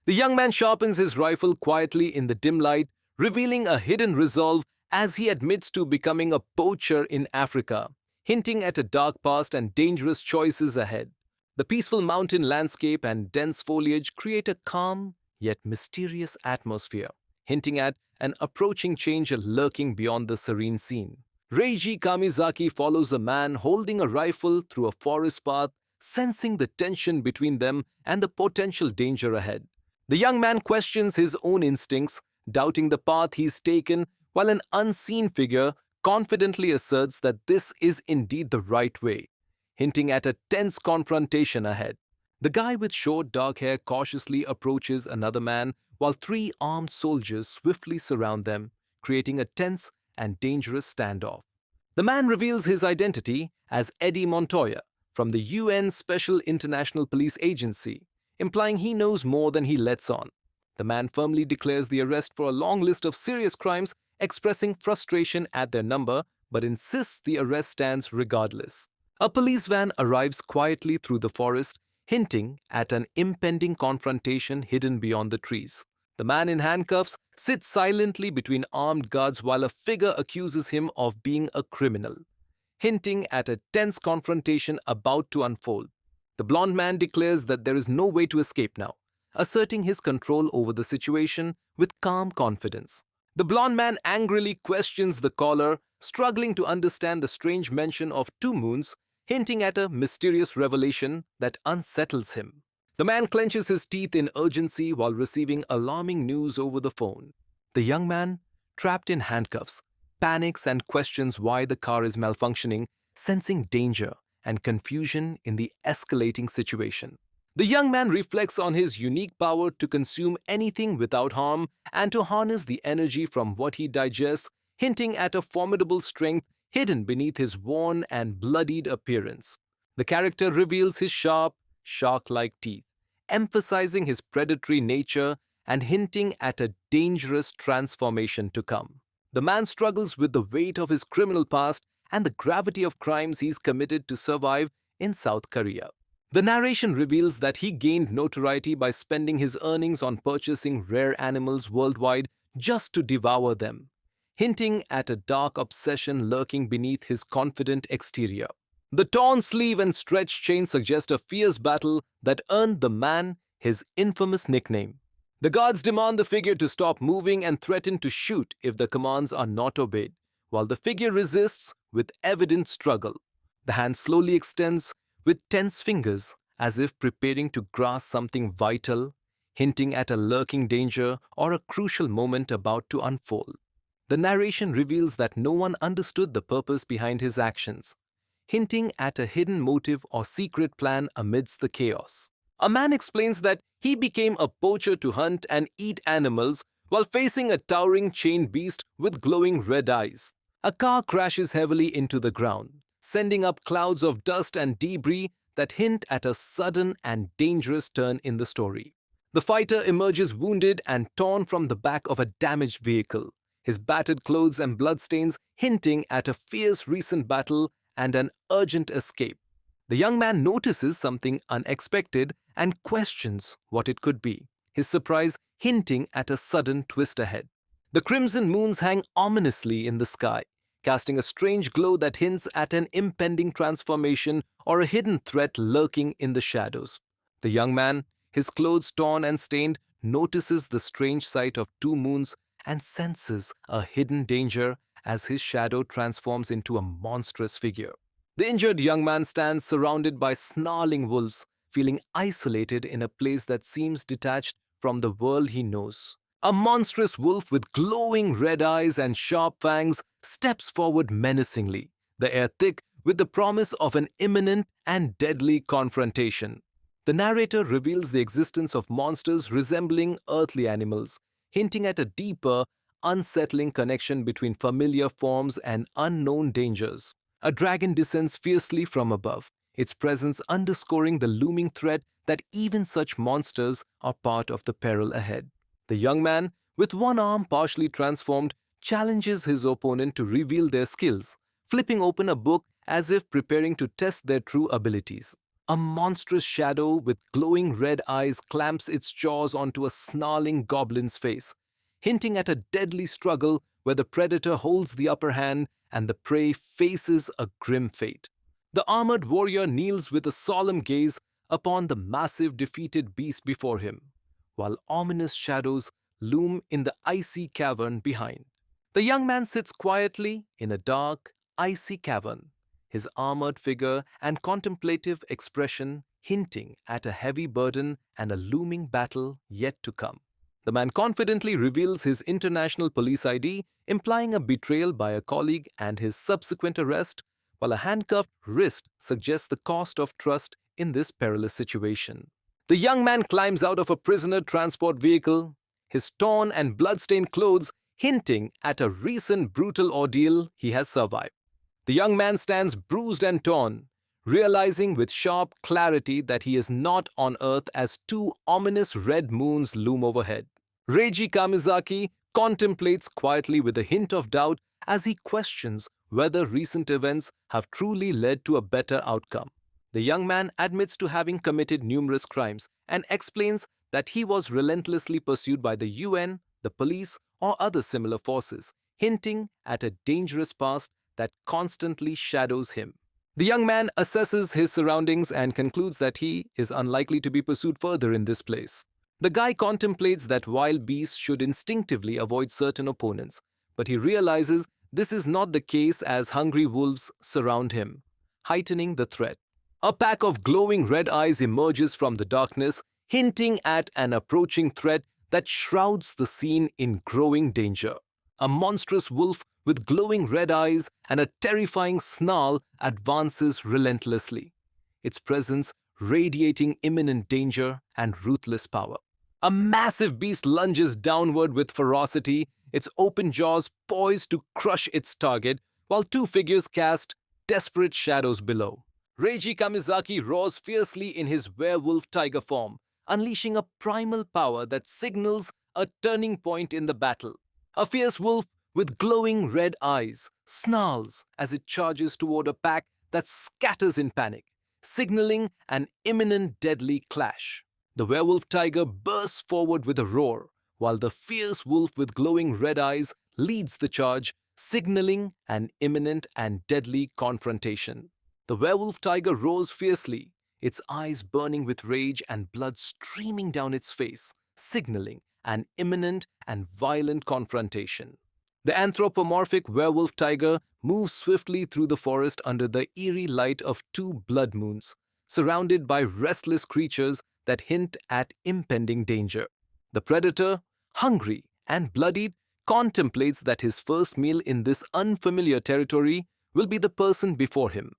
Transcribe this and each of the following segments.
The young man sharpens his rifle quietly in the dim light, revealing a hidden resolve as he admits to becoming a poacher in Africa, hinting at a dark past and dangerous choices ahead. The peaceful mountain landscape and dense foliage create a calm yet mysterious atmosphere, hinting at an approaching change lurking beyond the serene scene. Reiji Kamizaki follows a man holding a rifle through a forest path, sensing the tension between them and the potential danger ahead. The young man questions his own instincts, doubting the path he's taken, while an unseen figure confidently asserts that this is indeed the right way, hinting at a tense confrontation ahead. The guy with short dark hair cautiously approaches another man while three armed soldiers swiftly surround them, creating a tense and dangerous standoff. The man reveals his identity as Eddie Montoya from the UN Special International Police Agency, implying he knows more than he lets on. The man firmly declares the arrest for a long list of serious crimes, expressing frustration at their number, but insists the arrest stands regardless. A police van arrives quietly through the forest, hinting at an impending confrontation hidden beyond the trees. The man in handcuffs sits silently between armed guards while a figure accuses him of being a criminal, hinting at a tense confrontation about to unfold. The blond man declares that there is no way to escape now, asserting his control over the situation with calm confidence. The blond man angrily questions the caller, struggling to understand the strange mention of two moons, hinting at a mysterious revelation that unsettles him. The man clenches his teeth in urgency while receiving alarming news over the phone. The young man, trapped in handcuffs, panics and questions why the car is malfunctioning, sensing danger and confusion in the escalating situation. The young man reflects on his unique power to consume anything without harm and to harness the energy from what he digests, hinting at a formidable strength hidden beneath his worn and bloodied appearance. The character reveals his sharp, shark-like teeth, emphasizing his predatory nature and hinting at a dangerous transformation to come. The man struggles with the weight of his criminal past and the gravity of crimes he's committed to survive in South Korea. The narration reveals that he gained notoriety by spending his earnings on purchasing rare animals worldwide just to devour them, hinting at a dark obsession lurking beneath his confident exterior. The torn sleeve and stretched chain suggest a fierce battle that earned the man his infamous nickname. The guards demand the figure to stop moving and threaten to shoot if the commands are not obeyed, while the figure resists with evident struggle. The hand slowly extends with tense fingers as if preparing to grasp something vital, hinting at a lurking danger or a crucial moment about to unfold. The narration reveals that no one understood the purpose behind his actions, hinting at a hidden motive or secret plan amidst the chaos. A man explains that he became a poacher to hunt and eat animals while facing a towering chained beast with glowing red eyes. A car crashes heavily into the ground, sending up clouds of dust and debris that hint at a sudden and dangerous turn in the story. The fighter emerges wounded and torn from the back of a damaged vehicle, his battered clothes and bloodstains hinting at a fierce recent battle and an urgent escape. The young man notices something unexpected and questions what it could be, his surprise hinting at a sudden twist ahead. The crimson moons hang ominously in the sky, casting a strange glow that hints at an impending transformation or a hidden threat lurking in the shadows. The young man, his clothes torn and stained, notices the strange sight of two moons and senses a hidden danger as his shadow transforms into a monstrous figure. The injured young man stands surrounded by snarling wolves, feeling isolated in a place that seems detached from the world he knows. A monstrous wolf with glowing red eyes and sharp fangs steps forward menacingly, the air thick with the promise of an imminent and deadly confrontation. The narrator reveals the existence of monsters resembling earthly animals, hinting at a deeper, unsettling connection between familiar forms and unknown dangers. A dragon descends fiercely from above, its presence underscoring the looming threat that even such monsters are part of the peril ahead. The young man, with one arm partially transformed, challenges his opponent to reveal their skills, flipping open a book as if preparing to test their true abilities. A monstrous shadow with glowing red eyes clamps its jaws onto a snarling goblin's face, hinting at a deadly struggle where the predator holds the upper hand and the prey faces a grim fate. The armored warrior kneels with a solemn gaze upon the massive defeated beast before him, while ominous shadows loom in the icy cavern behind. The young man sits quietly in a dark, icy cavern, his armored figure and contemplative expression hinting at a heavy burden and a looming battle yet to come. The man confidently reveals his international police ID, implying a betrayal by a colleague and his subsequent arrest, while a handcuffed wrist suggests the cost of trust in this perilous situation. The young man climbs out of a prisoner transport vehicle, his torn and blood-stained clothes hinting at a recent brutal ordeal he has survived. The young man stands bruised and torn, realizing with sharp clarity that he is not on Earth as two ominous red moons loom overhead. Reiji Kamizaki contemplates quietly with a hint of doubt as he questions whether recent events have truly led to a better outcome. The young man admits to having committed numerous crimes and explains that he was relentlessly pursued by the UN, the police, or other similar forces, hinting at a dangerous past that constantly shadows him. The young man assesses his surroundings and concludes that he is unlikely to be pursued further in this place. The guy contemplates that wild beasts should instinctively avoid certain opponents, but he realizes this is not the case as hungry wolves surround him, heightening the threat. A pack of glowing red eyes emerges from the darkness, hinting at an approaching threat that shrouds the scene in growing danger. A monstrous wolf with glowing red eyes and a terrifying snarl advances relentlessly, its presence radiating imminent danger and ruthless power. A massive beast lunges downward with ferocity, its open jaws poised to crush its target, while two figures cast desperate shadows below. Reiji Kamizaki roars fiercely in his werewolf tiger form, unleashing a primal power that signals a turning point in the battle. A fierce wolf with glowing red eyes snarls as it charges toward a pack that scatters in panic, signaling an imminent deadly clash. The werewolf tiger bursts forward with a roar, while the fierce wolf with glowing red eyes leads the charge, signaling an imminent and deadly confrontation. The werewolf tiger roars fiercely, its eyes burning with rage and blood streaming down its face, signaling an imminent and violent confrontation. The anthropomorphic werewolf tiger moves swiftly through the forest under the eerie light of two blood moons, surrounded by restless creatures that hint at impending danger. The predator, hungry and bloodied, contemplates that his first meal in this unfamiliar territory will be the person before him,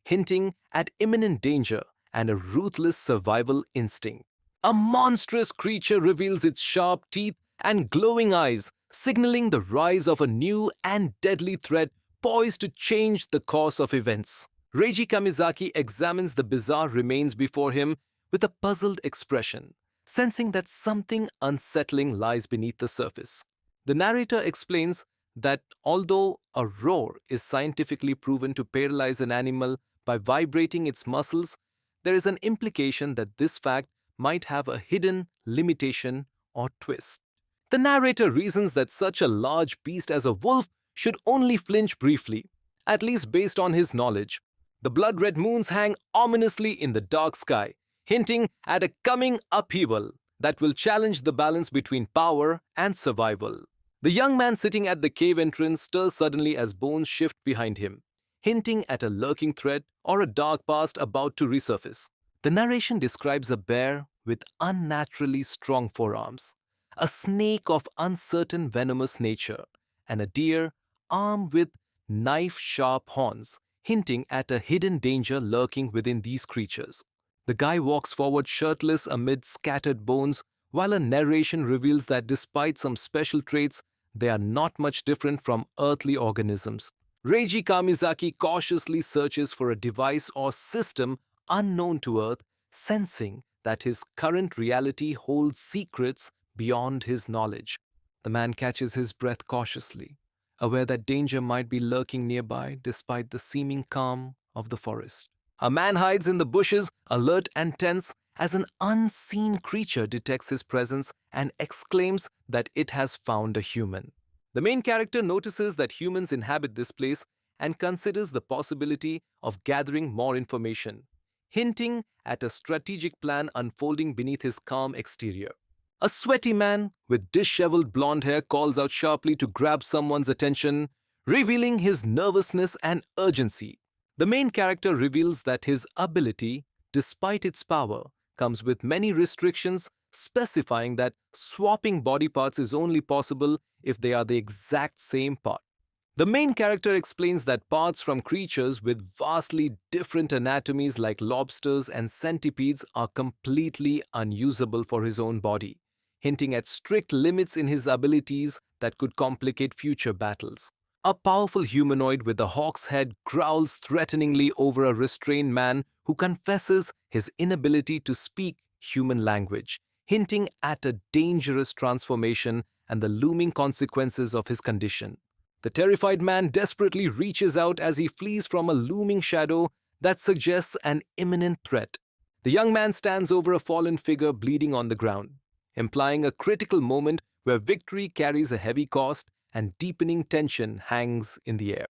hinting at imminent danger and a ruthless survival instinct. A monstrous creature reveals its sharp teeth and glowing eyes, signaling the rise of a new and deadly threat poised to change the course of events. Reiji Kamizaki examines the bizarre remains before him with a puzzled expression, sensing that something unsettling lies beneath the surface. The narrator explains that although a roar is scientifically proven to paralyze an animal by vibrating its muscles, there is an implication that this fact might have a hidden limitation or twist. The narrator reasons that such a large beast as a wolf should only flinch briefly, at least based on his knowledge. The blood-red moons hang ominously in the dark sky, hinting at a coming upheaval that will challenge the balance between power and survival. The young man sitting at the cave entrance stirs suddenly as bones shift behind him, hinting at a lurking threat or a dark past about to resurface. The narration describes a bear with unnaturally strong forearms, a snake of uncertain venomous nature, and a deer armed with knife-sharp horns, hinting at a hidden danger lurking within these creatures. The guy walks forward shirtless amid scattered bones, while a narration reveals that despite some special traits, they are not much different from earthly organisms. Reiji Kamizaki cautiously searches for a device or system unknown to Earth, sensing that his current reality holds secrets beyond his knowledge. The man catches his breath cautiously, aware that danger might be lurking nearby despite the seeming calm of the forest. A man hides in the bushes, alert and tense, as an unseen creature detects his presence and exclaims that it has found a human. The main character notices that humans inhabit this place and considers the possibility of gathering more information, hinting at a strategic plan unfolding beneath his calm exterior. A sweaty man with disheveled blonde hair calls out sharply to grab someone's attention, revealing his nervousness and urgency. The main character reveals that his ability, despite its power, comes with many restrictions, specifying that swapping body parts is only possible if they are the exact same part. The main character explains that parts from creatures with vastly different anatomies like lobsters and centipedes are completely unusable for his own body, hinting at strict limits in his abilities that could complicate future battles. A powerful humanoid with a hawk's head growls threateningly over a restrained man who confesses his inability to speak human language, hinting at a dangerous transformation and the looming consequences of his condition. The terrified man desperately reaches out as he flees from a looming shadow that suggests an imminent threat. The young man stands over a fallen figure bleeding on the ground, implying a critical moment where victory carries a heavy cost and deepening tension hangs in the air.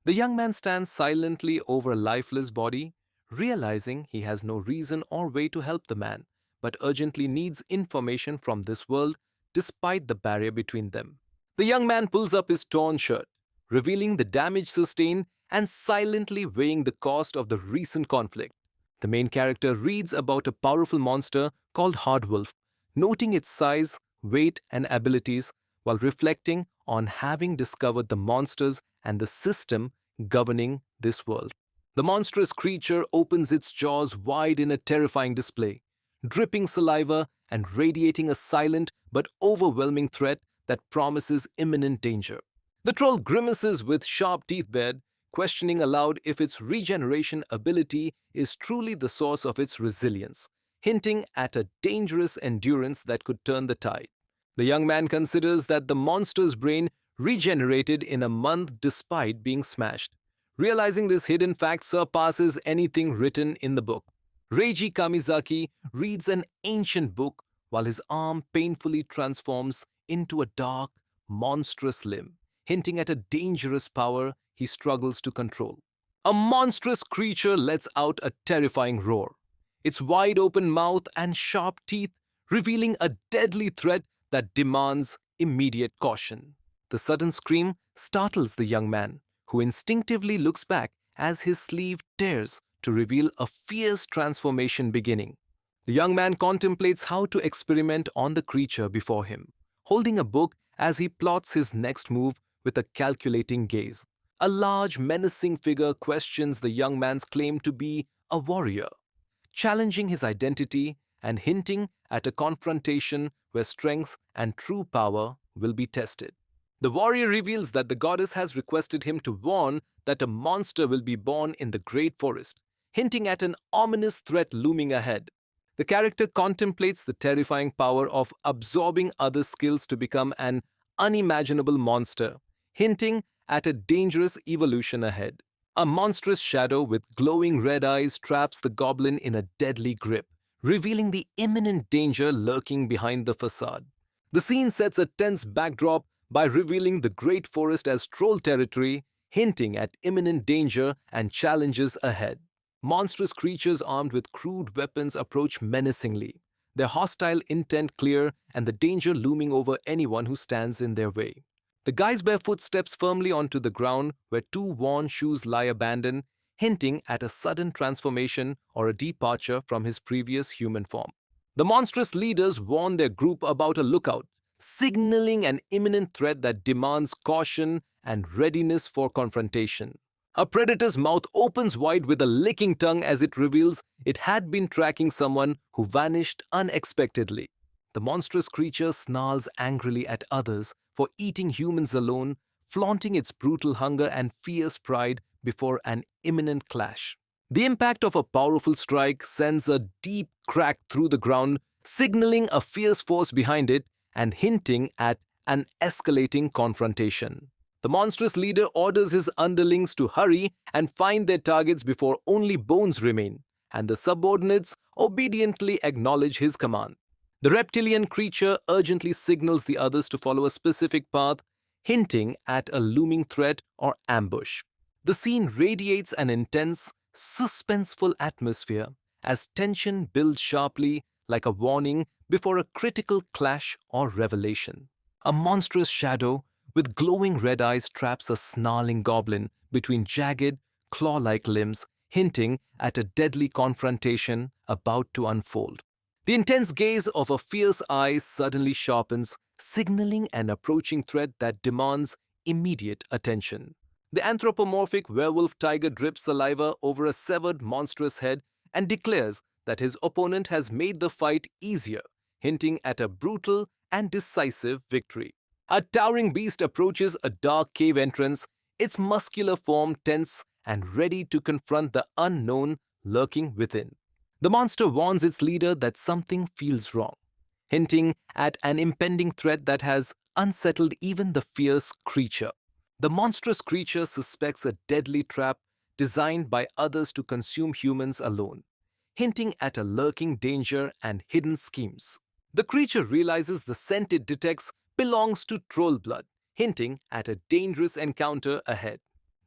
The young man stands silently over a lifeless body, realizing he has no reason or way to help the man, but urgently needs information from this world despite the barrier between them. The young man pulls up his torn shirt, revealing the damage sustained and silently weighing the cost of the recent conflict. The main character reads about a powerful monster called Hardwolf, noting its size, weight, and abilities while reflecting on having discovered the monsters and the system governing this world. The monstrous creature opens its jaws wide in a terrifying display, dripping saliva and radiating a silent but overwhelming threat that promises imminent danger. The troll grimaces with sharp teeth bared, questioning aloud if its regeneration ability is truly the source of its resilience, hinting at a dangerous endurance that could turn the tide. The young man considers that the monster's brain regenerated in a month despite being smashed. Realizing this hidden fact surpasses anything written in the book, Reiji Kamizaki reads an ancient book while his arm painfully transforms into a dark, monstrous limb, hinting at a dangerous power he struggles to control. A monstrous creature lets out a terrifying roar, its wide-open mouth and sharp teeth revealing a deadly threat that demands immediate caution. The sudden scream startles the young man, who instinctively looks back as his sleeve tears to reveal a fierce transformation beginning. The young man contemplates how to experiment on the creature before him, holding a book as he plots his next move with a calculating gaze. A large, menacing figure questions the young man's claim to be a warrior, challenging his identity and hinting at a confrontation where strength and true power will be tested. The warrior reveals that the goddess has requested him to warn that a monster will be born in the great forest, hinting at an ominous threat looming ahead. The character contemplates the terrifying power of absorbing other skills to become an unimaginable monster, hinting at a dangerous evolution ahead. A monstrous shadow with glowing red eyes traps the goblin in a deadly grip, revealing the imminent danger lurking behind the facade. The scene sets a tense backdrop by revealing the great forest as troll territory, hinting at imminent danger and challenges ahead. Monstrous creatures armed with crude weapons approach menacingly, their hostile intent clear and the danger looming over anyone who stands in their way. The guy's bare foot steps firmly onto the ground where two worn shoes lie abandoned, hinting at a sudden transformation or a departure from his previous human form. The monstrous leaders warn their group about a lookout, signaling an imminent threat that demands caution and readiness for confrontation. A predator's mouth opens wide with a licking tongue as it reveals it had been tracking someone who vanished unexpectedly. The monstrous creature snarls angrily at others for eating humans alone, flaunting its brutal hunger and fierce pride before an imminent clash. The impact of a powerful strike sends a deep crack through the ground, signaling a fierce force behind it and hinting at an escalating confrontation. The monstrous leader orders his underlings to hurry and find their targets before only bones remain, and the subordinates obediently acknowledge his command. The reptilian creature urgently signals the others to follow a specific path, hinting at a looming threat or ambush. The scene radiates an intense, suspenseful atmosphere as tension builds sharply like a warning before a critical clash or revelation. A monstrous shadow with glowing red eyes traps a snarling goblin between jagged, claw-like limbs, hinting at a deadly confrontation about to unfold. The intense gaze of a fierce eye suddenly sharpens, signaling an approaching threat that demands immediate attention. The anthropomorphic werewolf tiger drips saliva over a severed monstrous head and declares that his opponent has made the fight easier, hinting at a brutal and decisive victory. A towering beast approaches a dark cave entrance, its muscular form tense and ready to confront the unknown lurking within. The monster warns its leader that something feels wrong, hinting at an impending threat that has unsettled even the fierce creature. The monstrous creature suspects a deadly trap designed by others to consume humans alone, hinting at a lurking danger and hidden schemes. The creature realizes the scent it detects belongs to troll blood, hinting at a dangerous encounter ahead.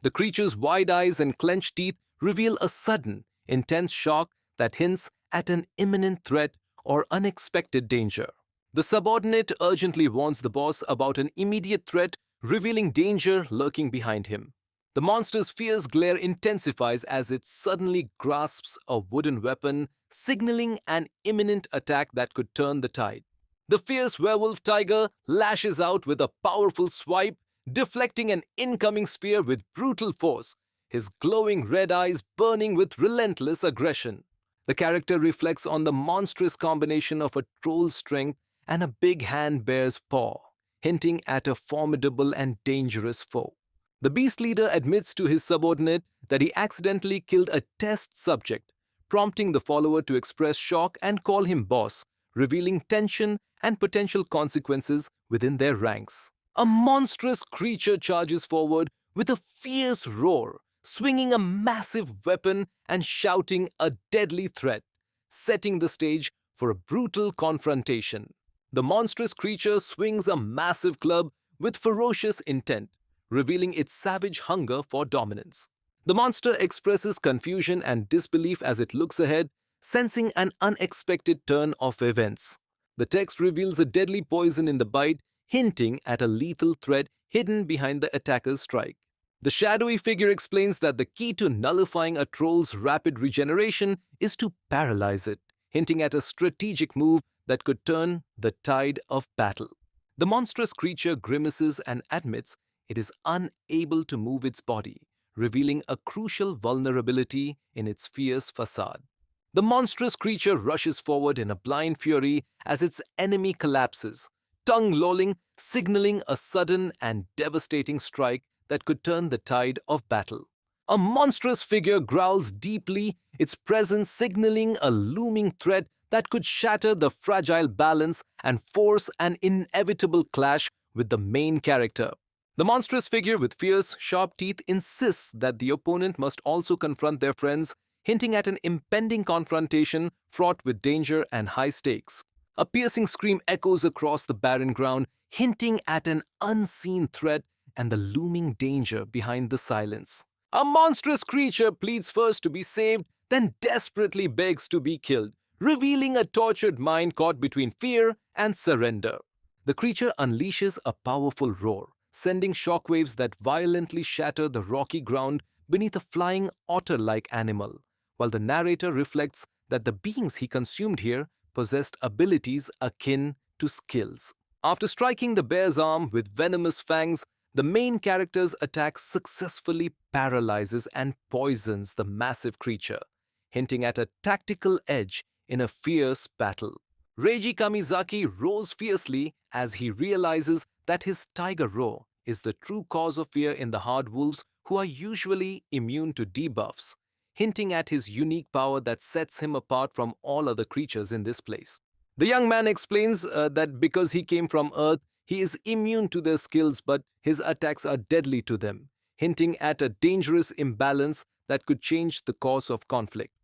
The creature's wide eyes and clenched teeth reveal a sudden, intense shock that hints at an imminent threat or unexpected danger. The subordinate urgently warns the boss about an immediate threat, revealing danger lurking behind him. The monster's fierce glare intensifies as it suddenly grasps a wooden weapon, signaling an imminent attack that could turn the tide. The fierce werewolf tiger lashes out with a powerful swipe, deflecting an incoming spear with brutal force, his glowing red eyes burning with relentless aggression. The character reflects on the monstrous combination of a troll's strength and a big hand bear's paw, hinting at a formidable and dangerous foe. The beast leader admits to his subordinate that he accidentally killed a test subject, prompting the follower to express shock and call him boss, revealing tension and potential consequences within their ranks. A monstrous creature charges forward with a fierce roar, swinging a massive weapon and shouting a deadly threat, setting the stage for a brutal confrontation. The monstrous creature swings a massive club with ferocious intent, revealing its savage hunger for dominance. The monster expresses confusion and disbelief as it looks ahead, sensing an unexpected turn of events. The text reveals a deadly poison in the bite, hinting at a lethal threat hidden behind the attacker's strike. The shadowy figure explains that the key to nullifying a troll's rapid regeneration is to paralyze it, hinting at a strategic move that could turn the tide of battle. The monstrous creature grimaces and admits it is unable to move its body, revealing a crucial vulnerability in its fierce facade. The monstrous creature rushes forward in a blind fury as its enemy collapses, tongue lolling, signaling a sudden and devastating strike that could turn the tide of battle. A monstrous figure growls deeply, its presence signaling a looming threat that could shatter the fragile balance and force an inevitable clash with the main character. The monstrous figure with fierce, sharp teeth insists that the opponent must also confront their friends, hinting at an impending confrontation fraught with danger and high stakes. A piercing scream echoes across the barren ground, hinting at an unseen threat and the looming danger behind the silence. A monstrous creature pleads first to be saved, then desperately begs to be killed, revealing a tortured mind caught between fear and surrender. The creature unleashes a powerful roar, sending shockwaves that violently shatter the rocky ground beneath a flying otter-like animal, while the narrator reflects that the beings he consumed here possessed abilities akin to skills. After striking the bear's arm with venomous fangs, the main character's attack successfully paralyzes and poisons the massive creature, hinting at a tactical edge in a fierce battle. Reiji Kamizaki roars fiercely as he realizes that his tiger roar is the true cause of fear in the hard wolves who are usually immune to debuffs, hinting at his unique power that sets him apart from all other creatures in this place. The young man explains that because he came from Earth, He is immune to their skills, but his attacks are deadly to them, hinting at a dangerous imbalance that could change the course of conflict.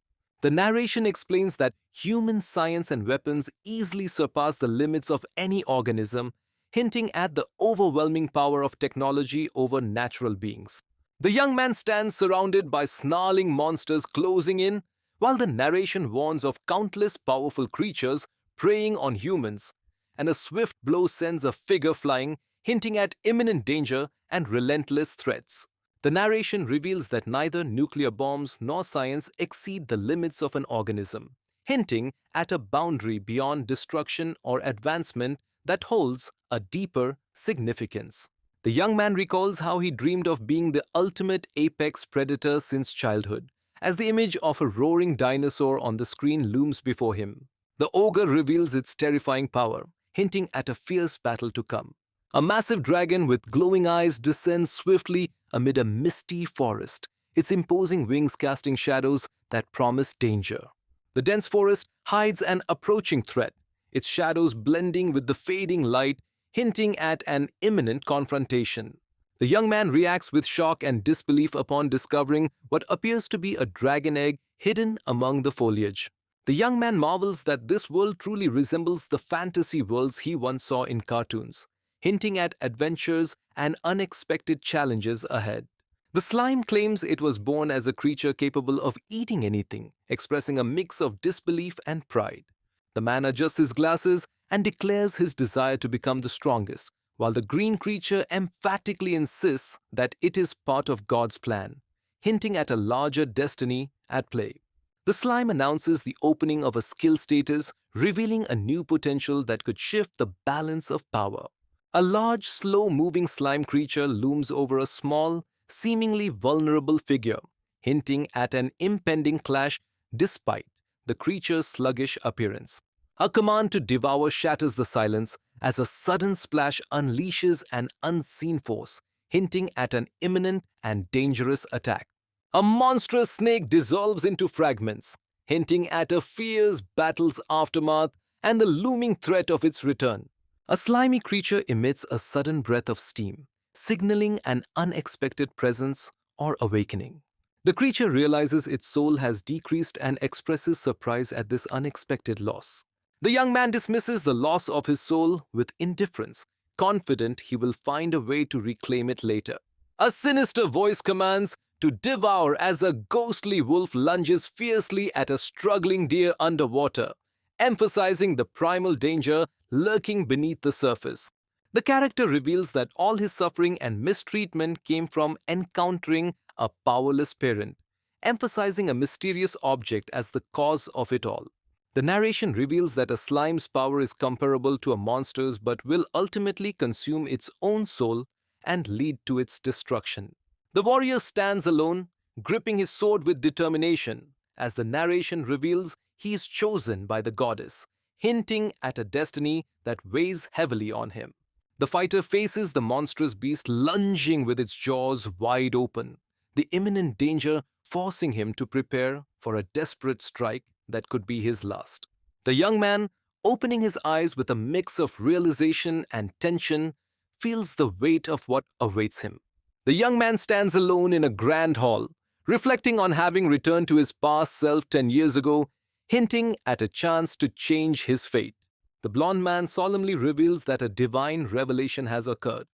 The narration explains that human science and weapons easily surpass the limits of any organism, hinting at the overwhelming power of technology over natural beings. The young man stands surrounded by snarling monsters closing in, while the narration warns of countless powerful creatures preying on humans, and a swift blow sends a figure flying, hinting at imminent danger and relentless threats. The narration reveals that neither nuclear bombs nor science exceed the limits of an organism, hinting at a boundary beyond destruction or advancement that holds a deeper significance. The young man recalls how he dreamed of being the ultimate apex predator since childhood, as the image of a roaring dinosaur on the screen looms before him. The ogre reveals its terrifying power, hinting at a fierce battle to come. A massive dragon with glowing eyes descends swiftly amid a misty forest, its imposing wings casting shadows that promise danger. The dense forest hides an approaching threat, its shadows blending with the fading light, hinting at an imminent confrontation. The young man reacts with shock and disbelief upon discovering what appears to be a dragon egg hidden among the foliage. The young man marvels that this world truly resembles the fantasy worlds he once saw in cartoons, hinting at adventures and unexpected challenges ahead. The slime claims it was born as a creature capable of eating anything, expressing a mix of disbelief and pride. The man adjusts his glasses and declares his desire to become the strongest, while the green creature emphatically insists that it is part of God's plan, hinting at a larger destiny at play. The slime announces the opening of a skill status, revealing a new potential that could shift the balance of power. A large, slow-moving slime creature looms over a small, seemingly vulnerable figure, hinting at an impending clash despite the creature's sluggish appearance. A command to devour shatters the silence as a sudden splash unleashes an unseen force, hinting at an imminent and dangerous attack. A monstrous snake dissolves into fragments, hinting at a fierce battle's aftermath and the looming threat of its return. A slimy creature emits a sudden breath of steam, signaling an unexpected presence or awakening. The creature realizes its soul has decreased and expresses surprise at this unexpected loss. The young man dismisses the loss of his soul with indifference, confident he will find a way to reclaim it later. A sinister voice commands to devour as a ghostly wolf lunges fiercely at a struggling deer underwater, emphasizing the primal danger lurking beneath the surface. The character reveals that all his suffering and mistreatment came from encountering a powerless parent, emphasizing a mysterious object as the cause of it all. The narration reveals that a slime's power is comparable to a monster's but will ultimately consume its own soul and lead to its destruction. The warrior stands alone, gripping his sword with determination. As the narration reveals, he is chosen by the goddess, hinting at a destiny that weighs heavily on him. The fighter faces the monstrous beast lunging with its jaws wide open, the imminent danger forcing him to prepare for a desperate strike that could be his last. The young man, opening his eyes with a mix of realization and tension, feels the weight of what awaits him. The young man stands alone in a grand hall, reflecting on having returned to his past self 10 years ago, hinting at a chance to change his fate. The blond man solemnly reveals that a divine revelation has occurred,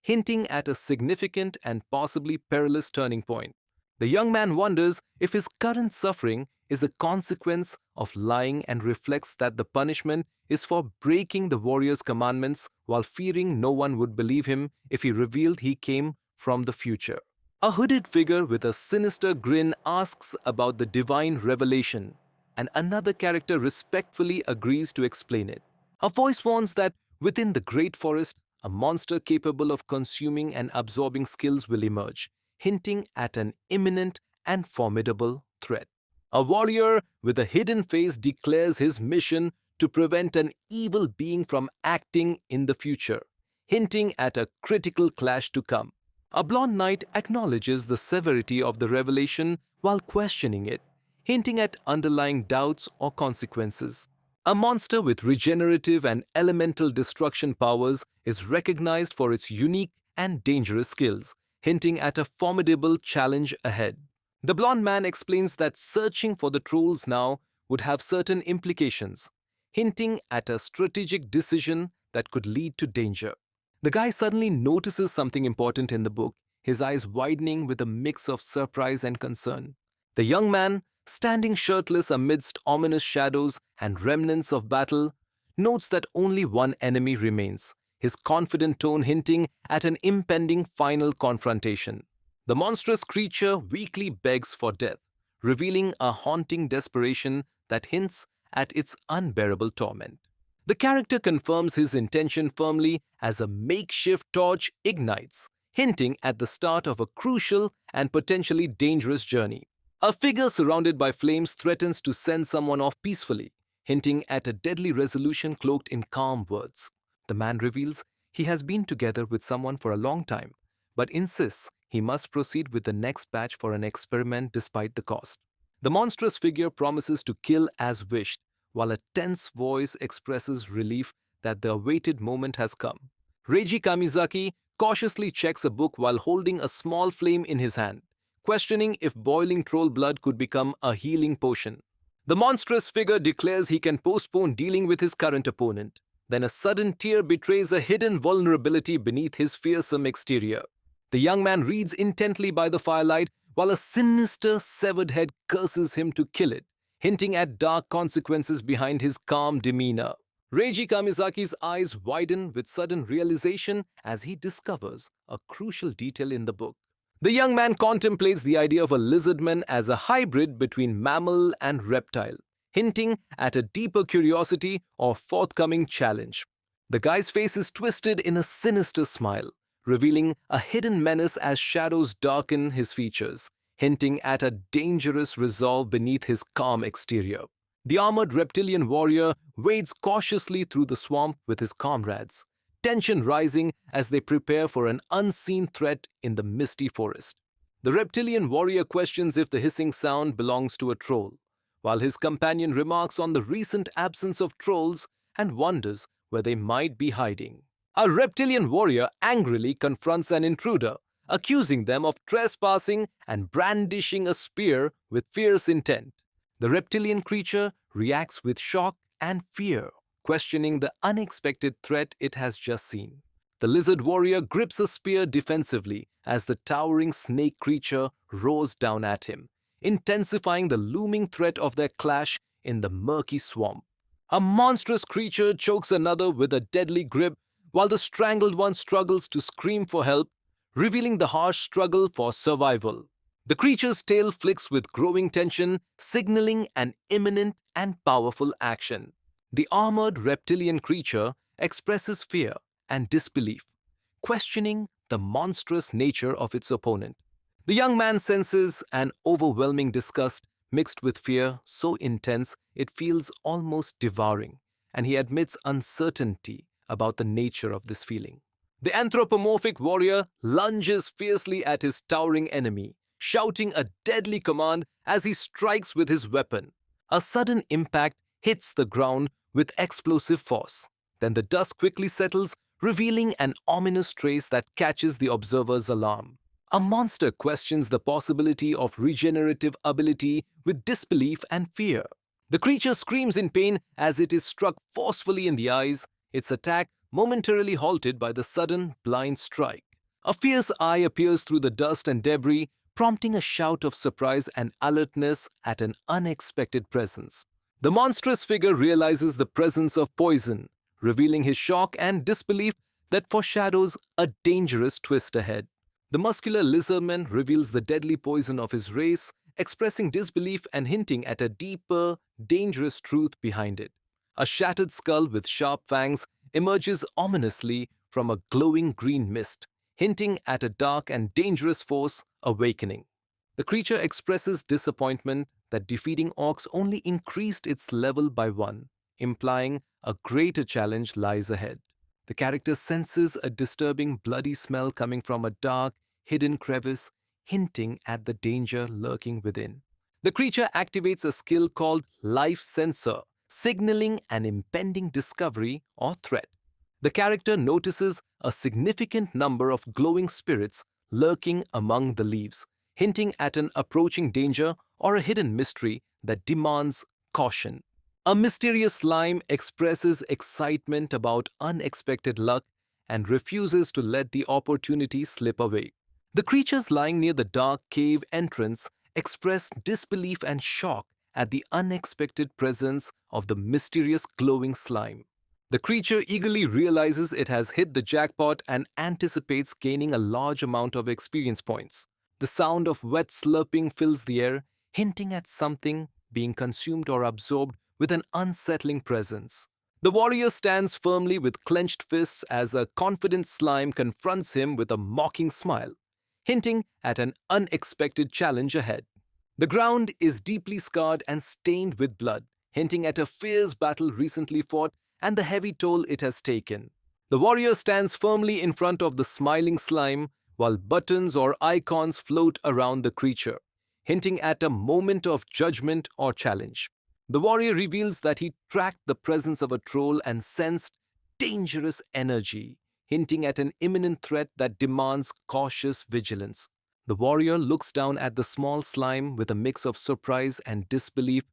hinting at a significant and possibly perilous turning point. The young man wonders if his current suffering is a consequence of lying and reflects that the punishment is for breaking the warrior's commandments while fearing no one would believe him if he revealed he came from the future. A hooded figure with a sinister grin asks about the divine revelation, and another character respectfully agrees to explain it. A voice warns that within the great forest, a monster capable of consuming and absorbing skills will emerge, hinting at an imminent and formidable threat. A warrior with a hidden face declares his mission to prevent an evil being from acting in the future, hinting at a critical clash to come. A blonde knight acknowledges the severity of the revelation while questioning it, hinting at underlying doubts or consequences. A monster with regenerative and elemental destruction powers is recognized for its unique and dangerous skills, hinting at a formidable challenge ahead. The blond man explains that searching for the trolls now would have certain implications, hinting at a strategic decision that could lead to danger. The guy suddenly notices something important in the book, his eyes widening with a mix of surprise and concern. The young man, standing shirtless amidst ominous shadows and remnants of battle, notes that only one enemy remains, his confident tone hinting at an impending final confrontation. The monstrous creature weakly begs for death, revealing a haunting desperation that hints at its unbearable torment. The character confirms his intention firmly as a makeshift torch ignites, hinting at the start of a crucial and potentially dangerous journey. A figure surrounded by flames threatens to send someone off peacefully, hinting at a deadly resolution cloaked in calm words. The man reveals he has been together with someone for a long time, but insists he must proceed with the next batch for an experiment despite the cost. The monstrous figure promises to kill as wished, while a tense voice expresses relief that the awaited moment has come. Reiji Kamizaki cautiously checks a book while holding a small flame in his hand, questioning if boiling troll blood could become a healing potion. The monstrous figure declares he can postpone dealing with his current opponent. Then a sudden tear betrays a hidden vulnerability beneath his fearsome exterior. The young man reads intently by the firelight while a sinister severed head curses him to kill it, hinting at dark consequences behind his calm demeanor. Reiji Kamizaki's eyes widen with sudden realization as he discovers a crucial detail in the book. The young man contemplates the idea of a lizardman as a hybrid between mammal and reptile, hinting at a deeper curiosity or forthcoming challenge. The guy's face is twisted in a sinister smile, revealing a hidden menace as shadows darken his features, hinting at a dangerous resolve beneath his calm exterior. The armored reptilian warrior wades cautiously through the swamp with his comrades, tension rising as they prepare for an unseen threat in the misty forest. The reptilian warrior questions if the hissing sound belongs to a troll, while his companion remarks on the recent absence of trolls and wonders where they might be hiding. A reptilian warrior angrily confronts an intruder, accusing them of trespassing and brandishing a spear with fierce intent. The reptilian creature reacts with shock and fear, questioning the unexpected threat it has just seen. The lizard warrior grips a spear defensively as the towering snake creature roars down at him, intensifying the looming threat of their clash in the murky swamp. A monstrous creature chokes another with a deadly grip, while the strangled one struggles to scream for help, revealing the harsh struggle for survival. The creature's tail flicks with growing tension, signaling an imminent and powerful action. The armored reptilian creature expresses fear and disbelief, questioning the monstrous nature of its opponent. The young man senses an overwhelming disgust mixed with fear so intense it feels almost devouring, and he admits uncertainty about the nature of this feeling. The anthropomorphic warrior lunges fiercely at his towering enemy, shouting a deadly command as he strikes with his weapon. A sudden impact hits the ground with explosive force. Then the dust quickly settles, revealing an ominous trace that catches the observer's alarm. A monster questions the possibility of regenerative ability with disbelief and fear. The creature screams in pain as it is struck forcefully in the eyes, its attack momentarily halted by the sudden blind strike. A fierce eye appears through the dust and debris, prompting a shout of surprise and alertness at an unexpected presence. The monstrous figure realizes the presence of poison, revealing his shock and disbelief that foreshadows a dangerous twist ahead. The muscular lizardman reveals the deadly poison of his race, expressing disbelief and hinting at a deeper, dangerous truth behind it. A shattered skull with sharp fangs emerges ominously from a glowing green mist, hinting at a dark and dangerous force awakening. The creature expresses disappointment that defeating orcs only increased its level by one, implying a greater challenge lies ahead. The character senses a disturbing bloody smell coming from a dark, hidden crevice, hinting at the danger lurking within. The creature activates a skill called Life Sensor, signaling an impending discovery or threat. The character notices a significant number of glowing spirits lurking among the leaves, hinting at an approaching danger or a hidden mystery that demands caution. A mysterious slime expresses excitement about unexpected luck and refuses to let the opportunity slip away. The creatures lying near the dark cave entrance express disbelief and shock at the unexpected presence of the mysterious glowing slime. The creature eagerly realizes it has hit the jackpot and anticipates gaining a large amount of experience points. The sound of wet slurping fills the air, hinting at something being consumed or absorbed with an unsettling presence. The warrior stands firmly with clenched fists as a confident slime confronts him with a mocking smile, hinting at an unexpected challenge ahead. The ground is deeply scarred and stained with blood, hinting at a fierce battle recently fought and the heavy toll it has taken. The warrior stands firmly in front of the smiling slime while buttons or icons float around the creature, hinting at a moment of judgment or challenge. The warrior reveals that he tracked the presence of a troll and sensed dangerous energy, hinting at an imminent threat that demands cautious vigilance. The warrior looks down at the small slime with a mix of surprise and disbelief,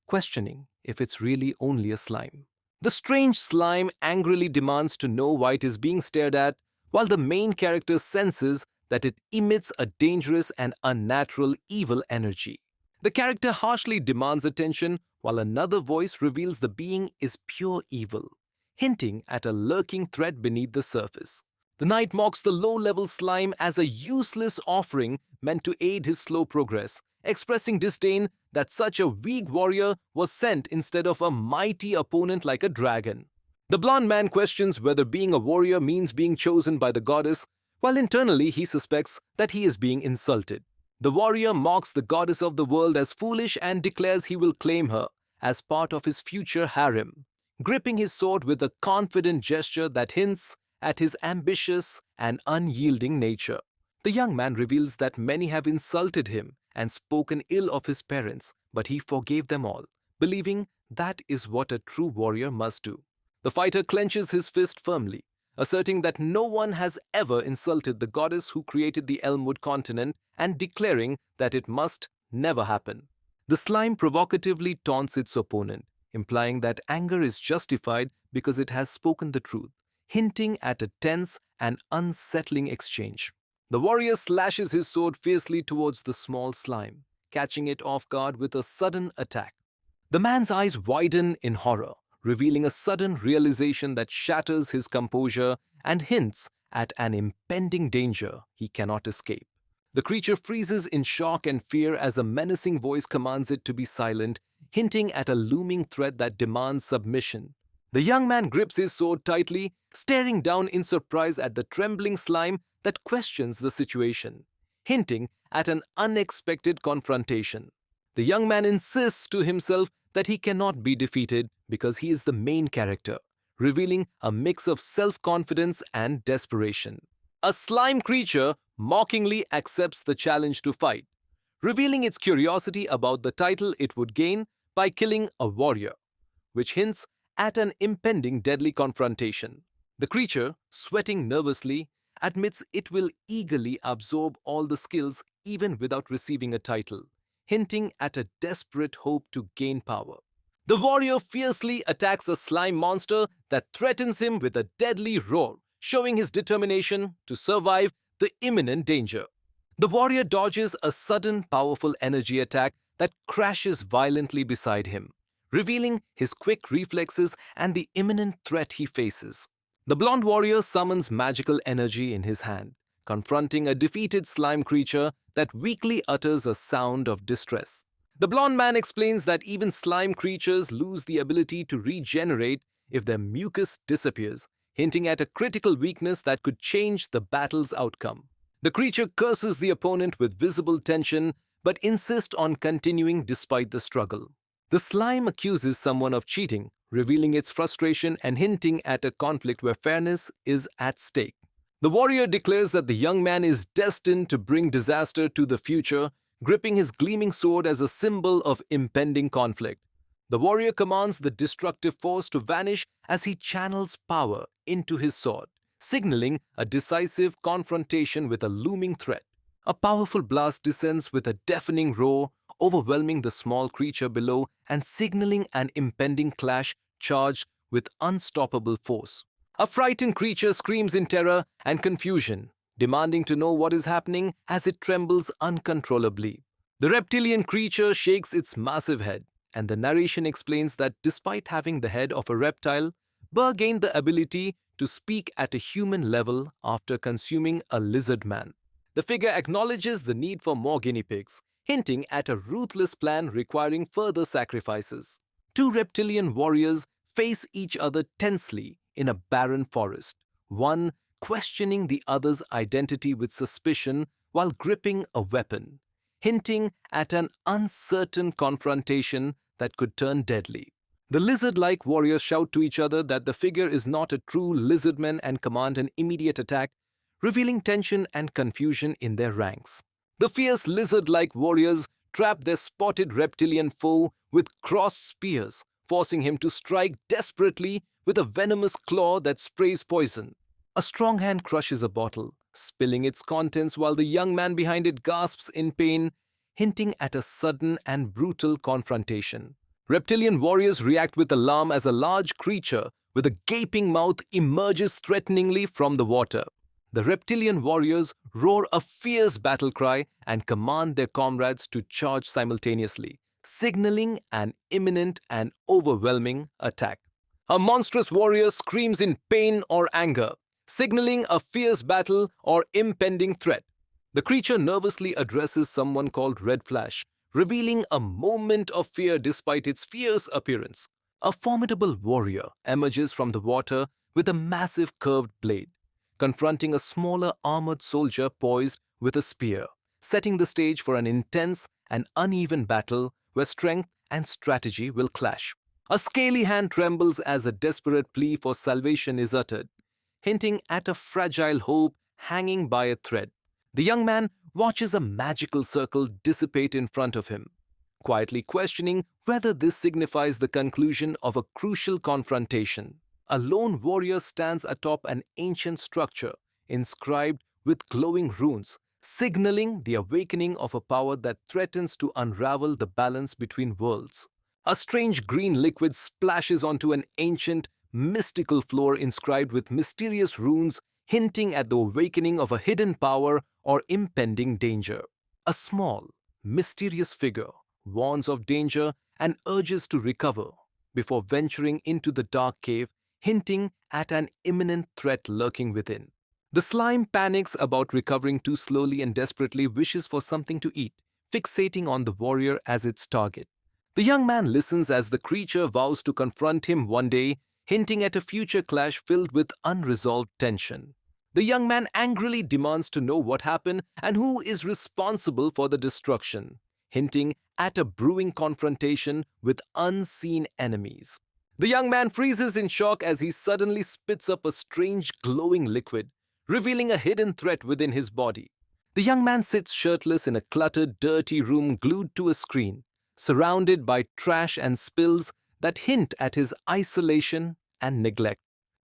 questioning if it's really only a slime. The strange slime angrily demands to know why it is being stared at, while the main character senses that it emits a dangerous and unnatural evil energy. The character harshly demands attention, while another voice reveals the being is pure evil, hinting at a lurking threat beneath the surface. The knight mocks the low-level slime as a useless offering meant to aid his slow progress, expressing disdain that such a weak warrior was sent instead of a mighty opponent like a dragon. The blond man questions whether being a warrior means being chosen by the goddess, while internally he suspects that he is being insulted. The warrior mocks the goddess of the world as foolish and declares he will claim her as part of his future harem, gripping his sword with a confident gesture that hints at his ambitious and unyielding nature. The young man reveals that many have insulted him and spoken ill of his parents, but he forgave them all, believing that is what a true warrior must do. The fighter clenches his fist firmly, asserting that no one has ever insulted the goddess who created the Elmwood continent and declaring that it must never happen. The slime provocatively taunts its opponent, implying that anger is justified because it has spoken the truth, hinting at a tense and unsettling exchange. The warrior slashes his sword fiercely towards the small slime, catching it off guard with a sudden attack. The man's eyes widen in horror, revealing a sudden realization that shatters his composure and hints at an impending danger he cannot escape. The creature freezes in shock and fear as a menacing voice commands it to be silent, hinting at a looming threat that demands submission. The young man grips his sword tightly, staring down in surprise at the trembling slime that questions the situation, hinting at an unexpected confrontation. The young man insists to himself that he cannot be defeated because he is the main character, revealing a mix of self-confidence and desperation. A slime creature mockingly accepts the challenge to fight, revealing its curiosity about the title it would gain by killing a warrior, which hints at an impending deadly confrontation. The creature, sweating nervously, admits it will eagerly absorb all the skills even without receiving a title, hinting at a desperate hope to gain power. The warrior fiercely attacks a slime monster that threatens him with a deadly roar, showing his determination to survive the imminent danger. The warrior dodges a sudden powerful energy attack that crashes violently beside him, revealing his quick reflexes and the imminent threat he faces. The blonde warrior summons magical energy in his hand, confronting a defeated slime creature that weakly utters a sound of distress. The blonde man explains that even slime creatures lose the ability to regenerate if their mucus disappears, hinting at a critical weakness that could change the battle's outcome. The creature curses the opponent with visible tension, but insists on continuing despite the struggle. The slime accuses someone of cheating, revealing its frustration and hinting at a conflict where fairness is at stake. The warrior declares that the young man is destined to bring disaster to the future, gripping his gleaming sword as a symbol of impending conflict. The warrior commands the destructive force to vanish as he channels power into his sword, signaling a decisive confrontation with a looming threat. A powerful blast descends with a deafening roar, overwhelming the small creature below and signaling an impending clash charged with unstoppable force. A frightened creature screams in terror and confusion, demanding to know what is happening as it trembles uncontrollably. The reptilian creature shakes its massive head, and the narration explains that despite having the head of a reptile, Burr gained the ability to speak at a human level after consuming a lizard man. The figure acknowledges the need for more guinea pigs, hinting at a ruthless plan requiring further sacrifices. Two reptilian warriors face each other tensely in a barren forest, one questioning the other's identity with suspicion while gripping a weapon, hinting at an uncertain confrontation that could turn deadly. The lizard-like warriors shout to each other that the figure is not a true lizardman and command an immediate attack, revealing tension and confusion in their ranks. The fierce lizard-like warriors trap their spotted reptilian foe with crossed spears, forcing him to strike desperately with a venomous claw that sprays poison. A strong hand crushes a bottle, spilling its contents while the young man behind it gasps in pain, hinting at a sudden and brutal confrontation. Reptilian warriors react with alarm as a large creature with a gaping mouth emerges threateningly from the water. The reptilian warriors roar a fierce battle cry and command their comrades to charge simultaneously, signaling an imminent and overwhelming attack. A monstrous warrior screams in pain or anger, signaling a fierce battle or impending threat. The creature nervously addresses someone called Red Flash, revealing a moment of fear despite its fierce appearance. A formidable warrior emerges from the water with a massive curved blade, confronting a smaller armored soldier poised with a spear, setting the stage for an intense and uneven battle where strength and strategy will clash. A scaly hand trembles as a desperate plea for salvation is uttered, hinting at a fragile hope hanging by a thread. The young man watches a magical circle dissipate in front of him, quietly questioning whether this signifies the conclusion of a crucial confrontation. A lone warrior stands atop an ancient structure inscribed with glowing runes, signaling the awakening of a power that threatens to unravel the balance between worlds. A strange green liquid splashes onto an ancient, mystical floor inscribed with mysterious runes, hinting at the awakening of a hidden power or impending danger. A small, mysterious figure warns of danger and urges to recover before venturing into the dark cave, hinting at an imminent threat lurking within. The slime panics about recovering too slowly and desperately wishes for something to eat, fixating on the warrior as its target. The young man listens as the creature vows to confront him one day, hinting at a future clash filled with unresolved tension. The young man angrily demands to know what happened and who is responsible for the destruction, hinting at a brewing confrontation with unseen enemies. The young man freezes in shock as he suddenly spits up a strange glowing liquid, revealing a hidden threat within his body. The young man sits shirtless in a cluttered, dirty room glued to a screen, surrounded by trash and spills that hint at his isolation and neglect.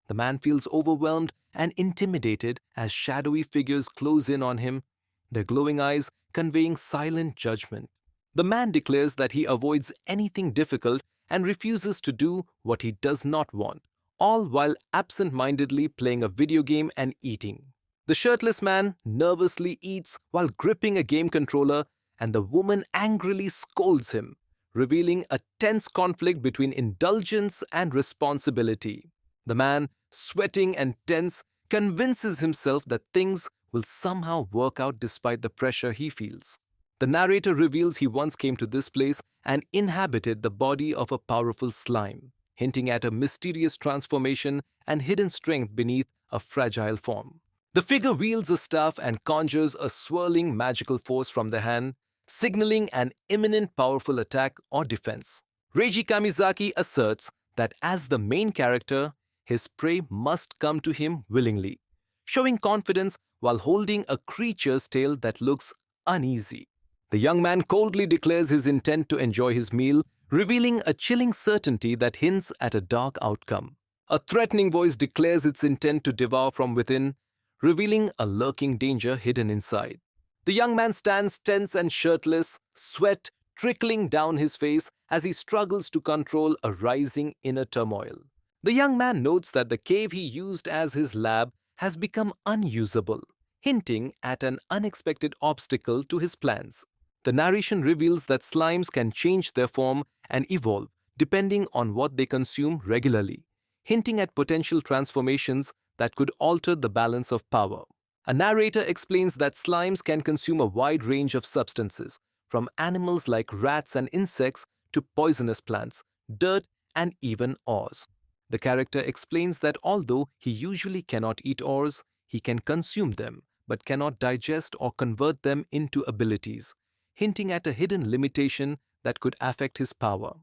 The man feels overwhelmed and intimidated as shadowy figures close in on him, their glowing eyes conveying silent judgment. The man declares that he avoids anything difficult and refuses to do what he does not want, all while absent-mindedly playing a video game and eating. The shirtless man nervously eats while gripping a game controller, and the woman angrily scolds him, revealing a tense conflict between indulgence and responsibility. The man, sweating and tense, convinces himself that things will somehow work out despite the pressure he feels. The narrator reveals he once came to this place and inhabited the body of a powerful slime, hinting at a mysterious transformation and hidden strength beneath a fragile form. The figure wields a staff and conjures a swirling magical force from the hand, signaling an imminent powerful attack or defense. Reiji Kamizaki asserts that as the main character, his prey must come to him willingly, showing confidence while holding a creature's tail that looks uneasy. The young man coldly declares his intent to enjoy his meal, revealing a chilling certainty that hints at a dark outcome. A threatening voice declares its intent to devour from within, revealing a lurking danger hidden inside. The young man stands tense and shirtless, sweat trickling down his face as he struggles to control a rising inner turmoil. The young man notes that the cave he used as his lab has become unusable, hinting at an unexpected obstacle to his plans. The narration reveals that slimes can change their form and evolve depending on what they consume regularly, hinting at potential transformations that could alter the balance of power. A narrator explains that slimes can consume a wide range of substances, from animals like rats and insects to poisonous plants, dirt, and even ores. The character explains that although he usually cannot eat ores, he can consume them, but cannot digest or convert them into abilities, hinting at a hidden limitation that could affect his power.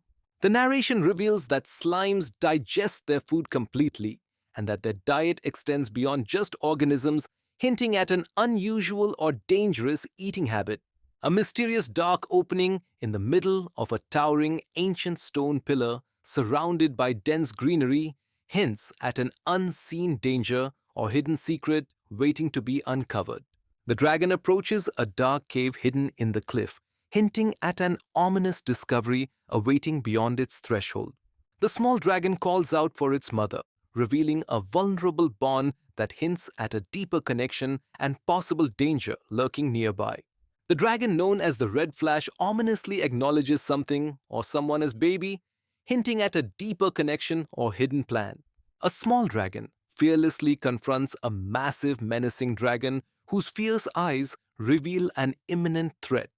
The narration reveals that slimes digest their food completely, and that their diet extends beyond just organisms, hinting at an unusual or dangerous eating habit. A mysterious dark opening in the middle of a towering ancient stone pillar surrounded by dense greenery hints at an unseen danger or hidden secret waiting to be uncovered. The dragon approaches a dark cave hidden in the cliff, hinting at an ominous discovery awaiting beyond its threshold. The small dragon calls out for its mother, revealing a vulnerable bond that hints at a deeper connection and possible danger lurking nearby. The dragon known as the Red Flash ominously acknowledges something or someone as baby, hinting at a deeper connection or hidden plan. A small dragon fearlessly confronts a massive menacing dragon whose fierce eyes reveal an imminent threat,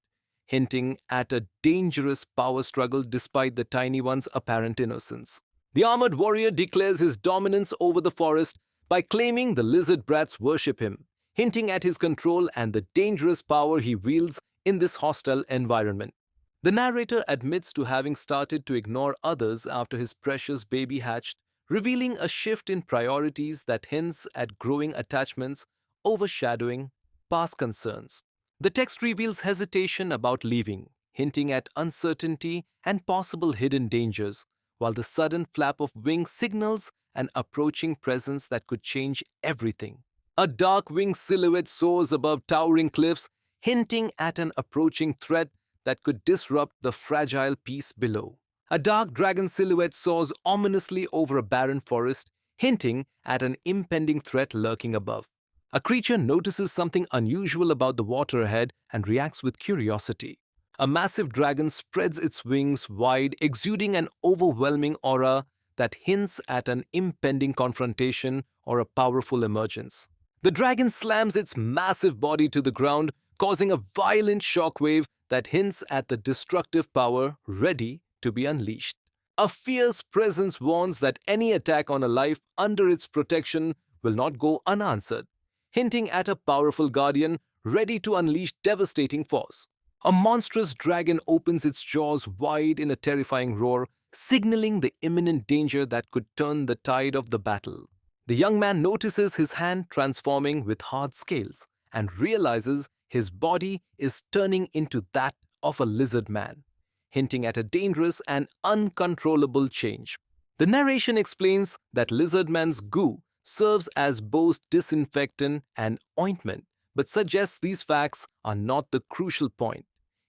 hinting at a dangerous power struggle despite the tiny one's apparent innocence. The armored warrior declares his dominance over the forest by claiming the lizard brats worship him, hinting at his control and the dangerous power he wields in this hostile environment. The narrator admits to having started to ignore others after his precious baby hatched, revealing a shift in priorities that hints at growing attachments overshadowing past concerns. The text reveals hesitation about leaving, hinting at uncertainty and possible hidden dangers, while the sudden flap of wings signals an approaching presence that could change everything. A dark winged silhouette soars above towering cliffs, hinting at an approaching threat that could disrupt the fragile peace below. A dark dragon silhouette soars ominously over a barren forest, hinting at an impending threat lurking above. A creature notices something unusual about the water ahead and reacts with curiosity. A massive dragon spreads its wings wide, exuding an overwhelming aura that hints at an impending confrontation or a powerful emergence. The dragon slams its massive body to the ground, causing a violent shockwave that hints at the destructive power ready to be unleashed. A fierce presence warns that any attack on a life under its protection will not go unanswered, hinting at a powerful guardian ready to unleash devastating force. A monstrous dragon opens its jaws wide in a terrifying roar, signaling the imminent danger that could turn the tide of the battle. The young man notices his hand transforming with hard scales and realizes his body is turning into that of a lizard man, hinting at a dangerous and uncontrollable change. The narration explains that lizard man's goo serves as both disinfectant and ointment, but suggests these facts are not the crucial point,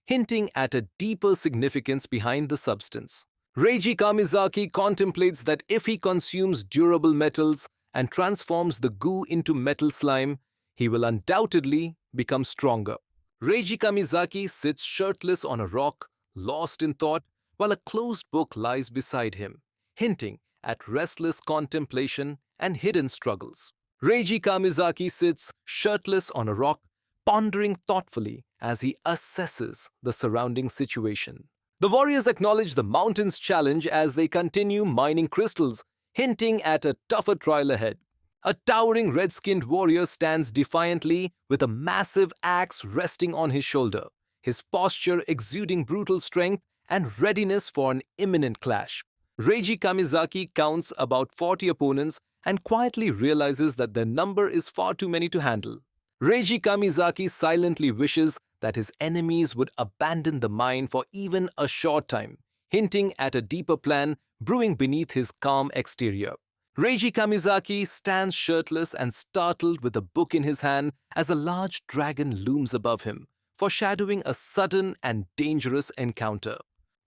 hinting at a deeper significance behind the substance. Reiji Kamizaki contemplates that if he consumes durable metals and transforms the goo into metal slime, he will undoubtedly become stronger. Reiji Kamizaki sits shirtless on a rock, lost in thought, while a closed book lies beside him, hinting at restless contemplation and hidden struggles. Reiji Kamizaki sits shirtless on a rock, pondering thoughtfully as he assesses the surrounding situation. The warriors acknowledge the mountain's challenge as they continue mining crystals, hinting at a tougher trial ahead. A towering red-skinned warrior stands defiantly with a massive axe resting on his shoulder, his posture exuding brutal strength and readiness for an imminent clash. Reiji Kamizaki counts about 40 opponents and quietly realizes that their number is far too many to handle. Reiji Kamizaki silently wishes that his enemies would abandon the mine for even a short time, hinting at a deeper plan brewing beneath his calm exterior. Reiji Kamizaki stands shirtless and startled with a book in his hand as a large dragon looms above him, foreshadowing a sudden and dangerous encounter.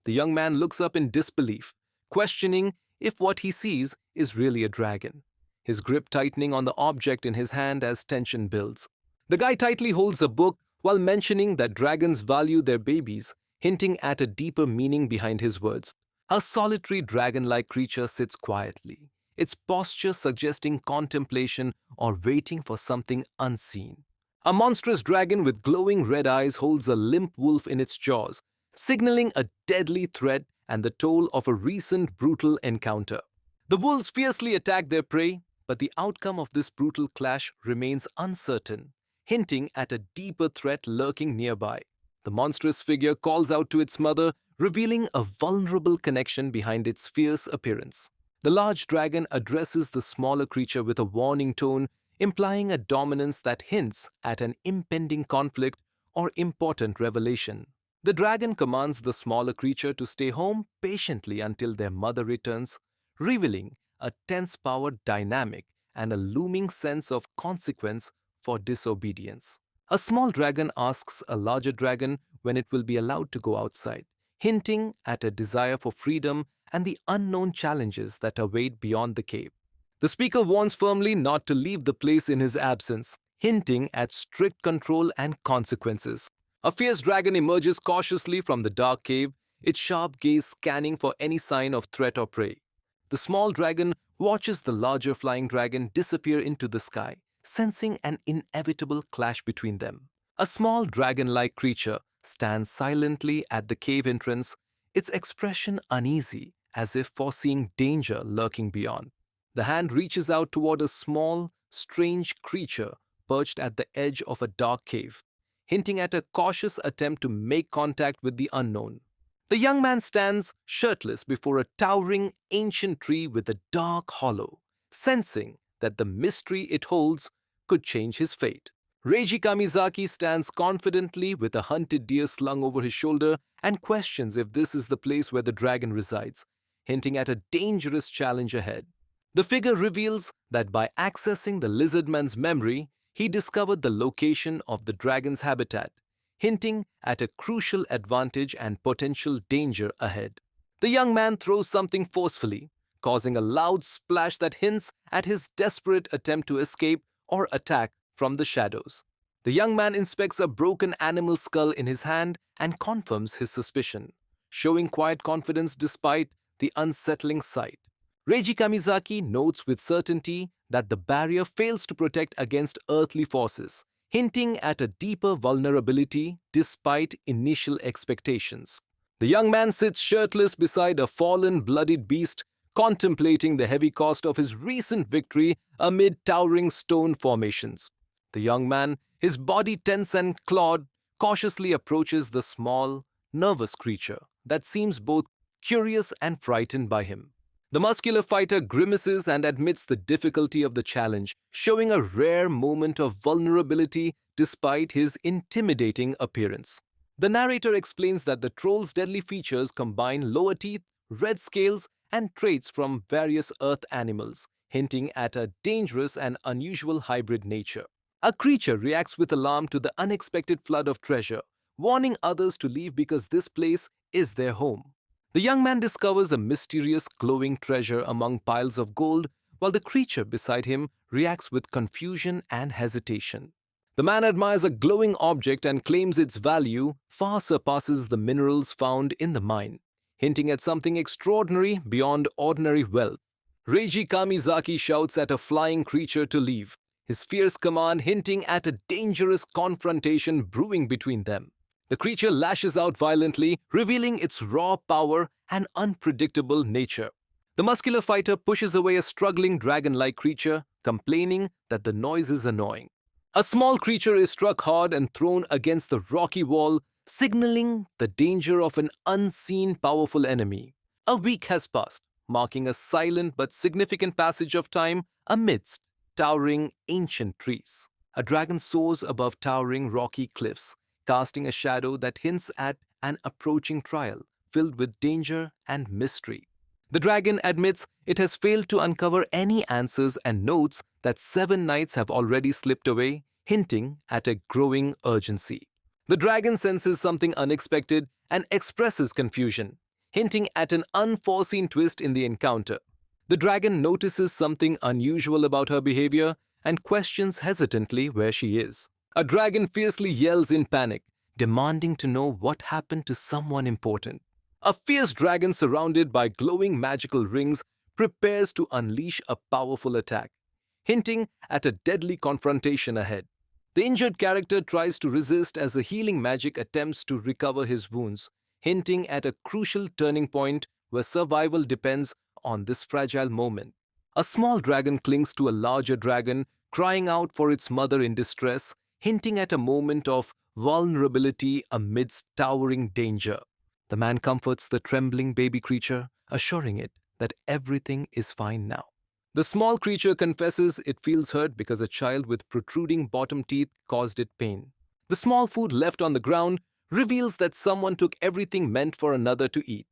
The young man looks up in disbelief, questioning if what he sees is really a dragon, his grip tightening on the object in his hand as tension builds. The guy tightly holds a book while mentioning that dragons value their babies, hinting at a deeper meaning behind his words. A solitary dragon-like creature sits quietly, its posture suggesting contemplation or waiting for something unseen. A monstrous dragon with glowing red eyes holds a limp wolf in its jaws, signaling a deadly threat and the toll of a recent brutal encounter. The wolves fiercely attack their prey, but the outcome of this brutal clash remains uncertain, hinting at a deeper threat lurking nearby. The monstrous figure calls out to its mother, revealing a vulnerable connection behind its fierce appearance. The large dragon addresses the smaller creature with a warning tone, implying a dominance that hints at an impending conflict or important revelation. The dragon commands the smaller creature to stay home patiently until their mother returns, revealing a tense power dynamic and a looming sense of consequence for disobedience. A small dragon asks a larger dragon when it will be allowed to go outside, hinting at a desire for freedom and the unknown challenges that await beyond the cave. The speaker warns firmly not to leave the place in his absence, hinting at strict control and consequences. A fierce dragon emerges cautiously from the dark cave, its sharp gaze scanning for any sign of threat or prey. The small dragon watches the larger flying dragon disappear into the sky, sensing an inevitable clash between them. A small dragon-like creature stands silently at the cave entrance, its expression uneasy, as if foreseeing danger lurking beyond. The hand reaches out toward a small, strange creature perched at the edge of a dark cave, hinting at a cautious attempt to make contact with the unknown. The young man stands shirtless before a towering ancient tree with a dark hollow, sensing that the mystery it holds could change his fate. Reiji Kamizaki stands confidently with a hunted deer slung over his shoulder and questions if this is the place where the dragon resides, hinting at a dangerous challenge ahead. The figure reveals that by accessing the lizardman's memory, he discovered the location of the dragon's habitat, hinting at a crucial advantage and potential danger ahead. The young man throws something forcefully, causing a loud splash that hints at his desperate attempt to escape or attack from the shadows. The young man inspects a broken animal skull in his hand and confirms his suspicion, showing quiet confidence despite the unsettling sight. Reiji Kamizaki notes with certainty that the barrier fails to protect against earthly forces, hinting at a deeper vulnerability despite initial expectations. The young man sits shirtless beside a fallen, bloodied beast, contemplating the heavy cost of his recent victory amid towering stone formations. The young man, his body tense and clawed, cautiously approaches the small, nervous creature that seems both curious and frightened by him. The muscular fighter grimaces and admits the difficulty of the challenge, showing a rare moment of vulnerability despite his intimidating appearance. The narrator explains that the troll's deadly features combine lower teeth, red scales, and traits from various earth animals, hinting at a dangerous and unusual hybrid nature. A creature reacts with alarm to the unexpected flood of treasure, warning others to leave because this place is their home. The young man discovers a mysterious glowing treasure among piles of gold, while the creature beside him reacts with confusion and hesitation. The man admires a glowing object and claims its value far surpasses the minerals found in the mine, hinting at something extraordinary beyond ordinary wealth. Reiji Kamizaki shouts at a flying creature to leave, his fierce command hinting at a dangerous confrontation brewing between them. The creature lashes out violently, revealing its raw power and unpredictable nature. The muscular fighter pushes away a struggling dragon-like creature, complaining that the noise is annoying. A small creature is struck hard and thrown against the rocky wall, signaling the danger of an unseen powerful enemy. A week has passed, marking a silent but significant passage of time amidst towering ancient trees. A dragon soars above towering rocky cliffs, casting a shadow that hints at an approaching trial, filled with danger and mystery. The dragon admits it has failed to uncover any answers and notes that 7 nights have already slipped away, hinting at a growing urgency. The dragon senses something unexpected and expresses confusion, hinting at an unforeseen twist in the encounter. The dragon notices something unusual about her behavior and questions hesitantly where she is. A dragon fiercely yells in panic, demanding to know what happened to someone important. A fierce dragon surrounded by glowing magical rings prepares to unleash a powerful attack, hinting at a deadly confrontation ahead. The injured character tries to resist as the healing magic attempts to recover his wounds, hinting at a crucial turning point where survival depends on this fragile moment. A small dragon clings to a larger dragon, crying out for its mother in distress, hinting at a moment of vulnerability amidst towering danger. The man comforts the trembling baby creature, assuring it that everything is fine now. The small creature confesses it feels hurt because a child with protruding bottom teeth caused it pain. The small food left on the ground reveals that someone took everything meant for another to eat,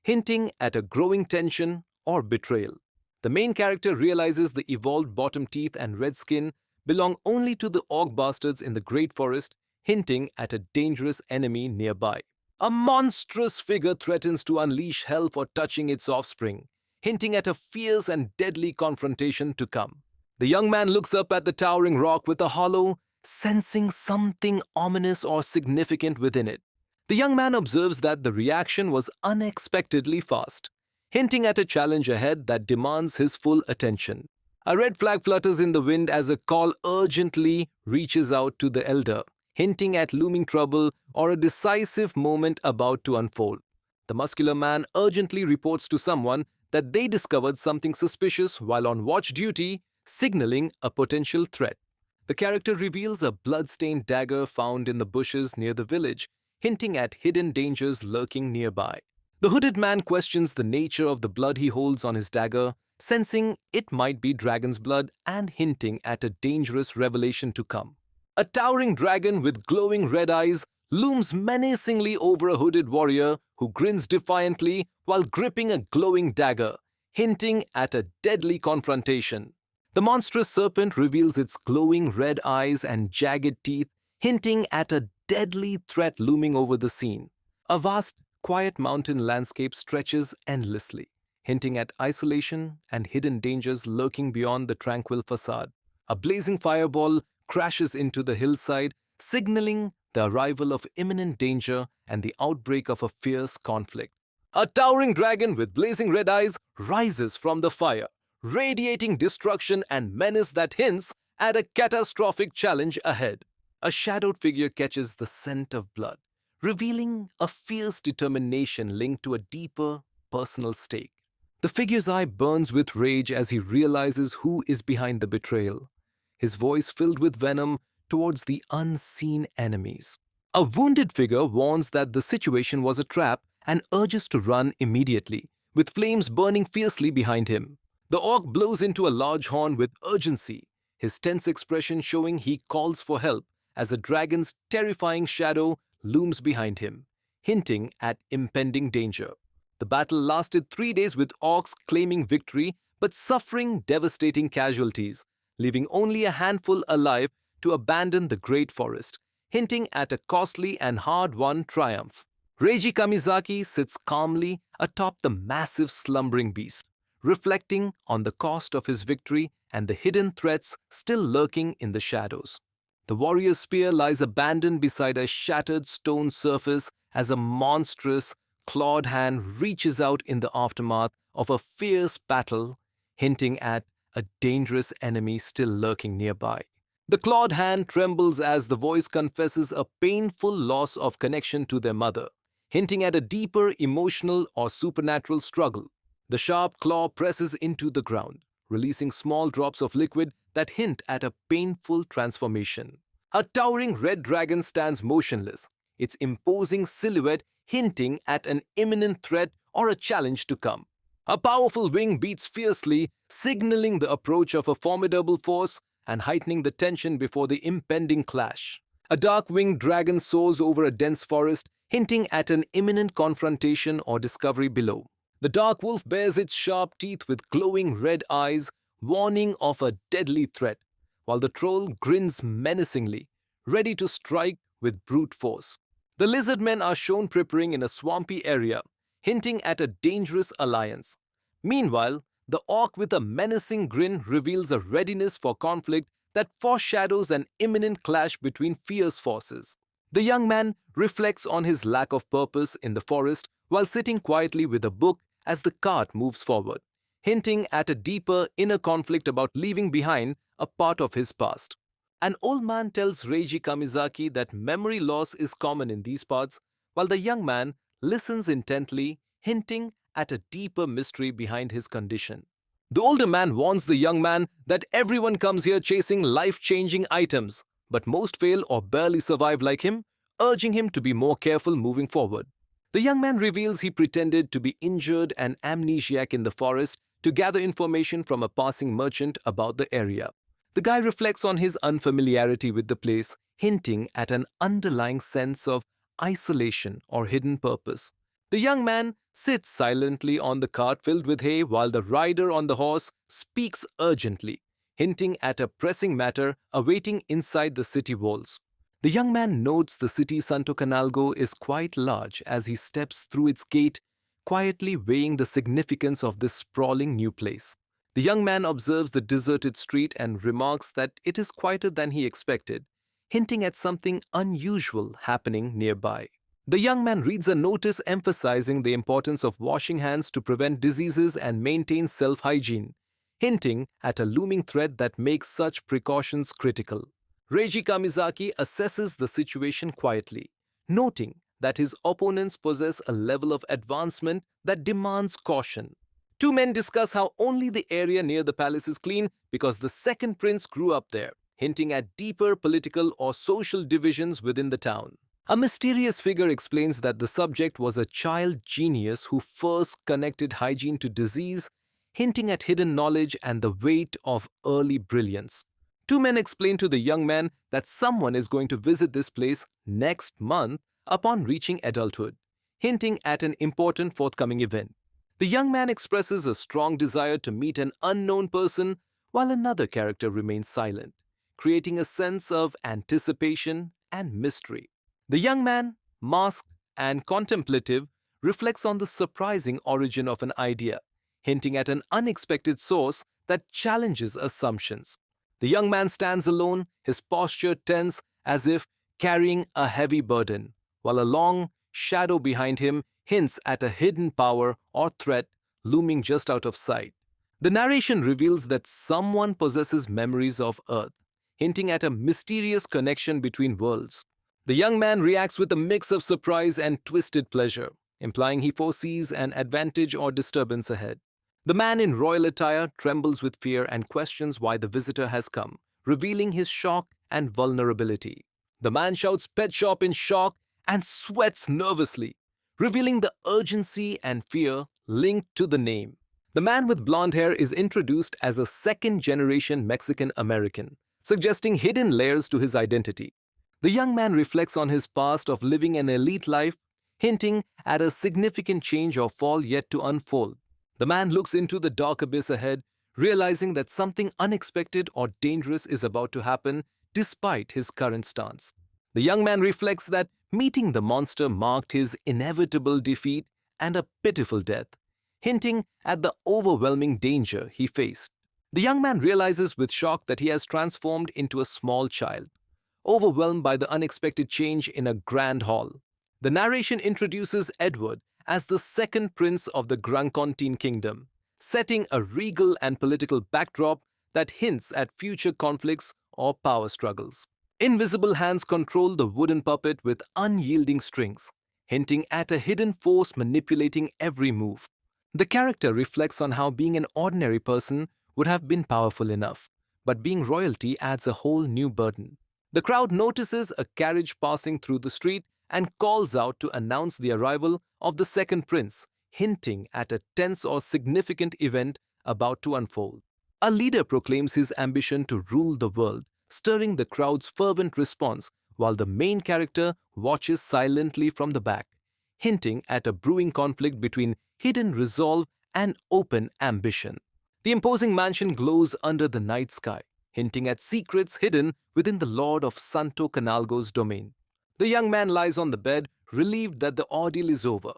hinting at a growing tension or betrayal. The main character realizes the evolved bottom teeth and red skin belong only to the orc bastards in the Great Forest, hinting at a dangerous enemy nearby. A monstrous figure threatens to unleash hell for touching its offspring, hinting at a fierce and deadly confrontation to come. The young man looks up at the towering rock with a hollow, sensing something ominous or significant within it. The young man observes that the reaction was unexpectedly fast, hinting at a challenge ahead that demands his full attention. A red flag flutters in the wind as a call urgently reaches out to the elder, hinting at looming trouble or a decisive moment about to unfold. The muscular man urgently reports to someone that they discovered something suspicious while on watch duty, signaling a potential threat. The character reveals a blood-stained dagger found in the bushes near the village, hinting at hidden dangers lurking nearby. The hooded man questions the nature of the blood he holds on his dagger, sensing it might be dragon's blood and hinting at a dangerous revelation to come. A towering dragon with glowing red eyes looms menacingly over a hooded warrior who grins defiantly while gripping a glowing dagger, hinting at a deadly confrontation. The monstrous serpent reveals its glowing red eyes and jagged teeth, hinting at a deadly threat looming over the scene. A vast, quiet mountain landscape stretches endlessly, hinting at isolation and hidden dangers lurking beyond the tranquil facade. A blazing fireball crashes into the hillside, signaling the arrival of imminent danger and the outbreak of a fierce conflict. A towering dragon with blazing red eyes rises from the fire, radiating destruction and menace that hints at a catastrophic challenge ahead. A shadowed figure catches the scent of blood, revealing a fierce determination linked to a deeper personal stake. The figure's eye burns with rage as he realizes who is behind the betrayal, his voice filled with venom towards the unseen enemies. A wounded figure warns that the situation was a trap and urges to run immediately, with flames burning fiercely behind him. The orc blows into a large horn with urgency, his tense expression showing he calls for help as a dragon's terrifying shadow looms behind him, hinting at impending danger. The battle lasted 3 days with orcs claiming victory but suffering devastating casualties, leaving only a handful alive to abandon the great forest, hinting at a costly and hard-won triumph. Reiji Kamizaki sits calmly atop the massive slumbering beast, reflecting on the cost of his victory and the hidden threats still lurking in the shadows. The warrior's spear lies abandoned beside a shattered stone surface as a monstrous, clawed hand reaches out in the aftermath of a fierce battle, hinting at a dangerous enemy still lurking nearby. The clawed hand trembles as the voice confesses a painful loss of connection to their mother, hinting at a deeper emotional or supernatural struggle. The sharp claw presses into the ground, releasing small drops of liquid that hint at a painful transformation. A towering red dragon stands motionless, its imposing silhouette hinting at an imminent threat or a challenge to come. A powerful wing beats fiercely, signaling the approach of a formidable force and heightening the tension before the impending clash. A dark-winged dragon soars over a dense forest, hinting at an imminent confrontation or discovery below. The dark wolf bares its sharp teeth with glowing red eyes, warning of a deadly threat, while the troll grins menacingly, ready to strike with brute force. The lizard men are shown preparing in a swampy area, hinting at a dangerous alliance. Meanwhile, the orc with a menacing grin reveals a readiness for conflict that foreshadows an imminent clash between fierce forces. The young man reflects on his lack of purpose in the forest while sitting quietly with a book as the cart moves forward, hinting at a deeper inner conflict about leaving behind a part of his past. An old man tells Reiji Kamizaki that memory loss is common in these parts, while the young man listens intently, hinting at a deeper mystery behind his condition. The older man warns the young man that everyone comes here chasing life-changing items, but most fail or barely survive like him, urging him to be more careful moving forward. The young man reveals he pretended to be injured and amnesiac in the forest to gather information from a passing merchant about the area. The guy reflects on his unfamiliarity with the place, hinting at an underlying sense of isolation or hidden purpose. The young man sits silently on the cart filled with hay while the rider on the horse speaks urgently, hinting at a pressing matter awaiting inside the city walls. The young man notes the city Santo Canalgo is quite large as he steps through its gate, quietly weighing the significance of this sprawling new place. The young man observes the deserted street and remarks that it is quieter than he expected, hinting at something unusual happening nearby. The young man reads a notice emphasizing the importance of washing hands to prevent diseases and maintain self-hygiene, hinting at a looming threat that makes such precautions critical. Reiji Kamizaki assesses the situation quietly, noting that his opponents possess a level of advancement that demands caution. Two men discuss how only the area near the palace is clean because the second prince grew up there, hinting at deeper political or social divisions within the town. A mysterious figure explains that the subject was a child genius who first connected hygiene to disease, hinting at hidden knowledge and the weight of early brilliance. Two men explain to the young man that someone is going to visit this place next month upon reaching adulthood, hinting at an important forthcoming event. The young man expresses a strong desire to meet an unknown person, while another character remains silent, creating a sense of anticipation and mystery. The young man, masked and contemplative, reflects on the surprising origin of an idea, hinting at an unexpected source that challenges assumptions. The young man stands alone, his posture tense as if carrying a heavy burden, while a long shadow behind him hints at a hidden power or threat looming just out of sight. The narration reveals that someone possesses memories of Earth, hinting at a mysterious connection between worlds. The young man reacts with a mix of surprise and twisted pleasure, implying he foresees an advantage or disturbance ahead. The man in royal attire trembles with fear and questions why the visitor has come, revealing his shock and vulnerability. The man shouts "Pet shop" in shock and sweats nervously, revealing the urgency and fear linked to the name. The man with blonde hair is introduced as a second-generation Mexican-American, suggesting hidden layers to his identity. The young man reflects on his past of living an elite life, hinting at a significant change or fall yet to unfold. The man looks into the dark abyss ahead, realizing that something unexpected or dangerous is about to happen despite his current stance. The young man reflects that meeting the monster marked his inevitable defeat and a pitiful death, hinting at the overwhelming danger he faced. The young man realizes with shock that he has transformed into a small child, overwhelmed by the unexpected change in a grand hall. The narration introduces Edward as the second prince of the Grancontine kingdom, setting a regal and political backdrop that hints at future conflicts or power struggles. Invisible hands control the wooden puppet with unyielding strings, hinting at a hidden force manipulating every move. The character reflects on how being an ordinary person would have been powerful enough, but being royalty adds a whole new burden. The crowd notices a carriage passing through the street and calls out to announce the arrival of the second prince, hinting at a tense or significant event about to unfold. A leader proclaims his ambition to rule the world, stirring the crowd's fervent response, while the main character watches silently from the back, hinting at a brewing conflict between hidden resolve and open ambition. The imposing mansion glows under the night sky, hinting at secrets hidden within the Lord of Santo Canalgo's domain. The young man lies on the bed, relieved that the ordeal is over,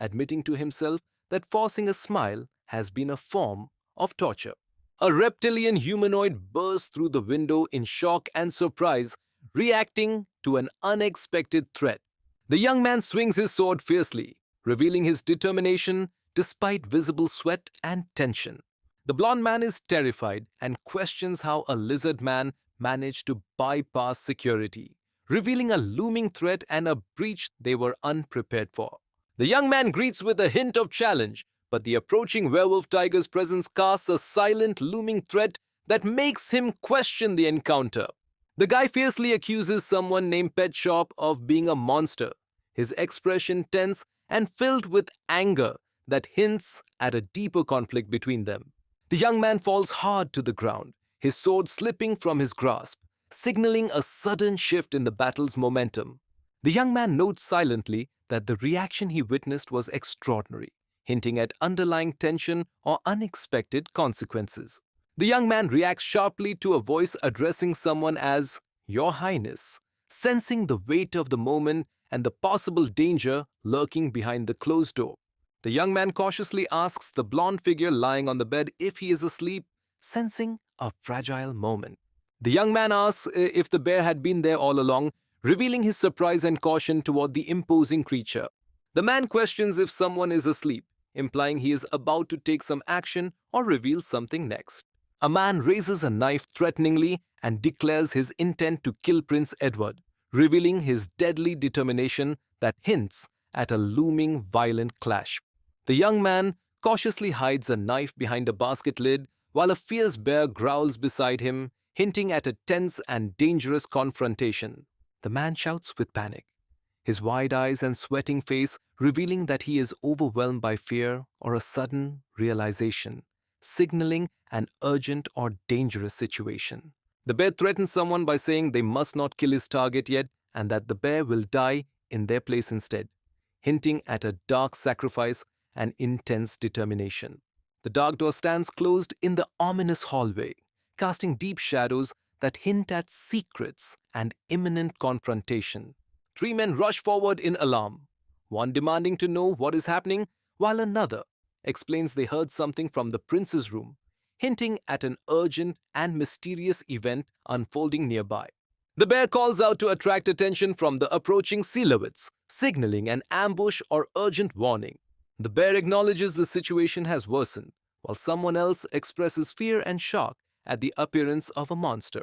admitting to himself that forcing a smile has been a form of torture. A reptilian humanoid bursts through the window in shock and surprise, reacting to an unexpected threat. The young man swings his sword fiercely, revealing his determination despite visible sweat and tension. The blond man is terrified and questions how a lizard man managed to bypass security, revealing a looming threat and a breach they were unprepared for. The young man greets with a hint of challenge, but the approaching werewolf tiger's presence casts a silent, looming threat that makes him question the encounter. The guy fiercely accuses someone named Pet Shop of being a monster, his expression tense and filled with anger that hints at a deeper conflict between them. The young man falls hard to the ground, his sword slipping from his grasp, signaling a sudden shift in the battle's momentum. The young man notes silently that the reaction he witnessed was extraordinary, hinting at underlying tension or unexpected consequences. The young man reacts sharply to a voice addressing someone as Your Highness, sensing the weight of the moment and the possible danger lurking behind the closed door. The young man cautiously asks the blonde figure lying on the bed if he is asleep, sensing a fragile moment. The young man asks if the bear had been there all along, revealing his surprise and caution toward the imposing creature. The man questions if someone is asleep, implying he is about to take some action or reveal something next. A man raises a knife threateningly and declares his intent to kill Prince Edward, revealing his deadly determination that hints at a looming violent clash. The young man cautiously hides a knife behind a basket lid while a fierce bear growls beside him, hinting at a tense and dangerous confrontation. The man shouts with panic, his wide eyes and sweating face revealing that he is overwhelmed by fear or a sudden realization, signaling an urgent or dangerous situation. The bear threatens someone by saying they must not kill his target yet and that the bear will die in their place instead, hinting at a dark sacrifice and intense determination. The dark door stands closed in the ominous hallway, casting deep shadows that hint at secrets and imminent confrontation. Three men rush forward in alarm, one demanding to know what is happening, while another explains they heard something from the prince's room, hinting at an urgent and mysterious event unfolding nearby. The bear calls out to attract attention from the approaching silhouettes, signaling an ambush or urgent warning. The bear acknowledges the situation has worsened, while someone else expresses fear and shock at the appearance of a monster.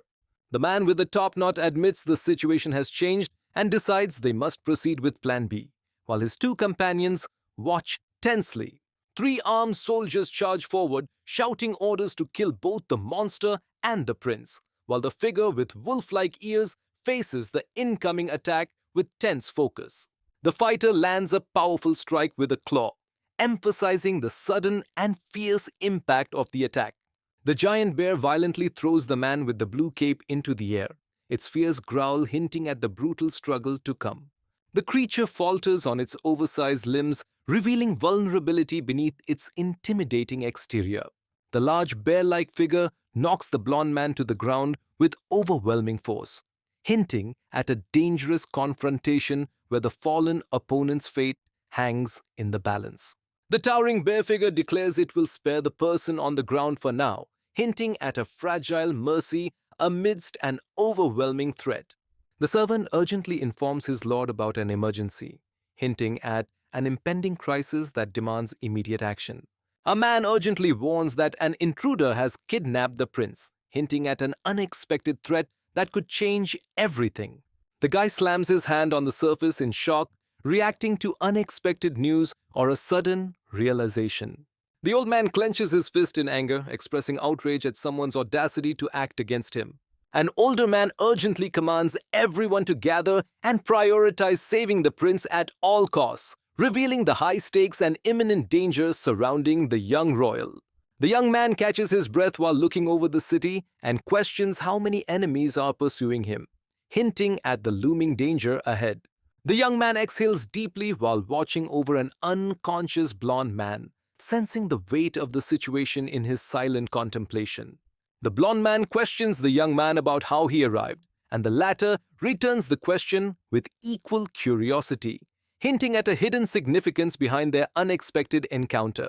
The man with the top knot admits the situation has changed and decides they must proceed with Plan B, while his two companions watch tensely. Three armed soldiers charge forward, shouting orders to kill both the monster and the prince, while the figure with wolf-like ears faces the incoming attack with tense focus. The fighter lands a powerful strike with a claw, emphasizing the sudden and fierce impact of the attack. The giant bear violently throws the man with the blue cape into the air, its fierce growl hinting at the brutal struggle to come. The creature falters on its oversized limbs, revealing vulnerability beneath its intimidating exterior. The large bear-like figure knocks the blond man to the ground with overwhelming force, hinting at a dangerous confrontation where the fallen opponent's fate hangs in the balance. The towering bear figure declares it will spare the person on the ground for now, hinting at a fragile mercy amidst an overwhelming threat. The servant urgently informs his lord about an emergency, hinting at an impending crisis that demands immediate action. A man urgently warns that an intruder has kidnapped the prince, hinting at an unexpected threat that could change everything. The guy slams his hand on the surface in shock, reacting to unexpected news or a sudden realization. The old man clenches his fist in anger, expressing outrage at someone's audacity to act against him. An older man urgently commands everyone to gather and prioritize saving the prince at all costs, revealing the high stakes and imminent dangers surrounding the young royal. The young man catches his breath while looking over the city and questions how many enemies are pursuing him, hinting at the looming danger ahead. The young man exhales deeply while watching over an unconscious blonde man, sensing the weight of the situation in his silent contemplation. The blonde man questions the young man about how he arrived, and the latter returns the question with equal curiosity, hinting at a hidden significance behind their unexpected encounter.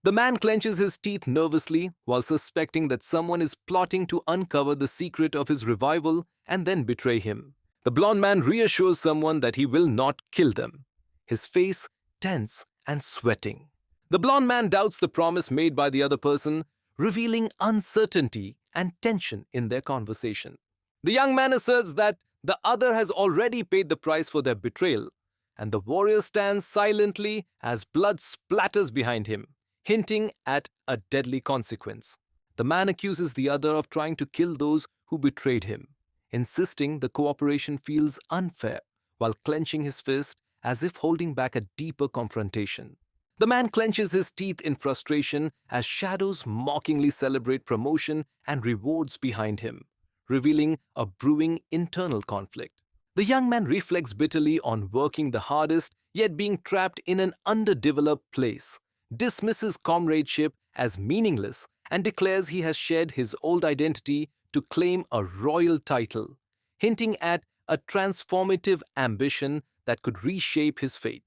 The man clenches his teeth nervously while suspecting that someone is plotting to uncover the secret of his revival and then betray him. The blonde man reassures someone that he will not kill them, his face tense and sweating. The blonde man doubts the promise made by the other person, revealing uncertainty and tension in their conversation. The young man asserts that the other has already paid the price for their betrayal, and the warrior stands silently as blood splatters behind him, hinting at a deadly consequence. The man accuses the other of trying to kill those who betrayed him, insisting the cooperation feels unfair while clenching his fist as if holding back a deeper confrontation. The man clenches his teeth in frustration as shadows mockingly celebrate promotion and rewards behind him, revealing a brewing internal conflict. The young man reflects bitterly on working the hardest yet being trapped in an underdeveloped place, dismisses comradeship as meaningless, and declares he has shed his old identity to claim a royal title, hinting at a transformative ambition that could reshape his fate.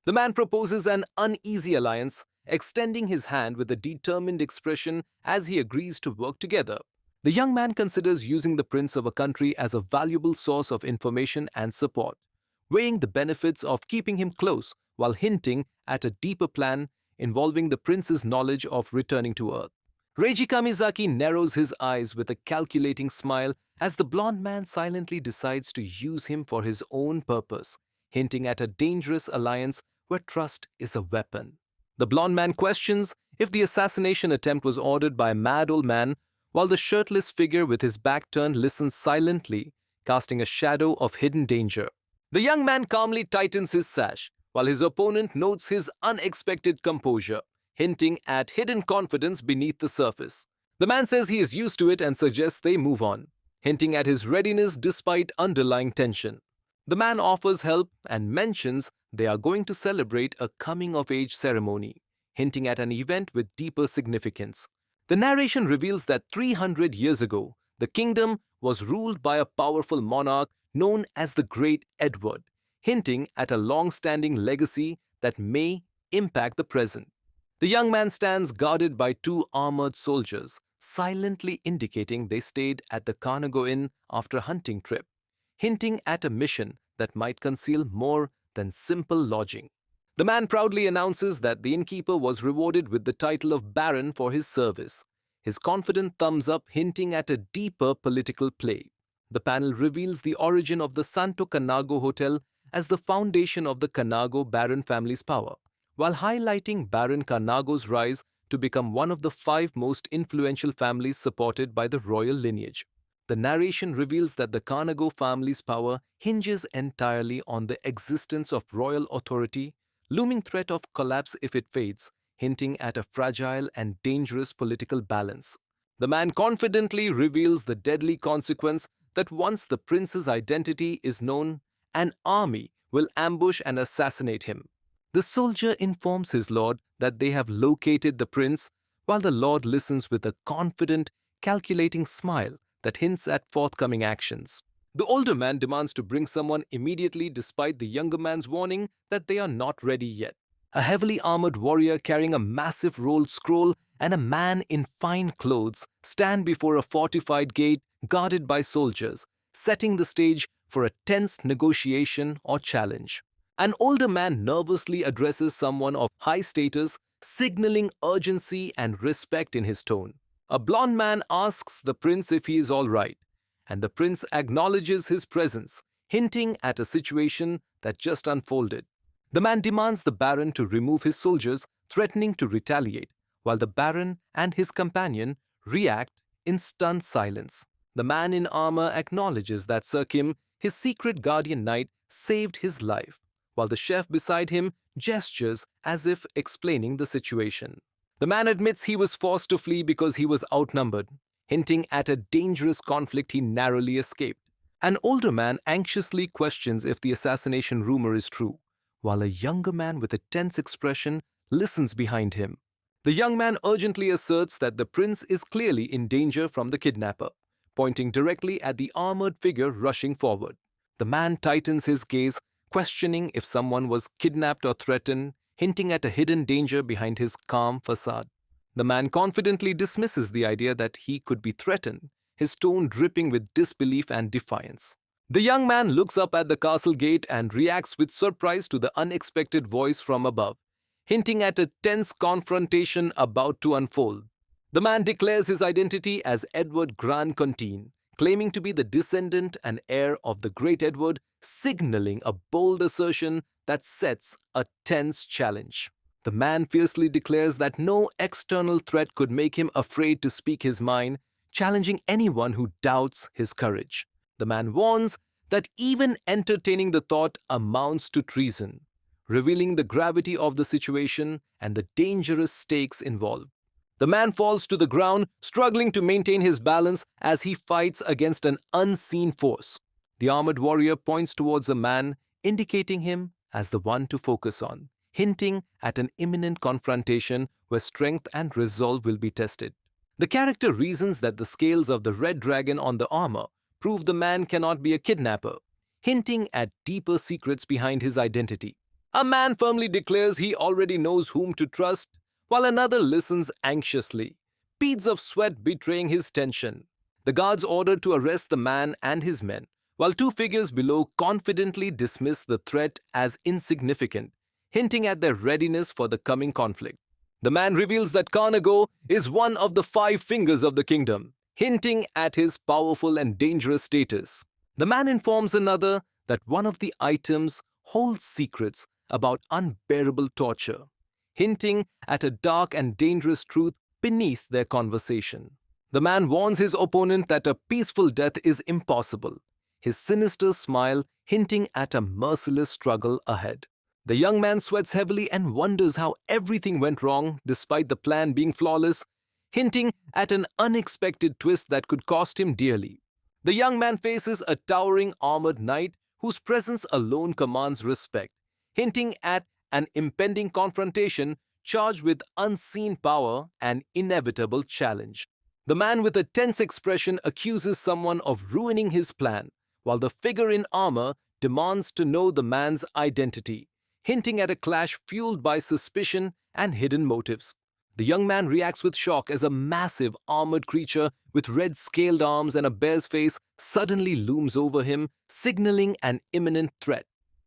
The man proposes an uneasy alliance, extending his hand with a determined expression as he agrees to work together. The young man considers using the prince of a country as a valuable source of information and support, weighing the benefits of keeping him close while hinting at a deeper plan involving the prince's knowledge of returning to Earth. Reiji Kamizaki narrows his eyes with a calculating smile as the blonde man silently decides to use him for his own purpose, hinting at a dangerous alliance where trust is a weapon. The blonde man questions if the assassination attempt was ordered by a mad old man, while the shirtless figure with his back turned listens silently, casting a shadow of hidden danger. The young man calmly tightens his sash, while his opponent notes his unexpected composure, hinting at hidden confidence beneath the surface. The man says he is used to it and suggests they move on, hinting at his readiness despite underlying tension. The man offers help and mentions they are going to celebrate a coming-of-age ceremony, hinting at an event with deeper significance. The narration reveals that 300 years ago, the kingdom was ruled by a powerful monarch known as the Great Edward, hinting at a long-standing legacy that may impact the present. The young man stands guarded by two armored soldiers, silently indicating they stayed at the Kanago Inn after a hunting trip, hinting at a mission that might conceal more than simple lodging. The man proudly announces that the innkeeper was rewarded with the title of Baron for his service, his confident thumbs up hinting at a deeper political play. The panel reveals the origin of the Santo Kanago Hotel as the foundation of the Kanago Baron family's power, while highlighting Baron Kanago's rise to become one of the 5 most influential families supported by the royal lineage. The narration reveals that the Kanago family's power hinges entirely on the existence of royal authority, looming threat of collapse if it fades, hinting at a fragile and dangerous political balance. The man confidently reveals the deadly consequence that once the prince's identity is known, an army will ambush and assassinate him. The soldier informs his lord that they have located the prince, while the lord listens with a confident, calculating smile that hints at forthcoming actions. The older man demands to bring someone immediately despite the younger man's warning that they are not ready yet. A heavily armored warrior carrying a massive rolled scroll and a man in fine clothes stand before a fortified gate guarded by soldiers, setting the stage for a tense negotiation or challenge. An older man nervously addresses someone of high status, signaling urgency and respect in his tone. A blond man asks the prince if he is all right, and the prince acknowledges his presence, hinting at a situation that just unfolded. The man demands the baron to remove his soldiers, threatening to retaliate, while the baron and his companion react in stunned silence. The man in armor acknowledges that Sir Kim, his secret guardian knight, saved his life, while the chef beside him gestures as if explaining the situation. The man admits he was forced to flee because he was outnumbered, hinting at a dangerous conflict he narrowly escaped. An older man anxiously questions if the assassination rumor is true, while a younger man with a tense expression listens behind him. The young man urgently asserts that the prince is clearly in danger from the kidnapper, pointing directly at the armored figure rushing forward. The man tightens his gaze, questioning if someone was kidnapped or threatened, hinting at a hidden danger behind his calm facade. The man confidently dismisses the idea that he could be threatened, his tone dripping with disbelief and defiance. The young man looks up at the castle gate and reacts with surprise to the unexpected voice from above, hinting at a tense confrontation about to unfold. The man declares his identity as Edward Grand Contine, claiming to be the descendant and heir of the great Edward, signaling a bold assertion that sets a tense challenge. The man fiercely declares that no external threat could make him afraid to speak his mind, challenging anyone who doubts his courage. The man warns that even entertaining the thought amounts to treason, revealing the gravity of the situation and the dangerous stakes involved. The man falls to the ground, struggling to maintain his balance as he fights against an unseen force. The armored warrior points towards the man, indicating him as the one to focus on, hinting at an imminent confrontation where strength and resolve will be tested. The character reasons that the scales of the red dragon on the armor prove the man cannot be a kidnapper, hinting at deeper secrets behind his identity. A man firmly declares he already knows whom to trust, while another listens anxiously, beads of sweat betraying his tension. The guards order to arrest the man and his men, while two figures below confidently dismiss the threat as insignificant, hinting at their readiness for the coming conflict. The man reveals that Kanago is one of the 5 fingers of the kingdom, hinting at his powerful and dangerous status. The man informs another that one of the items holds secrets about unbearable torture, hinting at a dark and dangerous truth beneath their conversation. The man warns his opponent that a peaceful death is impossible, his sinister smile hinting at a merciless struggle ahead. The young man sweats heavily and wonders how everything went wrong despite the plan being flawless, hinting at an unexpected twist that could cost him dearly. The young man faces a towering armored knight whose presence alone commands respect, hinting at an impending confrontation charged with unseen power and inevitable challenge. The man with a tense expression accuses someone of ruining his plan, while the figure in armor demands to know the man's identity, hinting at a clash fueled by suspicion and hidden motives. The young man reacts with shock as a massive armored creature with red scaled arms and a bear's face suddenly looms over him, signaling an imminent threat.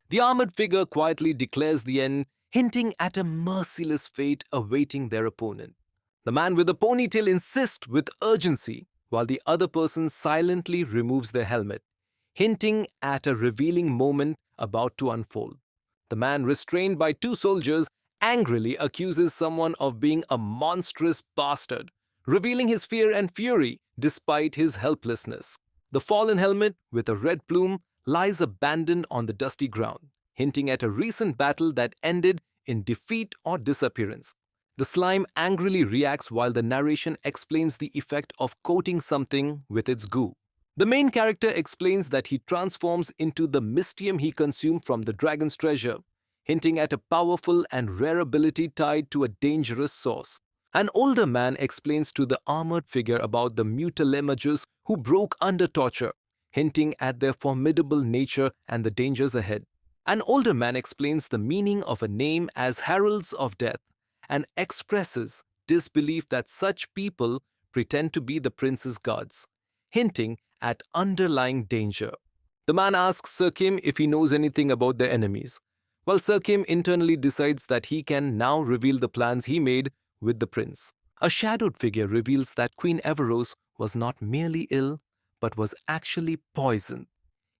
The armored figure quietly declares the end, hinting at a merciless fate awaiting their opponent. The man with the ponytail insists with urgency, while the other person silently removes their helmet, hinting at a revealing moment about to unfold. The man restrained by 2 soldiers angrily accuses someone of being a monstrous bastard, revealing his fear and fury despite his helplessness. The fallen helmet, with a red plume, lies abandoned on the dusty ground, hinting at a recent battle that ended in defeat or disappearance. The slime angrily reacts while the narration explains the effect of coating something with its goo. The main character explains that he transforms into the mystium he consumed from the dragon's treasure, hinting at a powerful and rare ability tied to a dangerous source. An older man explains to the armored figure about the mutilemagers who broke under torture, hinting at their formidable nature and the dangers ahead. An older man explains the meaning of a name as heralds of death and expresses disbelief that such people pretend to be the prince's guards, hinting at underlying danger. The man asks Sir Kim if he knows anything about their enemies, while Sir Kim internally decides that he can now reveal the plans he made with the prince. A shadowed figure reveals that Queen Everose was not merely ill, but was actually poisoned,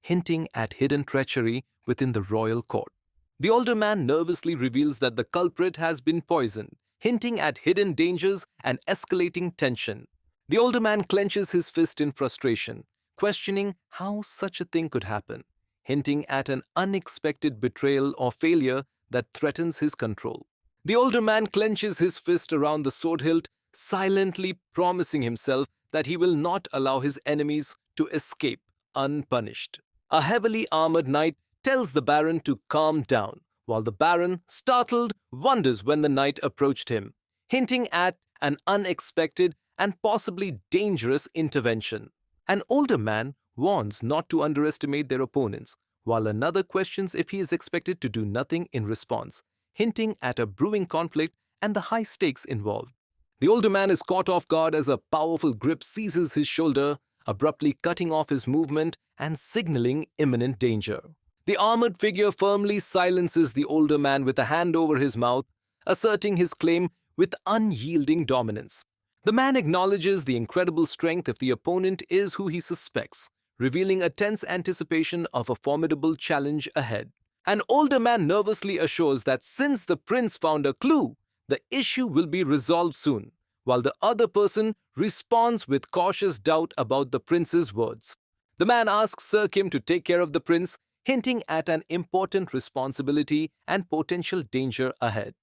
hinting at hidden treachery within the royal court. The older man nervously reveals that the culprit has been poisoned, hinting at hidden dangers and escalating tension. The older man clenches his fist in frustration, questioning how such a thing could happen, hinting at an unexpected betrayal or failure that threatens his control. The older man clenches his fist around the sword hilt, silently promising himself that he will not allow his enemies to escape unpunished. A heavily armored knight tells the Baron to calm down, while the Baron, startled, wonders when the knight approached him, hinting at an unexpected and possibly dangerous intervention. An older man warns not to underestimate their opponents, while another questions if he is expected to do nothing in response, hinting at a brewing conflict and the high stakes involved. The older man is caught off guard as a powerful grip seizes his shoulder, abruptly cutting off his movement and signaling imminent danger. The armored figure firmly silences the older man with a hand over his mouth, asserting his claim with unyielding dominance. The man acknowledges the incredible strength if the opponent is who he suspects, revealing a tense anticipation of a formidable challenge ahead. An older man nervously assures that since the prince found a clue, the issue will be resolved soon, while the other person responds with cautious doubt about the prince's words. The man asks Sir Kim to take care of the prince, hinting at an important responsibility and potential danger ahead.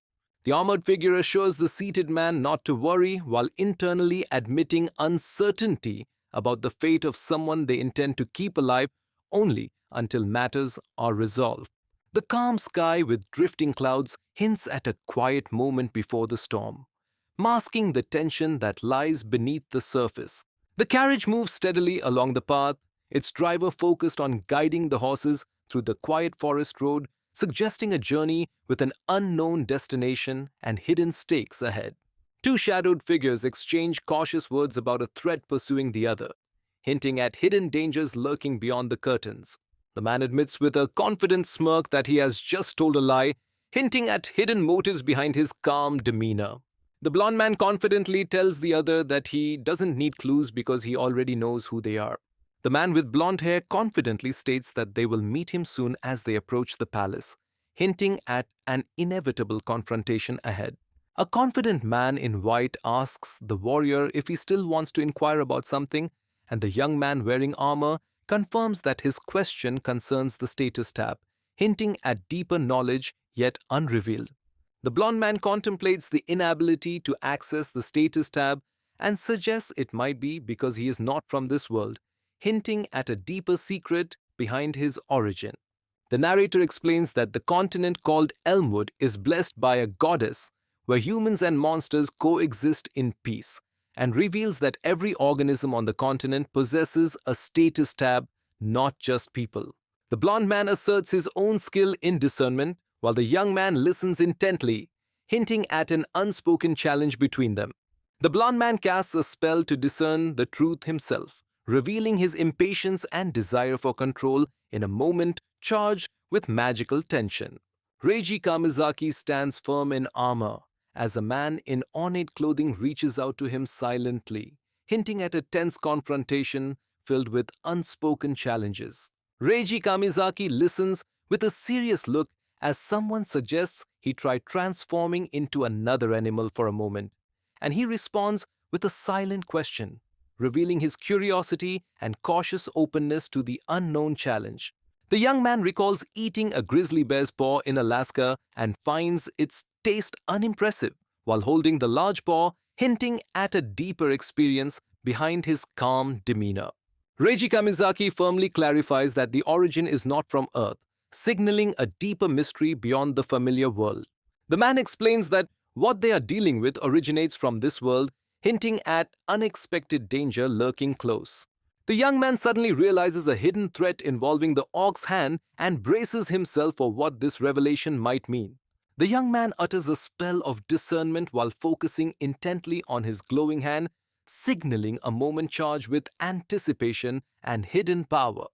The armored figure assures the seated man not to worry while internally admitting uncertainty about the fate of someone they intend to keep alive only until matters are resolved. The calm sky with drifting clouds hints at a quiet moment before the storm, masking the tension that lies beneath the surface. The carriage moves steadily along the path, its driver focused on guiding the horses through the quiet forest road, suggesting a journey with an unknown destination and hidden stakes ahead. Two shadowed figures exchange cautious words about a threat pursuing the other, hinting at hidden dangers lurking beyond the curtains. The man admits with a confident smirk that he has just told a lie, hinting at hidden motives behind his calm demeanor. The blond man confidently tells the other that he doesn't need clues because he already knows who they are. The man with blonde hair confidently states that they will meet him soon as they approach the palace, hinting at an inevitable confrontation ahead. A confident man in white asks the warrior if he still wants to inquire about something, and the young man wearing armor confirms that his question concerns the status tab, hinting at deeper knowledge yet unrevealed. The blond man contemplates the inability to access the status tab and suggests it might be because he is not from this world, hinting at a deeper secret behind his origin. The narrator explains that the continent called Elmwood is blessed by a goddess where humans and monsters coexist in peace, and reveals that every organism on the continent possesses a status tab, not just people. The blond man asserts his own skill in discernment, while the young man listens intently, hinting at an unspoken challenge between them. The blond man casts a spell to discern the truth himself, revealing his impatience and desire for control in a moment charged with magical tension. Reiji Kamizaki stands firm in armor, as a man in ornate clothing reaches out to him silently, hinting at a tense confrontation filled with unspoken challenges. Reiji Kamizaki listens with a serious look as someone suggests he try transforming into another animal for a moment, and he responds with a silent question, revealing his curiosity and cautious openness to the unknown challenge. The young man recalls eating a grizzly bear's paw in Alaska and finds its taste unimpressive, while holding the large paw, hinting at a deeper experience behind his calm demeanor. Reiji Kamizaki firmly clarifies that the origin is not from Earth, signaling a deeper mystery beyond the familiar world. The man explains that what they are dealing with originates from this world, hinting at unexpected danger lurking close. The young man suddenly realizes a hidden threat involving the orc's hand and braces himself for what this revelation might mean. The young man utters a spell of discernment while focusing intently on his glowing hand, signaling a moment charged with anticipation and hidden power.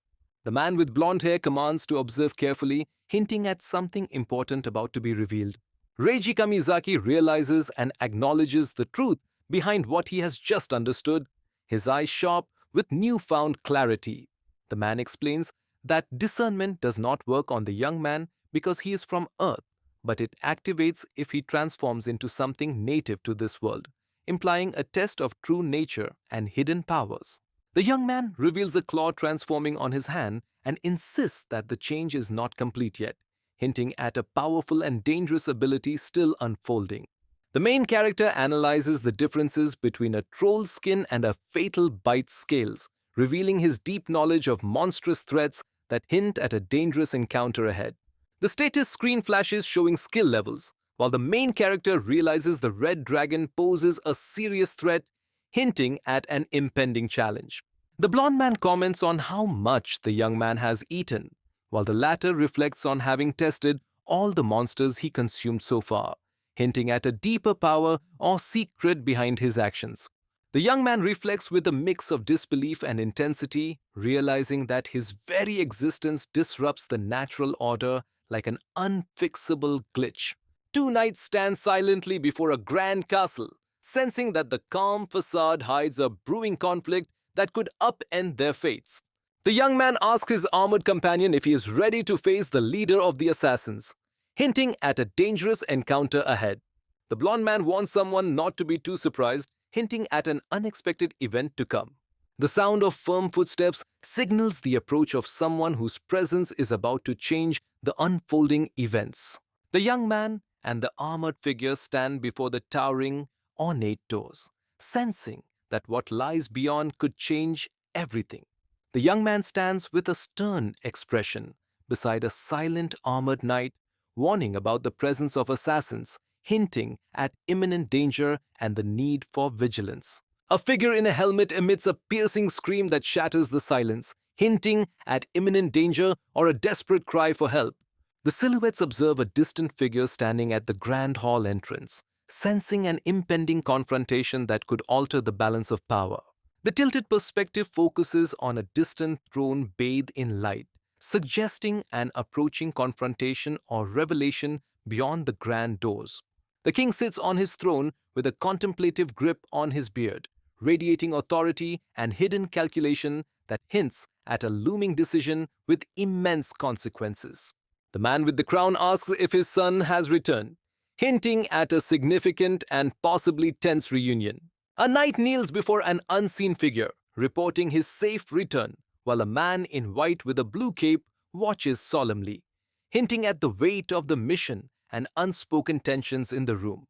The man with blonde hair commands to observe carefully, hinting at something important about to be revealed. Reiji Kamizaki realizes and acknowledges the truth behind what he has just understood, his eyes sharp with newfound clarity. The man explains that discernment does not work on the young man because he is from Earth, but it activates if he transforms into something native to this world, implying a test of true nature and hidden powers. The young man reveals a claw transforming on his hand and insists that the change is not complete yet, hinting at a powerful and dangerous ability still unfolding. The main character analyzes the differences between a troll skin and a fatal bite scales, revealing his deep knowledge of monstrous threats that hint at a dangerous encounter ahead. The status screen flashes showing skill levels, while the main character realizes the red dragon poses a serious threat, hinting at an impending challenge. The blond man comments on how much the young man has eaten, while the latter reflects on having tested all the monsters he consumed so far, hinting at a deeper power or secret behind his actions. The young man reflects with a mix of disbelief and intensity, realizing that his very existence disrupts the natural order like an unfixable glitch. Two knights stand silently before a grand castle, sensing that the calm facade hides a brewing conflict that could upend their fates. The young man asks his armored companion if he is ready to face the leader of the assassins, hinting at a dangerous encounter ahead. The blond man warns someone not to be too surprised, hinting at an unexpected event to come. The sound of firm footsteps signals the approach of someone whose presence is about to change the unfolding events. The young man and the armored figure stand before the towering, ornate doors, sensing that what lies beyond could change everything. The young man stands with a stern expression beside a silent armored knight, warning about the presence of assassins, hinting at imminent danger and the need for vigilance. A figure in a helmet emits a piercing scream that shatters the silence, hinting at imminent danger or a desperate cry for help. The silhouettes observe a distant figure standing at the grand hall entrance, sensing an impending confrontation that could alter the balance of power. The tilted perspective focuses on a distant throne bathed in light, suggesting an approaching confrontation or revelation beyond the grand doors. The king sits on his throne with a contemplative grip on his beard, radiating authority and hidden calculation that hints at a looming decision with immense consequences. The man with the crown asks if his son has returned, hinting at a significant and possibly tense reunion. A knight kneels before an unseen figure, reporting his safe return, while a man in white with a blue cape watches solemnly, hinting at the weight of the mission and unspoken tensions in the room.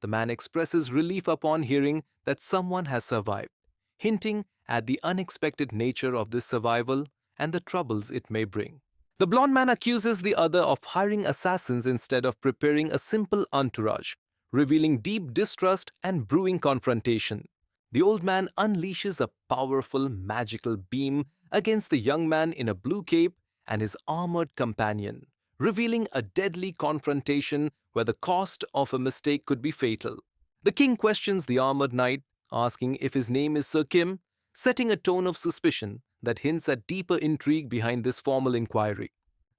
The man expresses relief upon hearing that someone has survived, hinting at the unexpected nature of this survival and the troubles it may bring. The blond man accuses the other of hiring assassins instead of preparing a simple entourage, revealing deep distrust and brewing confrontation. The old man unleashes a powerful magical beam against the young man in a blue cape and his armored companion, revealing a deadly confrontation where the cost of a mistake could be fatal. The king questions the armored knight, asking if his name is Sir Kim, setting a tone of suspicion that hints at deeper intrigue behind this formal inquiry.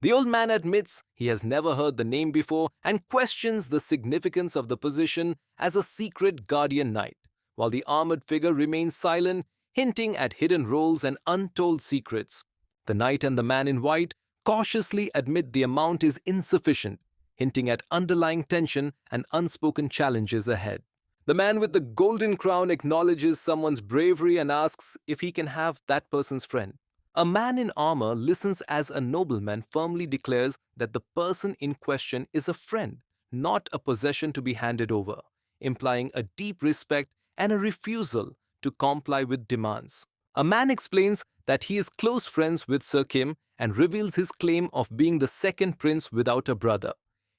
The old man admits he has never heard the name before and questions the significance of the position as a secret guardian knight, while the armored figure remains silent, hinting at hidden roles and untold secrets. The knight and the man in white cautiously admit the amount is insufficient, hinting at underlying tension and unspoken challenges ahead. The man with the golden crown acknowledges someone's bravery and asks if he can have that person's friend. A man in armor listens as a nobleman firmly declares that the person in question is a friend, not a possession to be handed over, implying a deep respect and a refusal to comply with demands. A man explains that he is close friends with Sir Kim and reveals his claim of being the second prince without a brother,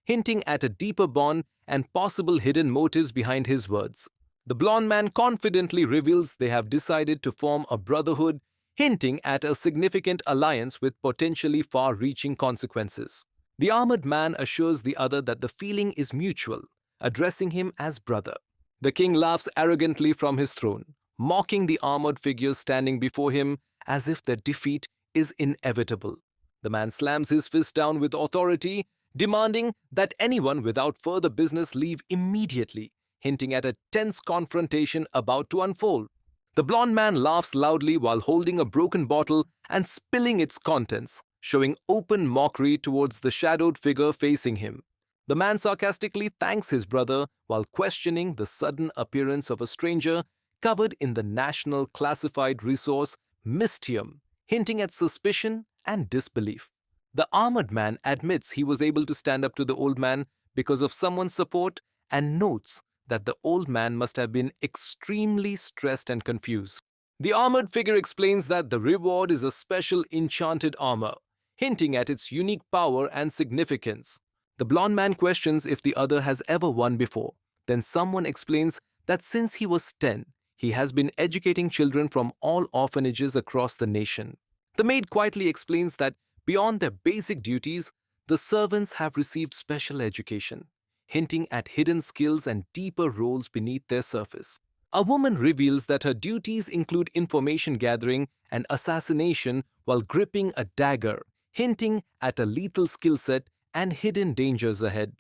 hinting at a deeper bond and possible hidden motives behind his words. The blond man confidently reveals they have decided to form a brotherhood, hinting at a significant alliance with potentially far-reaching consequences. The armored man assures the other that the feeling is mutual, addressing him as brother. The king laughs arrogantly from his throne, mocking the armored figures standing before him as if their defeat is inevitable. The man slams his fist down with authority, demanding that anyone without further business leave immediately, hinting at a tense confrontation about to unfold. The blond man laughs loudly while holding a broken bottle and spilling its contents, showing open mockery towards the shadowed figure facing him. The man sarcastically thanks his brother while questioning the sudden appearance of a stranger covered in the national classified resource Mystium, hinting at suspicion and disbelief. The armored man admits he was able to stand up to the old man because of someone's support and notes that the old man must have been extremely stressed and confused. The armored figure explains that the reward is a special enchanted armor, hinting at its unique power and significance. The blond man questions if the other has ever won before. Then someone explains that since he was 10, he has been educating children from all orphanages across the nation. The maid quietly explains that beyond their basic duties, the servants have received special education, hinting at hidden skills and deeper roles beneath their surface. A woman reveals that her duties include information gathering and assassination while gripping a dagger, hinting at a lethal skill set and hidden dangers ahead.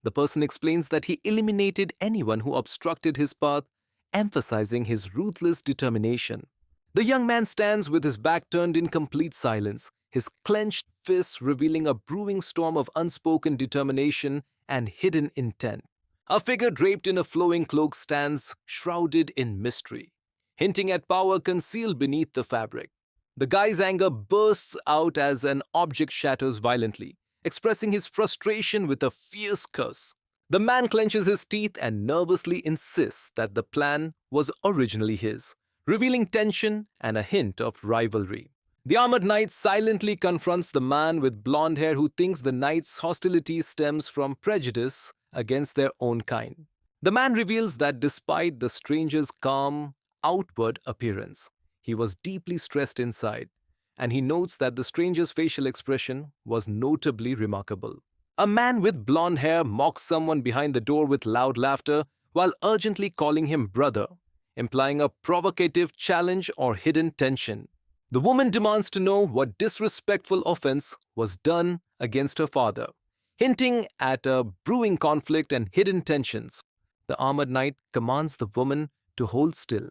The person explains that he eliminated anyone who obstructed his path, emphasizing his ruthless determination. The young man stands with his back turned in complete silence, his clenched fists revealing a brewing storm of unspoken determination and hidden intent. A figure draped in a flowing cloak stands shrouded in mystery, hinting at power concealed beneath the fabric. The guy's anger bursts out as an object shatters violently, expressing his frustration with a fierce curse. The man clenches his teeth and nervously insists that the plan was originally his, revealing tension and a hint of rivalry. The armored knight silently confronts the man with blonde hair who thinks the knight's hostility stems from prejudice against their own kind. The man reveals that despite the stranger's calm, outward appearance, he was deeply stressed inside, and he notes that the stranger's facial expression was notably remarkable. A man with blonde hair mocks someone behind the door with loud laughter while urgently calling him brother, implying a provocative challenge or hidden tension. The woman demands to know what disrespectful offense was done against her father, hinting at a brewing conflict and hidden tensions. The armored knight commands the woman to hold still,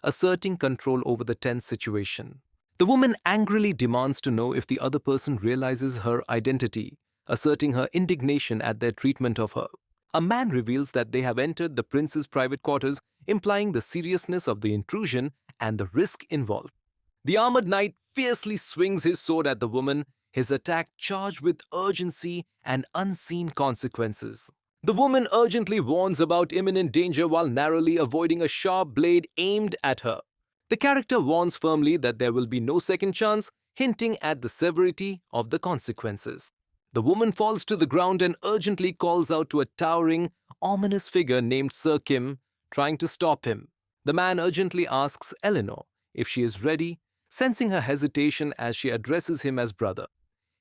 asserting control over the tense situation. The woman angrily demands to know if the other person realizes her identity, asserting her indignation at their treatment of her. A man reveals that they have entered the prince's private quarters, implying the seriousness of the intrusion and the risk involved. The armored knight fiercely swings his sword at the woman, his attack charged with urgency and unseen consequences. The woman urgently warns about imminent danger while narrowly avoiding a sharp blade aimed at her. The character warns firmly that there will be no second chance, hinting at the severity of the consequences. The woman falls to the ground and urgently calls out to a towering, ominous figure named Sir Kim, trying to stop him. The man urgently asks Eleanor if she is ready, sensing her hesitation as she addresses him as brother,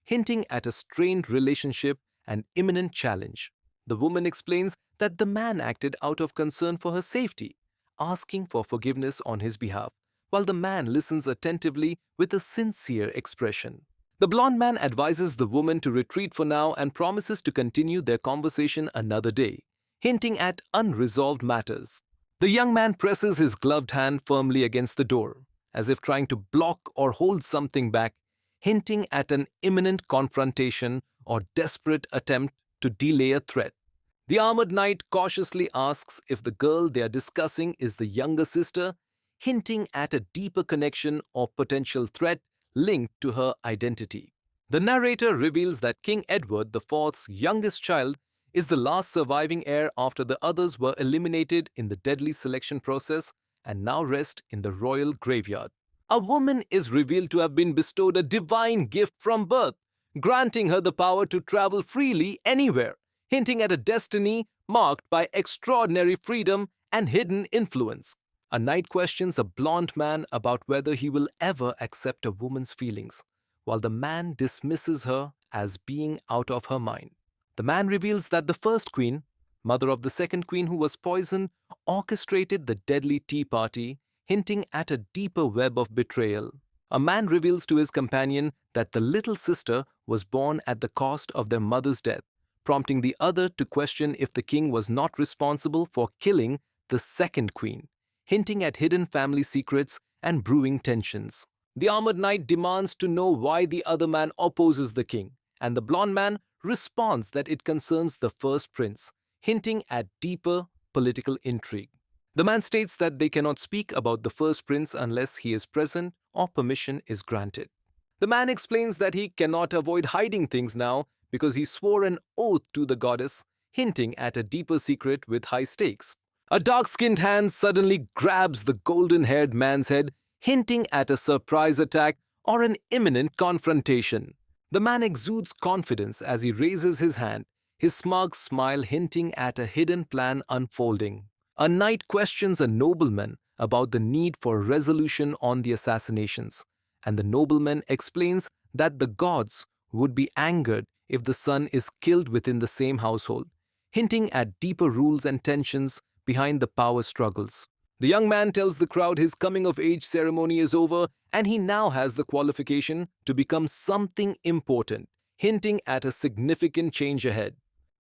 hinting at a strained relationship and imminent challenge. The woman explains that the man acted out of concern for her safety, asking for forgiveness on his behalf, while the man listens attentively with a sincere expression. The blond man advises the woman to retreat for now and promises to continue their conversation another day, hinting at unresolved matters. The young man presses his gloved hand firmly against the door, as if trying to block or hold something back, hinting at an imminent confrontation or desperate attempt to delay a threat. The armored knight cautiously asks if the girl they are discussing is the younger sister, hinting at a deeper connection or potential threat linked to her identity. The narrator reveals that King Edward IV's youngest child is the last surviving heir after the others were eliminated in the deadly selection process and now rest in the royal graveyard. A woman is revealed to have been bestowed a divine gift from birth, granting her the power to travel freely anywhere, hinting at a destiny marked by extraordinary freedom and hidden influence. A knight questions a blond man about whether he will ever accept a woman's feelings, while the man dismisses her as being out of her mind. The man reveals that the first queen, mother of the second queen who was poisoned, orchestrated the deadly tea party, hinting at a deeper web of betrayal. A man reveals to his companion that the little sister was born at the cost of their mother's death, prompting the other to question if the king was not responsible for killing the second queen, hinting at hidden family secrets and brewing tensions. The armored knight demands to know why the other man opposes the king, and the blond man responds that it concerns the first prince, hinting at deeper political intrigue. The man states that they cannot speak about the first prince unless he is present or permission is granted. The man explains that he cannot avoid hiding things now because he swore an oath to the goddess, hinting at a deeper secret with high stakes. A dark-skinned hand suddenly grabs the golden-haired man's head, hinting at a surprise attack or an imminent confrontation. The man exudes confidence as he raises his hand, his smug smile hinting at a hidden plan unfolding. A knight questions a nobleman about the need for resolution on the assassinations, and the nobleman explains that the gods would be angered if the son is killed within the same household, hinting at deeper rules and tensions behind the power struggles. The young man tells the crowd his coming-of-age ceremony is over and he now has the qualification to become something important, hinting at a significant change ahead.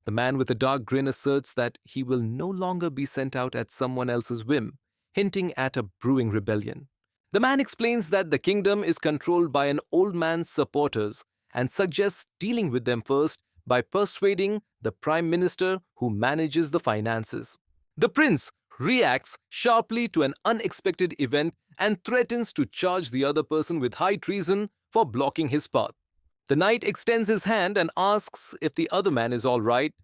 The man with a dark grin asserts that he will no longer be sent out at someone else's whim, hinting at a brewing rebellion. The man explains that the kingdom is controlled by an old man's supporters and suggests dealing with them first by persuading the prime minister who manages the finances. The prince reacts sharply to an unexpected event and threatens to charge the other person with high treason for blocking his path. The knight extends his hand and asks if the other man is all right,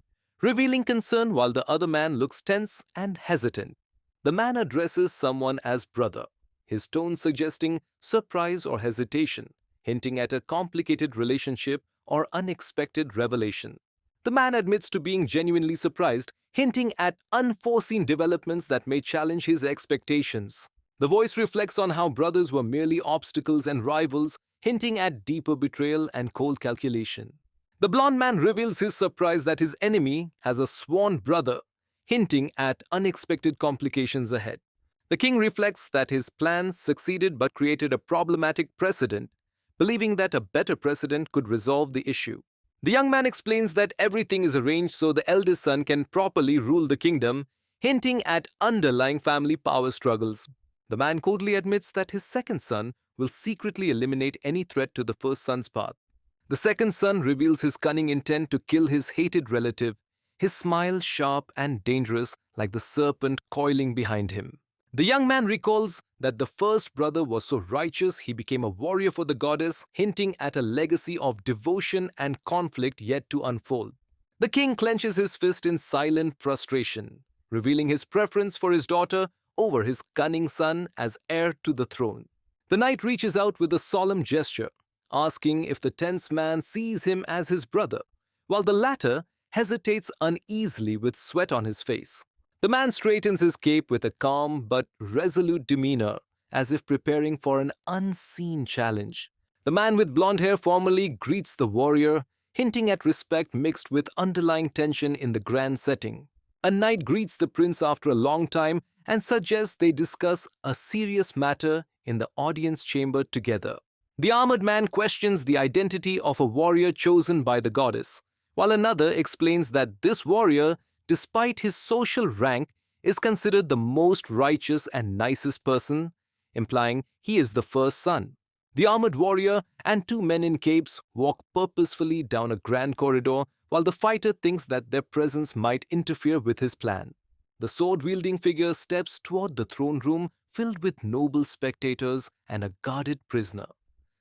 revealing concern while the other man looks tense and hesitant. The man addresses someone as brother, his tone suggesting surprise or hesitation, hinting at a complicated relationship or unexpected revelation. The man admits to being genuinely surprised, hinting at unforeseen developments that may challenge his expectations. The voice reflects on how brothers were merely obstacles and rivals, hinting at deeper betrayal and cold calculation. The blond man reveals his surprise that his enemy has a sworn brother, hinting at unexpected complications ahead. The king reflects that his plan succeeded but created a problematic precedent, believing that a better precedent could resolve the issue. The young man explains that everything is arranged so the eldest son can properly rule the kingdom, hinting at underlying family power struggles. The man coldly admits that his second son will secretly eliminate any threat to the first son's path. The second son reveals his cunning intent to kill his hated relative, his smile sharp and dangerous like the serpent coiling behind him. The young man recalls that the first brother was so righteous he became a warrior for the goddess, hinting at a legacy of devotion and conflict yet to unfold. The king clenches his fist in silent frustration, revealing his preference for his daughter over his cunning son as heir to the throne. The knight reaches out with a solemn gesture, asking if the tense man sees him as his brother, while the latter hesitates uneasily with sweat on his face. The man straightens his cape with a calm but resolute demeanor, as if preparing for an unseen challenge. The man with blonde hair formally greets the warrior, hinting at respect mixed with underlying tension in the grand setting. A knight greets the prince after a long time and suggests they discuss a serious matter in the audience chamber together. The armored man questions the identity of a warrior chosen by the goddess, while another explains that this warrior, despite his social rank, is considered the most righteous and nicest person, implying he is the first son. The armored warrior and two men in capes walk purposefully down a grand corridor while the fighter thinks that their presence might interfere with his plan. The sword-wielding figure steps toward the throne room filled with noble spectators and a guarded prisoner.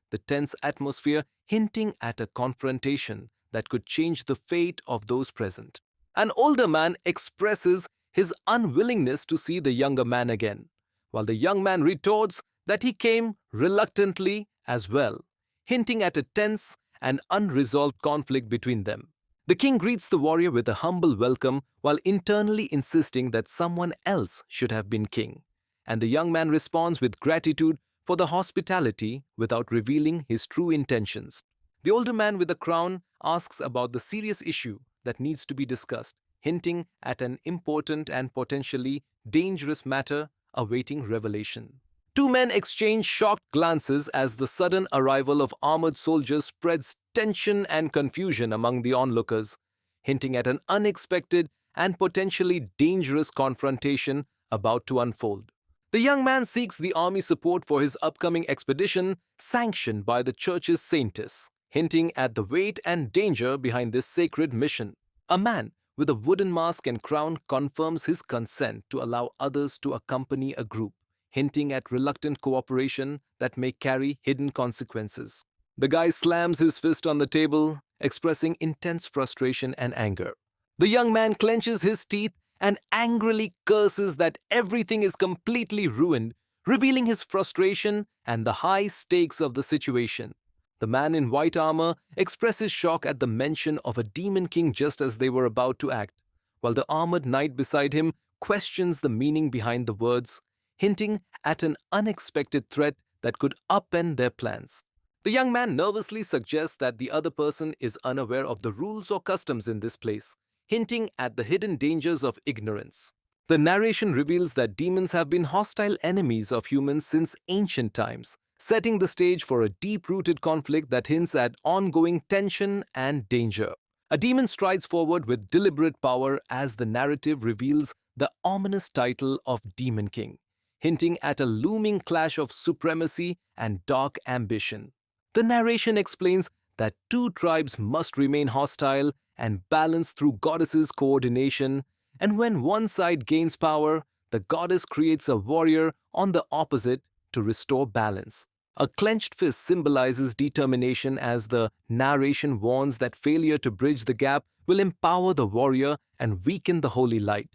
The tense atmosphere hinting at a confrontation that could change the fate of those present. An older man expresses his unwillingness to see the younger man again, while the young man retorts that he came reluctantly as well, hinting at a tense and unresolved conflict between them. The king greets the warrior with a humble welcome while internally insisting that someone else should have been king, and the young man responds with gratitude for the hospitality without revealing his true intentions. The older man with the crown asks about the serious issue that needs to be discussed, hinting at an important and potentially dangerous matter awaiting revelation. Two men exchange shocked glances as the sudden arrival of armored soldiers spreads tension and confusion among the onlookers, hinting at an unexpected and potentially dangerous confrontation about to unfold. The young man seeks the army support for his upcoming expedition, sanctioned by the church's saintess, hinting at the weight and danger behind this sacred mission. A man with a wooden mask and crown confirms his consent to allow others to accompany a group, hinting at reluctant cooperation that may carry hidden consequences. The guy slams his fist on the table, expressing intense frustration and anger. The young man clenches his teeth and angrily curses that everything is completely ruined, revealing his frustration and the high stakes of the situation. The man in white armor expresses shock at the mention of a demon king just as they were about to act, while the armored knight beside him questions the meaning behind the words, hinting at an unexpected threat that could upend their plans. The young man nervously suggests that the other person is unaware of the rules or customs in this place, hinting at the hidden dangers of ignorance. The narration reveals that demons have been hostile enemies of humans since ancient times, setting the stage for a deep-rooted conflict that hints at ongoing tension and danger. A demon strides forward with deliberate power as the narrative reveals the ominous title of Demon King, hinting at a looming clash of supremacy and dark ambition. The narration explains that two tribes must remain hostile and balanced through goddesses' coordination, and when one side gains power, the goddess creates a warrior on the opposite to restore balance. A clenched fist symbolizes determination as the narration warns that failure to bridge the gap will empower the warrior and weaken the holy light,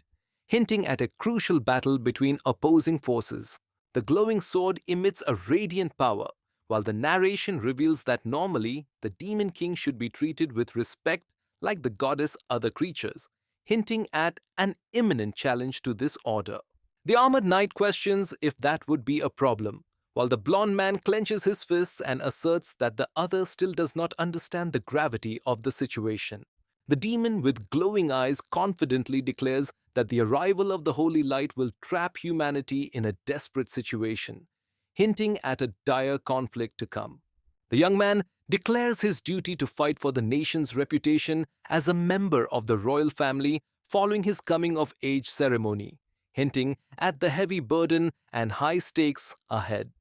hinting at a crucial battle between opposing forces. The glowing sword emits a radiant power, while the narration reveals that normally the Demon King should be treated with respect like the goddess other creatures, hinting at an imminent challenge to this order. The armored knight questions if that would be a problem, while the blonde man clenches his fists and asserts that the other still does not understand the gravity of the situation. The demon with glowing eyes confidently declares that the arrival of the holy light will trap humanity in a desperate situation, hinting at a dire conflict to come. The young man declares his duty to fight for the nation's reputation as a member of the royal family following his coming-of-age ceremony, hinting at the heavy burden and high stakes ahead.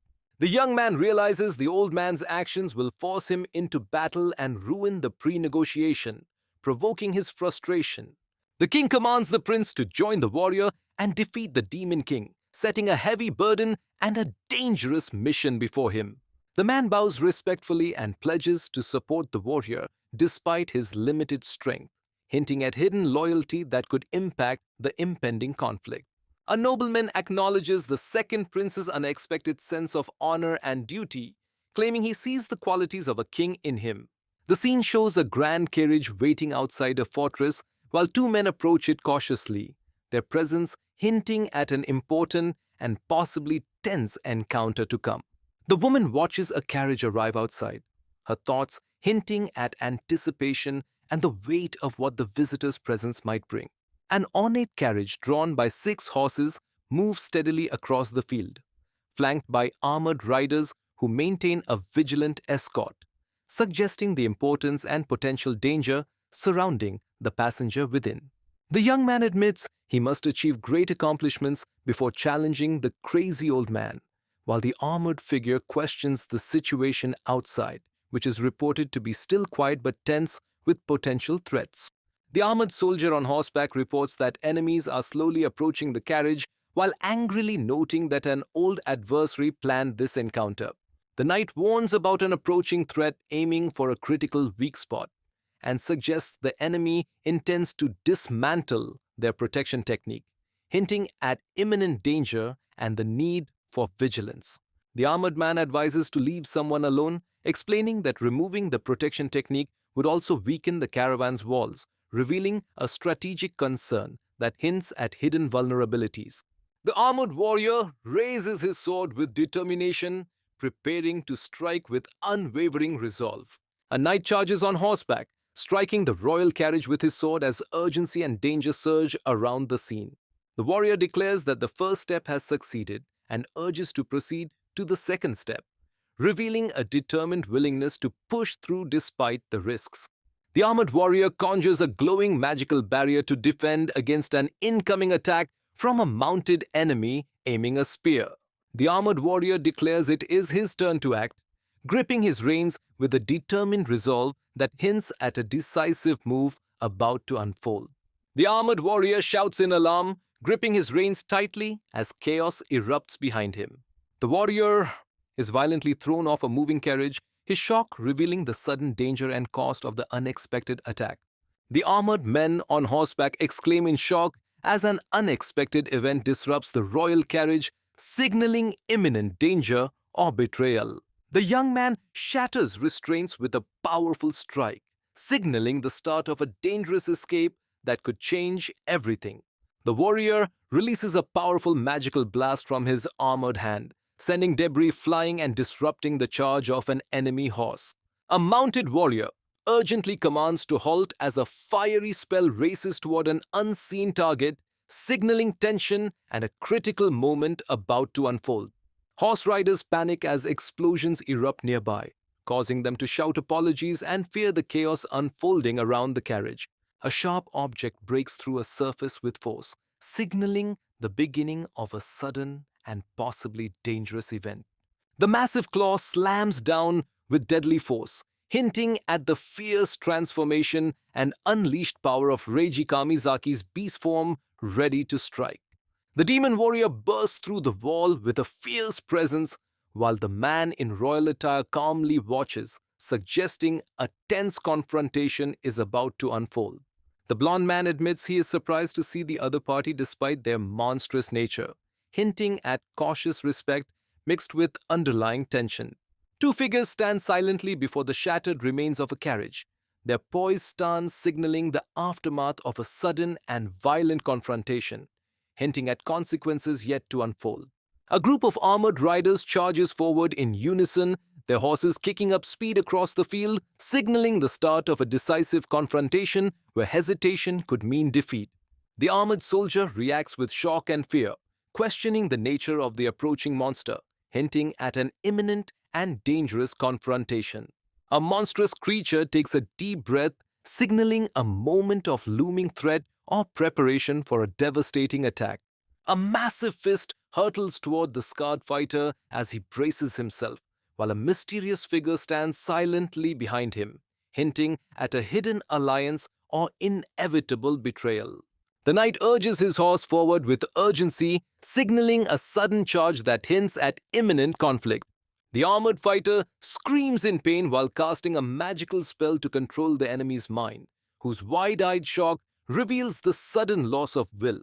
The young man realizes the old man's actions will force him into battle and ruin the pre-negotiation, provoking his frustration. The king commands the prince to join the warrior and defeat the demon king, setting a heavy burden and a dangerous mission before him. The man bows respectfully and pledges to support the warrior despite his limited strength, hinting at hidden loyalty that could impact the impending conflict. A nobleman acknowledges the second prince's unexpected sense of honor and duty, claiming he sees the qualities of a king in him. The scene shows a grand carriage waiting outside a fortress while two men approach it cautiously, their presence hinting at an important and possibly tense encounter to come. The woman watches a carriage arrive outside, her thoughts hinting at anticipation and the weight of what the visitor's presence might bring. An ornate carriage drawn by 6 horses moves steadily across the field, flanked by armored riders who maintain a vigilant escort, suggesting the importance and potential danger surrounding the passenger within. The young man admits he must achieve great accomplishments before challenging the crazy old man, while the armored figure questions the situation outside, which is reported to be still quiet but tense with potential threats. The armored soldier on horseback reports that enemies are slowly approaching the carriage while angrily noting that an old adversary planned this encounter. The knight warns about an approaching threat aiming for a critical weak spot and suggests the enemy intends to dismantle their protection technique, hinting at imminent danger and the need for vigilance. The armored man advises to leave someone alone, explaining that removing the protection technique would also weaken the caravan's walls, revealing a strategic concern that hints at hidden vulnerabilities. The armored warrior raises his sword with determination, preparing to strike with unwavering resolve. A knight charges on horseback, striking the royal carriage with his sword as urgency and danger surge around the scene. The warrior declares that the first step has succeeded and urges to proceed to the second step, revealing a determined willingness to push through despite the risks. The armored warrior conjures a glowing magical barrier to defend against an incoming attack from a mounted enemy aiming a spear. The armored warrior declares it is his turn to act, gripping his reins with a determined resolve that hints at a decisive move about to unfold. The armored warrior shouts in alarm, gripping his reins tightly as chaos erupts behind him. The warrior is violently thrown off a moving carriage, his shock revealing the sudden danger and cost of the unexpected attack. The armored men on horseback exclaim in shock as an unexpected event disrupts the royal carriage, signaling imminent danger or betrayal. The young man shatters restraints with a powerful strike, signaling the start of a dangerous escape that could change everything. The warrior releases a powerful magical blast from his armored hand, sending debris flying and disrupting the charge of an enemy horse. A mounted warrior urgently commands to halt as a fiery spell races toward an unseen target, signaling tension and a critical moment about to unfold. Horse riders panic as explosions erupt nearby, causing them to shout apologies and fear the chaos unfolding around the carriage. A sharp object breaks through a surface with force, signaling the beginning of a sudden and possibly dangerous event. The massive claw slams down with deadly force, hinting at the fierce transformation and unleashed power of Reiji Kamizaki's beast form ready to strike. The demon warrior bursts through the wall with a fierce presence, while the man in royal attire calmly watches, suggesting a tense confrontation is about to unfold. The blond man admits he is surprised to see the other party despite their monstrous nature, hinting at cautious respect mixed with underlying tension. Two figures stand silently before the shattered remains of a carriage, their poised stance signaling the aftermath of a sudden and violent confrontation, hinting at consequences yet to unfold. A group of armored riders charges forward in unison, their horses kicking up speed across the field, signaling the start of a decisive confrontation where hesitation could mean defeat. The armored soldier reacts with shock and fear, questioning the nature of the approaching monster, hinting at an imminent and dangerous confrontation. A monstrous creature takes a deep breath, signaling a moment of looming threat or preparation for a devastating attack. A massive fist hurtles toward the scarred fighter as he braces himself, while a mysterious figure stands silently behind him, hinting at a hidden alliance or inevitable betrayal. The knight urges his horse forward with urgency, signaling a sudden charge that hints at imminent conflict. The armored fighter screams in pain while casting a magical spell to control the enemy's mind, whose wide-eyed shock reveals the sudden loss of will.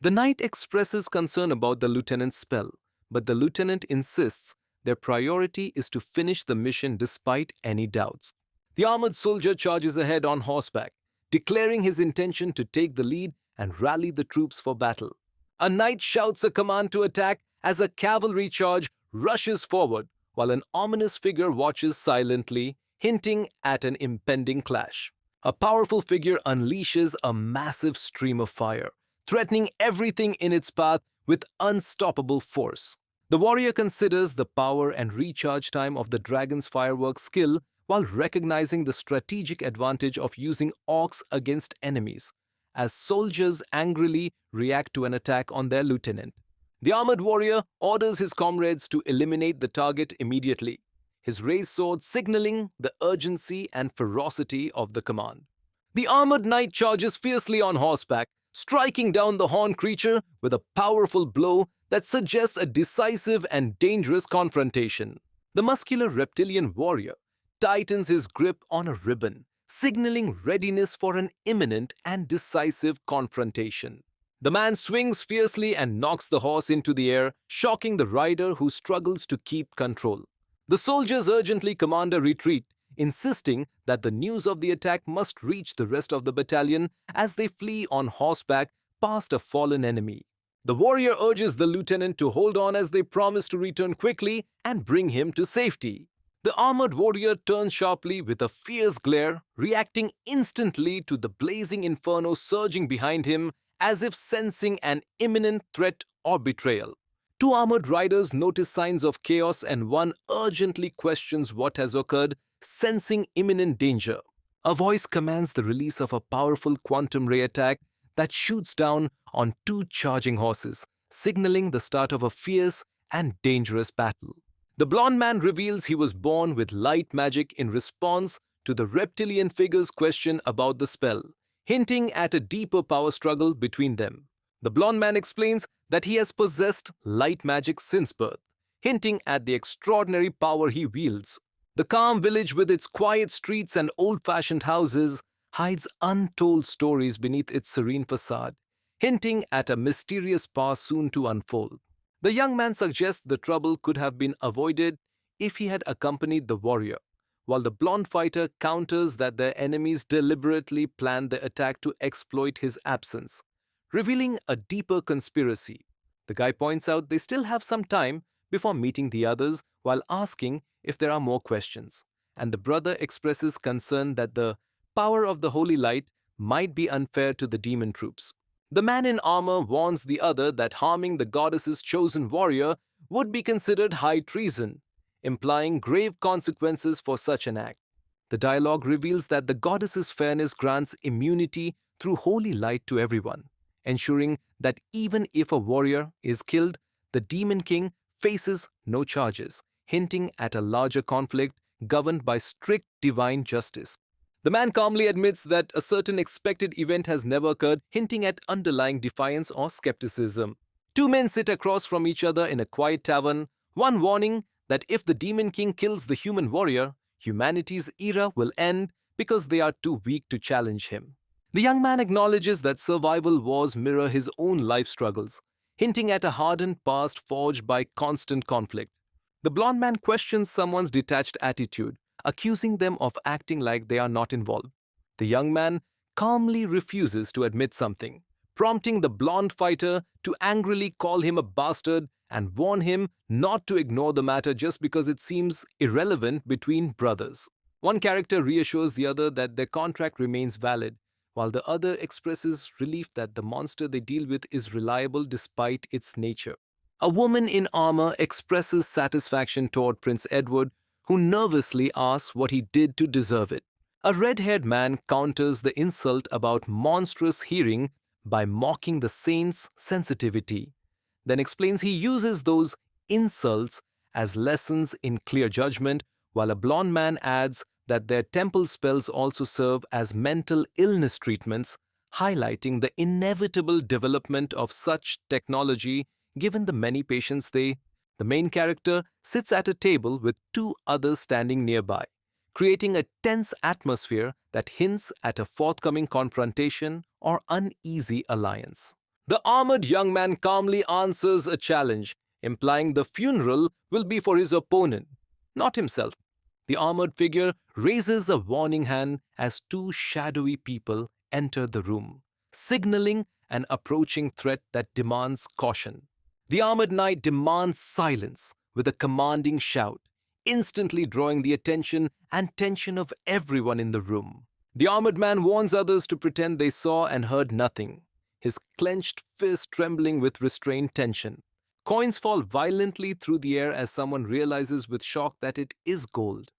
The knight expresses concern about the lieutenant's spell, but the lieutenant insists their priority is to finish the mission despite any doubts. The armored soldier charges ahead on horseback, declaring his intention to take the lead and rally the troops for battle. A knight shouts a command to attack as a cavalry charge rushes forward, while an ominous figure watches silently, hinting at an impending clash. A powerful figure unleashes a massive stream of fire, threatening everything in its path with unstoppable force. The warrior considers the power and recharge time of the dragon's fireworks skill while recognizing the strategic advantage of using orcs against enemies, as soldiers angrily react to an attack on their lieutenant. The armored warrior orders his comrades to eliminate the target immediately, his raised sword signaling the urgency and ferocity of the command. The armored knight charges fiercely on horseback, striking down the horned creature with a powerful blow that suggests a decisive and dangerous confrontation. The muscular reptilian warrior tightens his grip on a ribbon, signaling readiness for an imminent and decisive confrontation. The man swings fiercely and knocks the horse into the air, shocking the rider who struggles to keep control. The soldiers urgently command a retreat, insisting that the news of the attack must reach the rest of the battalion as they flee on horseback past a fallen enemy. The warrior urges the lieutenant to hold on as they promise to return quickly and bring him to safety. The armored warrior turns sharply with a fierce glare, reacting instantly to the blazing inferno surging behind him as if sensing an imminent threat or betrayal. Two armored riders notice signs of chaos and one urgently questions what has occurred, sensing imminent danger. A voice commands the release of a powerful quantum ray attack that shoots down on two charging horses, signaling the start of a fierce and dangerous battle. The blond man reveals he was born with light magic in response to the reptilian figure's question about the spell, hinting at a deeper power struggle between them. The blond man explains that he has possessed light magic since birth, hinting at the extraordinary power he wields. The calm village with its quiet streets and old-fashioned houses hides untold stories beneath its serene facade, hinting at a mysterious past soon to unfold. The young man suggests the trouble could have been avoided if he had accompanied the warrior, while the blonde fighter counters that their enemies deliberately planned the attack to exploit his absence, revealing a deeper conspiracy. The guy points out they still have some time before meeting the others while asking if there are more questions, and the brother expresses concern that the power of the holy light might be unfair to the demon troops. The man in armor warns the other that harming the goddess's chosen warrior would be considered high treason, implying grave consequences for such an act. The dialogue reveals that the goddess's fairness grants immunity through holy light to everyone, ensuring that even if a warrior is killed, the demon king faces no charges, hinting at a larger conflict governed by strict divine justice. The man calmly admits that a certain expected event has never occurred, hinting at underlying defiance or skepticism. Two men sit across from each other in a quiet tavern, one warning that if the demon king kills the human warrior, humanity's era will end because they are too weak to challenge him. The young man acknowledges that survival wars mirror his own life struggles, hinting at a hardened past forged by constant conflict. The blond man questions someone's detached attitude, accusing them of acting like they are not involved. The young man calmly refuses to admit something, prompting the blonde fighter to angrily call him a bastard and warn him not to ignore the matter just because it seems irrelevant between brothers. One character reassures the other that their contract remains valid, while the other expresses relief that the monster they deal with is reliable despite its nature. A woman in armor expresses satisfaction toward Prince Edward, who nervously asks what he did to deserve it. A red-haired man counters the insult about monstrous hearing by mocking the saint's sensitivity, then explains he uses those insults as lessons in clear judgment, while a blond man adds that their temple spells also serve as mental illness treatments, highlighting the inevitable development of such technology given the many patients they. The main character sits at a table with two others standing nearby, creating a tense atmosphere that hints at a forthcoming confrontation or uneasy alliance. The armored young man calmly answers a challenge, implying the funeral will be for his opponent, not himself. The armored figure raises a warning hand as two shadowy people enter the room, signaling an approaching threat that demands caution. The armored knight demands silence with a commanding shout, instantly drawing the attention and tension of everyone in the room. The armored man warns others to pretend they saw and heard nothing, his clenched fist trembling with restrained tension. Coins fall violently through the air as someone realizes with shock that it is gold,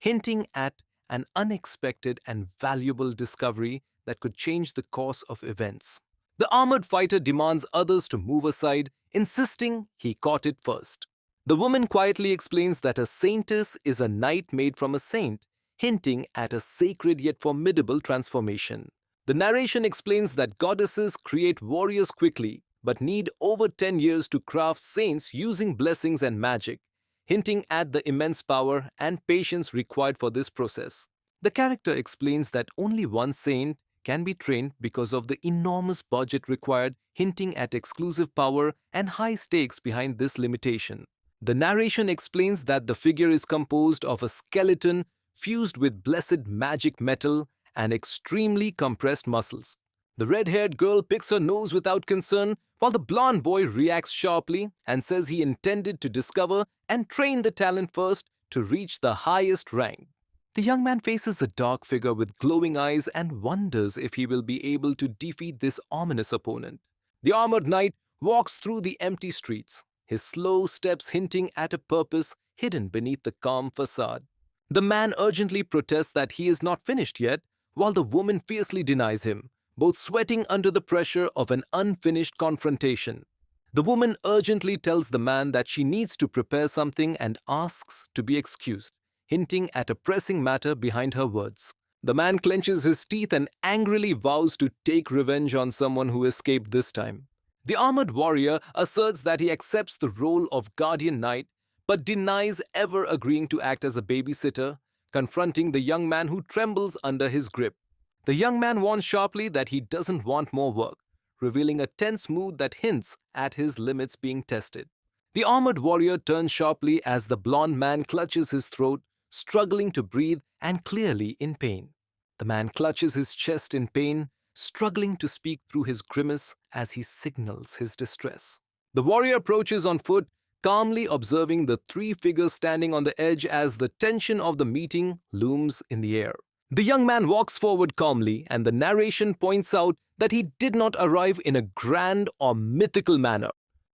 hinting at an unexpected and valuable discovery that could change the course of events. The armored fighter demands others to move aside, insisting he caught it first. The woman quietly explains that a saintess is a knight made from a saint, hinting at a sacred yet formidable transformation. The narration explains that goddesses create warriors quickly, but need over 10 years to craft saints using blessings and magic, hinting at the immense power and patience required for this process. The character explains that only one saint can be trained because of the enormous budget required, hinting at exclusive power and high stakes behind this limitation. The narration explains that the figure is composed of a skeleton fused with blessed magic metal and extremely compressed muscles. The red-haired girl picks her nose without concern, while the blonde boy reacts sharply and says he intended to discover and train the talent first to reach the highest rank. The young man faces a dark figure with glowing eyes and wonders if he will be able to defeat this ominous opponent. The armored knight walks through the empty streets, his slow steps hinting at a purpose hidden beneath the calm facade. The man urgently protests that he is not finished yet, while the woman fiercely denies him, both sweating under the pressure of an unfinished confrontation. The woman urgently tells the man that she needs to prepare something and asks to be excused, hinting at a pressing matter behind her words. The man clenches his teeth and angrily vows to take revenge on someone who escaped this time. The armored warrior asserts that he accepts the role of guardian knight, but denies ever agreeing to act as a babysitter, confronting the young man who trembles under his grip. The young man warns sharply that he doesn't want more work, revealing a tense mood that hints at his limits being tested. The armored warrior turns sharply as the blond man clutches his throat, struggling to breathe and clearly in pain. The man clutches his chest in pain, struggling to speak through his grimace as he signals his distress. The warrior approaches on foot, calmly observing the three figures standing on the edge as the tension of the meeting looms in the air. The young man walks forward calmly, and the narration points out that he did not arrive in a grand or mythical manner.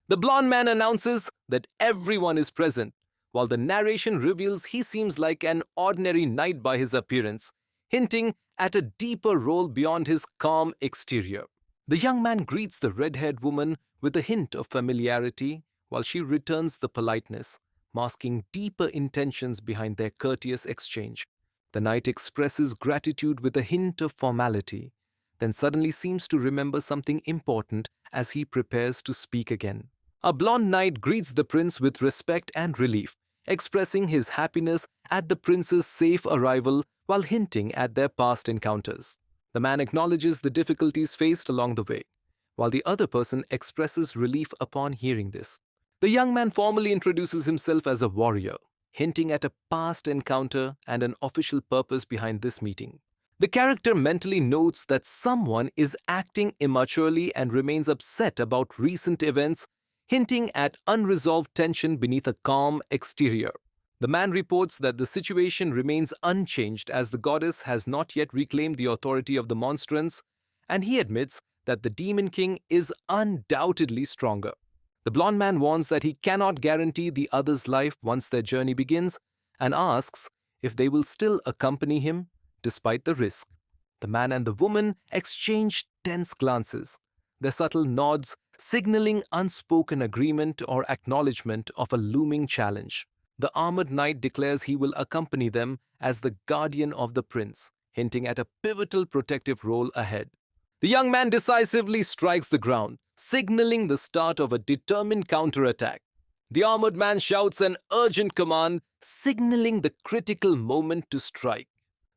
The blond man announces that everyone is present, while the narration reveals he seems like an ordinary knight by his appearance, hinting at a deeper role beyond his calm exterior. The young man greets the red-haired woman with a hint of familiarity, while she returns the politeness, masking deeper intentions behind their courteous exchange. The knight expresses gratitude with a hint of formality, then suddenly seems to remember something important as he prepares to speak again. A blond knight greets the prince with respect and relief, expressing his happiness at the prince's safe arrival while hinting at their past encounters. The man acknowledges the difficulties faced along the way, while the other person expresses relief upon hearing this. The young man formally introduces himself as a warrior, hinting at a past encounter and an official purpose behind this meeting. The character mentally notes that someone is acting immaturely and remains upset about recent events, hinting at unresolved tension beneath a calm exterior. The man reports that the situation remains unchanged as the goddess has not yet reclaimed the authority of the monstrance, and he admits that the Demon King is undoubtedly stronger. The blond man warns that he cannot guarantee the other's life once their journey begins, and asks if they will still accompany him despite the risk. The man and the woman exchange tense glances, their subtle nods signaling unspoken agreement or acknowledgement of a looming challenge. The armored knight declares he will accompany them as the guardian of the prince, hinting at a pivotal protective role ahead. The young man decisively strikes the ground, signaling the start of a determined counterattack. The armored man shouts an urgent command, signaling the critical moment to strike.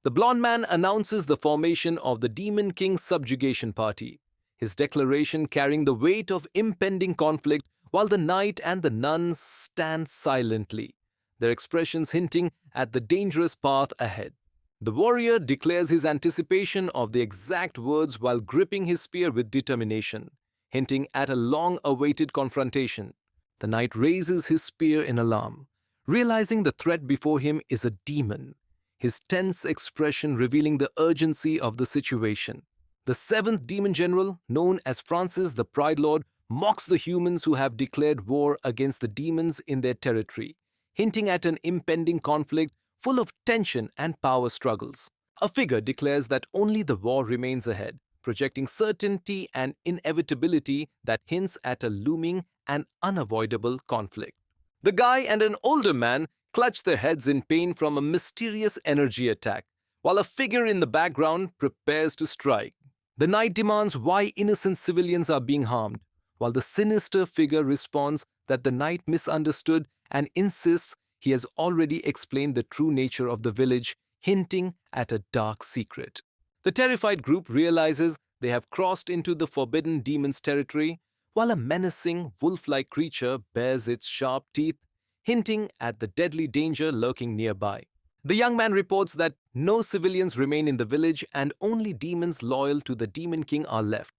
The blond man announces the formation of the Demon King's subjugation party, his declaration carrying the weight of impending conflict, while the knight and the nun stand silently, their expressions hinting at the dangerous path ahead. The warrior declares his anticipation of the exact words while gripping his spear with determination, hinting at a long-awaited confrontation. The knight raises his spear in alarm, realizing the threat before him is a demon, his tense expression revealing the urgency of the situation. The seventh demon general, known as Francis the Pride Lord, mocks the humans who have declared war against the demons in their territory, hinting at an impending conflict full of tension and power struggles. A figure declares that only the war remains ahead, projecting certainty and inevitability that hints at a looming and unavoidable conflict. The guy and an older man clutch their heads in pain from a mysterious energy attack, while a figure in the background prepares to strike. The knight demands why innocent civilians are being harmed, while the sinister figure responds that the knight misunderstood and insists he has already explained the true nature of the village, hinting at a dark secret. The terrified group realizes they have crossed into the forbidden demon's territory, while a menacing, wolf-like creature bares its sharp teeth, hinting at the deadly danger lurking nearby. The young man reports that no civilians remain in the village and only demons loyal to the Demon King are left,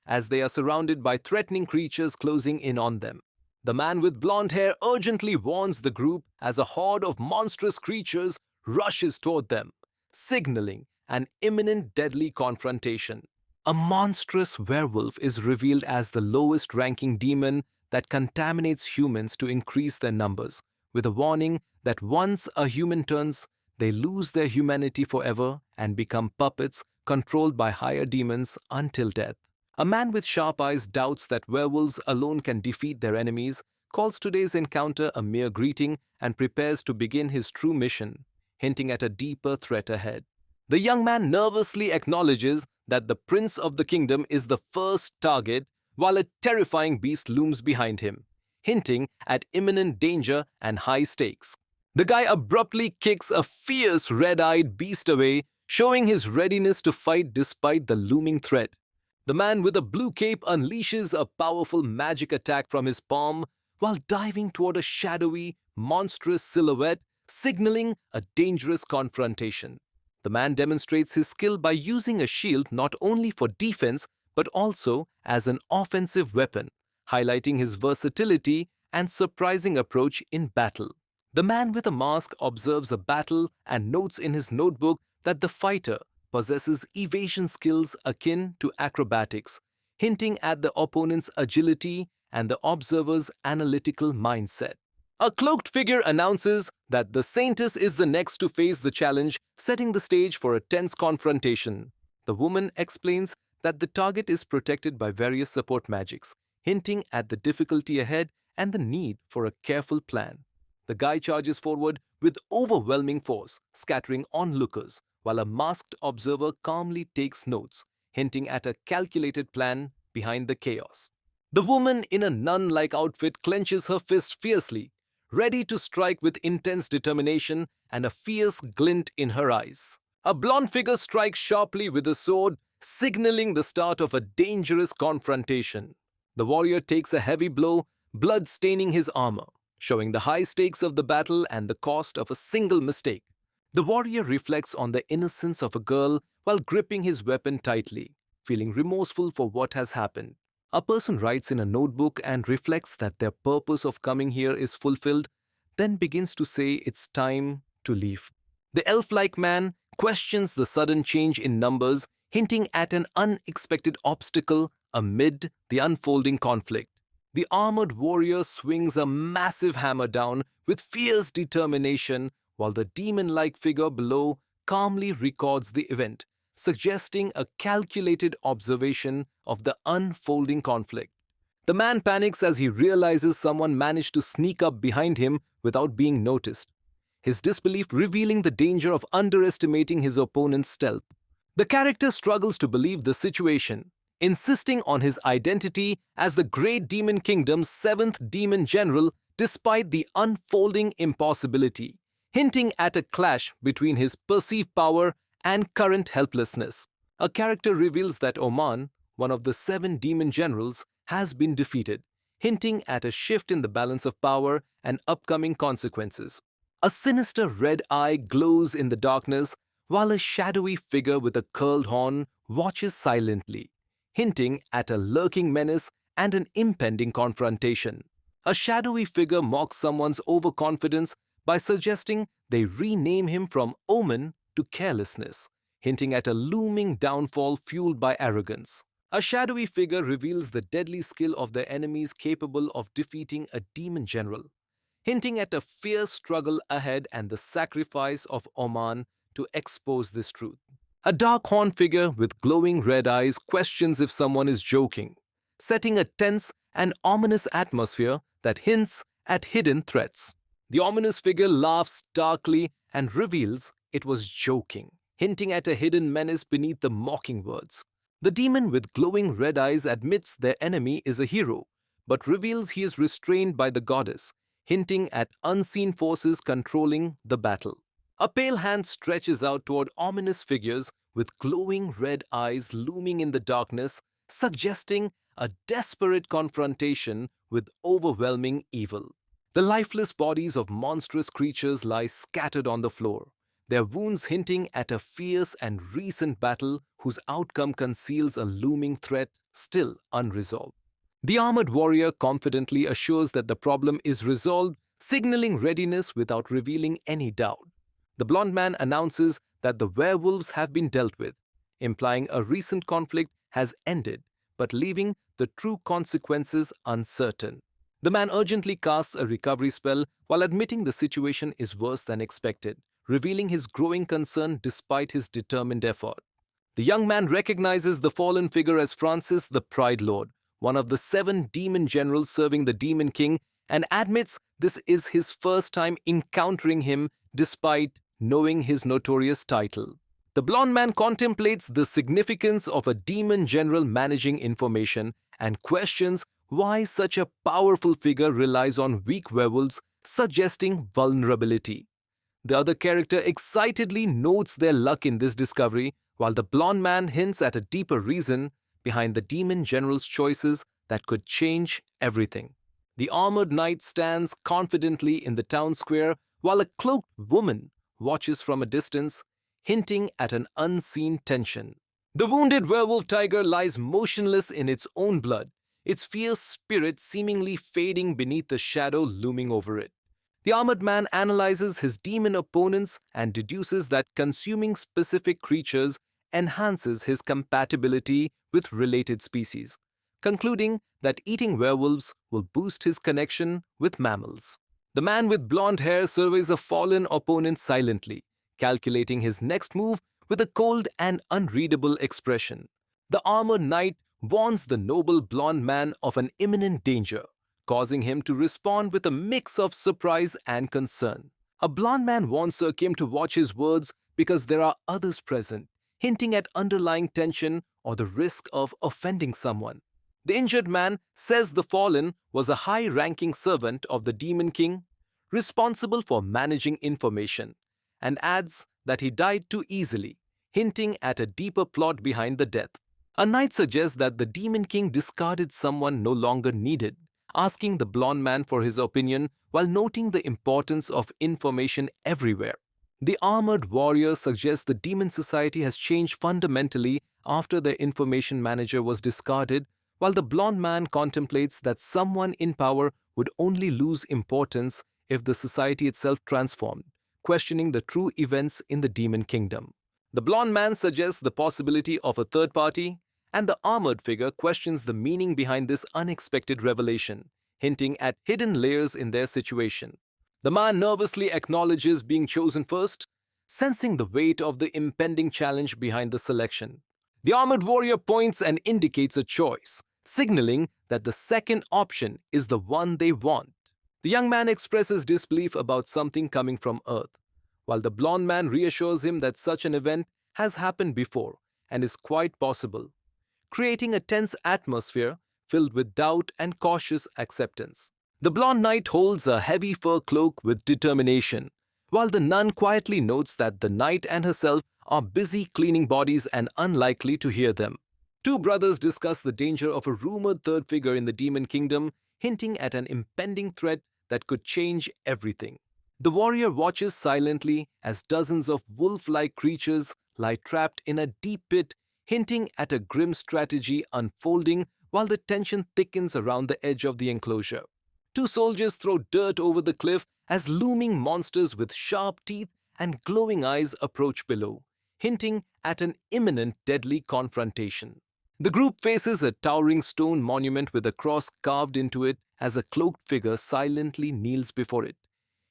as they are surrounded by threatening creatures closing in on them. The man with blonde hair urgently warns the group as a horde of monstrous creatures rushes toward them, signaling an imminent deadly confrontation. A monstrous werewolf is revealed as the lowest-ranking demon that contaminates humans to increase their numbers, with a warning that once a human turns, they lose their humanity forever and become puppets controlled by higher demons until death. A man with sharp eyes doubts that werewolves alone can defeat their enemies, calls today's encounter a mere greeting, and prepares to begin his true mission, hinting at a deeper threat ahead. The young man nervously acknowledges that the prince of the kingdom is the first target, while a terrifying beast looms behind him, hinting at imminent danger and high stakes. The guy abruptly kicks a fierce red-eyed beast away, showing his readiness to fight despite the looming threat. The man with a blue cape unleashes a powerful magic attack from his palm, while diving toward a shadowy, monstrous silhouette, signaling a dangerous confrontation. The man demonstrates his skill by using a shield not only for defense but also as an offensive weapon, highlighting his versatility and surprising approach in battle. The man with a mask observes a battle and notes in his notebook that the fighter possesses evasion skills akin to acrobatics, hinting at the opponent's agility and the observer's analytical mindset. A cloaked figure announces that the Saintess is the next to face the challenge, setting the stage for a tense confrontation. The woman explains that the target is protected by various support magics, hinting at the difficulty ahead and the need for a careful plan. The guy charges forward with overwhelming force, scattering onlookers, while a masked observer calmly takes notes, hinting at a calculated plan behind the chaos. The woman in a nun-like outfit clenches her fist fiercely, ready to strike with intense determination and a fierce glint in her eyes. A blonde figure strikes sharply with a sword, signaling the start of a dangerous confrontation. The warrior takes a heavy blow, blood staining his armor, showing the high stakes of the battle and the cost of a single mistake. The warrior reflects on the innocence of a girl while gripping his weapon tightly, feeling remorseful for what has happened. A person writes in a notebook and reflects that their purpose of coming here is fulfilled, then begins to say it's time to leave. The elf-like man questions the sudden change in numbers, hinting at an unexpected obstacle amid the unfolding conflict. The armored warrior swings a massive hammer down with fierce determination, while the demon-like figure below calmly records the event, suggesting a calculated observation of the unfolding conflict. The man panics as he realizes someone managed to sneak up behind him without being noticed, his disbelief revealing the danger of underestimating his opponent's stealth. The character struggles to believe the situation, insisting on his identity as the Great Demon Kingdom's 7th Demon General despite the unfolding impossibility, hinting at a clash between his perceived power and current helplessness. A character reveals that Oman, one of the 7 demon generals, has been defeated, hinting at a shift in the balance of power and upcoming consequences. A sinister red eye glows in the darkness, while a shadowy figure with a curled horn watches silently, hinting at a lurking menace and an impending confrontation. A shadowy figure mocks someone's overconfidence by suggesting they rename him from Omen to carelessness, hinting at a looming downfall fueled by arrogance. A shadowy figure reveals the deadly skill of their enemies capable of defeating a demon general, hinting at a fierce struggle ahead and the sacrifice of Oman to expose this truth. A dark horned figure with glowing red eyes questions if someone is joking, setting a tense and ominous atmosphere that hints at hidden threats. The ominous figure laughs darkly and reveals it was joking, hinting at a hidden menace beneath the mocking words. The demon with glowing red eyes admits their enemy is a hero, but reveals he is restrained by the goddess, hinting at unseen forces controlling the battle. A pale hand stretches out toward ominous figures with glowing red eyes looming in the darkness, suggesting a desperate confrontation with overwhelming evil. The lifeless bodies of monstrous creatures lie scattered on the floor, their wounds hinting at a fierce and recent battle whose outcome conceals a looming threat still unresolved. The armored warrior confidently assures that the problem is resolved, signaling readiness without revealing any doubt. The blonde man announces that the werewolves have been dealt with, implying a recent conflict has ended, but leaving the true consequences uncertain. The man urgently casts a recovery spell while admitting the situation is worse than expected, revealing his growing concern despite his determined effort. The young man recognizes the fallen figure as Francis the Pride Lord, one of the 7 demon generals serving the Demon King, and admits this is his first time encountering him despite knowing his notorious title. The blonde man contemplates the significance of a demon general managing information and questions why such a powerful figure relies on weak werewolves, suggesting vulnerability. The other character excitedly notes their luck in this discovery, while the blonde man hints at a deeper reason behind the demon general's choices that could change everything. The armored knight stands confidently in the town square while a cloaked woman watches from a distance, hinting at an unseen tension. The wounded werewolf tiger lies motionless in its own blood, its fierce spirit seemingly fading beneath the shadow looming over it. The armored man analyzes his demon opponents and deduces that consuming specific creatures enhances his compatibility with related species, concluding that eating werewolves will boost his connection with mammals. The man with blonde hair surveys a fallen opponent silently, calculating his next move with a cold and unreadable expression. The armored knight warns the noble blonde man of an imminent danger, causing him to respond with a mix of surprise and concern. A blonde man warns Sir Kim to watch his words because there are others present, hinting at underlying tension or the risk of offending someone. The injured man says the fallen was a high-ranking servant of the Demon King, responsible for managing information, and adds that he died too easily, hinting at a deeper plot behind the death. A knight suggests that the Demon King discarded someone no longer needed, asking the blonde man for his opinion while noting the importance of information everywhere. The armored warrior suggests the demon society has changed fundamentally after their information manager was discarded, while the blonde man contemplates that someone in power would only lose importance if the society itself transformed, questioning the true events in the demon kingdom. The blonde man suggests the possibility of a third party, and the armored figure questions the meaning behind this unexpected revelation, hinting at hidden layers in their situation. The man nervously acknowledges being chosen first, sensing the weight of the impending challenge behind the selection. The armored warrior points and indicates a choice, signaling that the second option is the one they want. The young man expresses disbelief about something coming from Earth, while the blonde man reassures him that such an event has happened before and is quite possible, creating a tense atmosphere filled with doubt and cautious acceptance. The blonde knight holds a heavy fur cloak with determination, while the nun quietly notes that the knight and herself are busy cleaning bodies and unlikely to hear them. Two brothers discuss the danger of a rumored third figure in the demon kingdom, hinting at an impending threat that could change everything. The warrior watches silently as dozens of wolf-like creatures lie trapped in a deep pit, hinting at a grim strategy unfolding while the tension thickens around the edge of the enclosure. Two soldiers throw dirt over the cliff as looming monsters with sharp teeth and glowing eyes approach below, hinting at an imminent deadly confrontation. The group faces a towering stone monument with a cross carved into it as a cloaked figure silently kneels before it,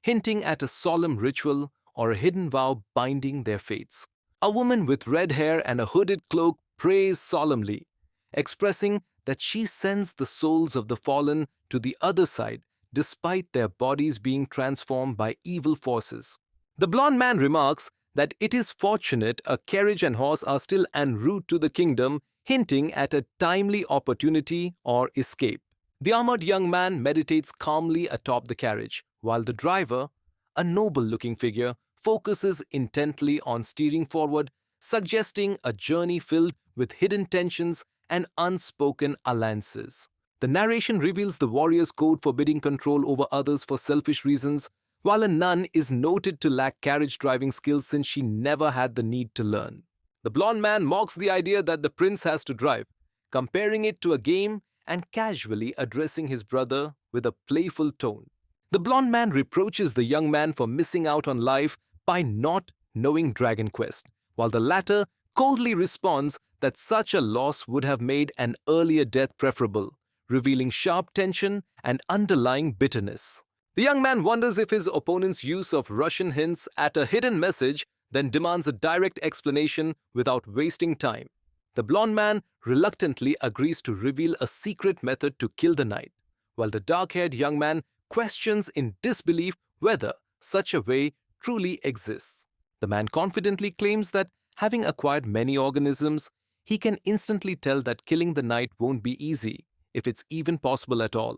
hinting at a solemn ritual or a hidden vow binding their fates. A woman with red hair and a hooded cloak prays solemnly, expressing that she sends the souls of the fallen to the other side despite their bodies being transformed by evil forces. The blonde man remarks that it is fortunate a carriage and horse are still en route to the kingdom, hinting at a timely opportunity or escape. The armored young man meditates calmly atop the carriage, while the driver, a noble-looking figure, focuses intently on steering forward, suggesting a journey filled with hidden tensions and unspoken alliances. The narration reveals the warrior's code forbidding control over others for selfish reasons, while a nun is noted to lack carriage driving skills since she never had the need to learn. The blonde man mocks the idea that the prince has to drive, comparing it to a game and casually addressing his brother with a playful tone. The blonde man reproaches the young man for missing out on life by not knowing Dragon Quest, while the latter coldly responds that such a loss would have made an earlier death preferable, revealing sharp tension and underlying bitterness. The young man wonders if his opponent's use of Russian hints at a hidden message then demands a direct explanation without wasting time. The blonde man reluctantly agrees to reveal a secret method to kill the knight, while the dark-haired young man questions in disbelief whether such a way truly exists. The man confidently claims that, having acquired many organisms, he can instantly tell that killing the knight won't be easy, if it's even possible at all.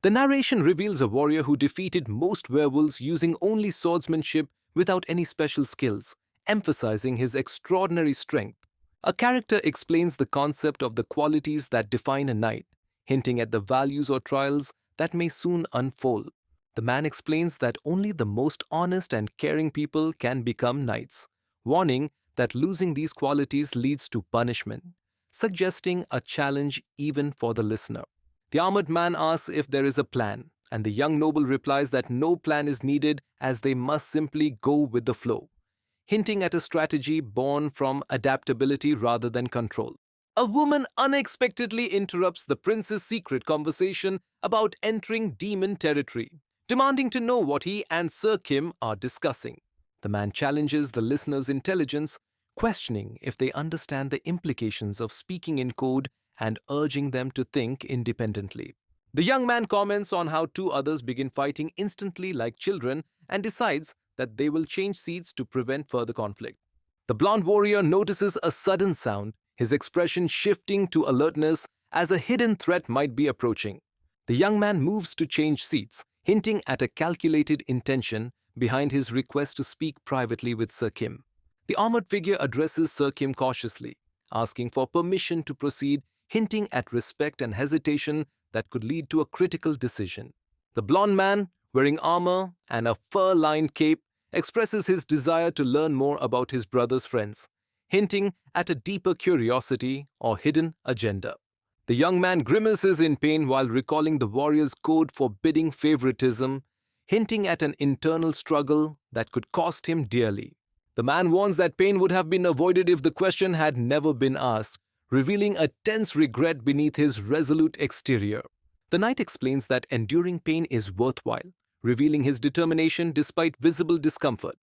The narration reveals a warrior who defeated most werewolves using only swordsmanship without any special skills, emphasizing his extraordinary strength. A character explains the concept of the qualities that define a knight, hinting at the values or trials that may soon unfold. The man explains that only the most honest and caring people can become knights, warning that losing these qualities leads to punishment, suggesting a challenge even for the listener. The armored man asks if there is a plan, and the young noble replies that no plan is needed as they must simply go with the flow, hinting at a strategy born from adaptability rather than control. A woman unexpectedly interrupts the prince's secret conversation about entering demon territory, demanding to know what he and Sir Kim are discussing. The man challenges the listener's intelligence, questioning if they understand the implications of speaking in code and urging them to think independently. The young man comments on how two others begin fighting instantly like children and decides that they will change seats to prevent further conflict. The blonde warrior notices a sudden sound, his expression shifting to alertness as a hidden threat might be approaching. The young man moves to change seats, hinting at a calculated intention behind his request to speak privately with Sir Kim. The armored figure addresses Sir Kim cautiously, asking for permission to proceed, hinting at respect and hesitation that could lead to a critical decision. The blonde man, wearing armor and a fur-lined cape, expresses his desire to learn more about his brother's friends, hinting at a deeper curiosity or hidden agenda. The young man grimaces in pain while recalling the warrior's code forbidding favoritism, hinting at an internal struggle that could cost him dearly. The man warns that pain would have been avoided if the question had never been asked, revealing a tense regret beneath his resolute exterior. The knight explains that enduring pain is worthwhile, revealing his determination despite visible discomfort.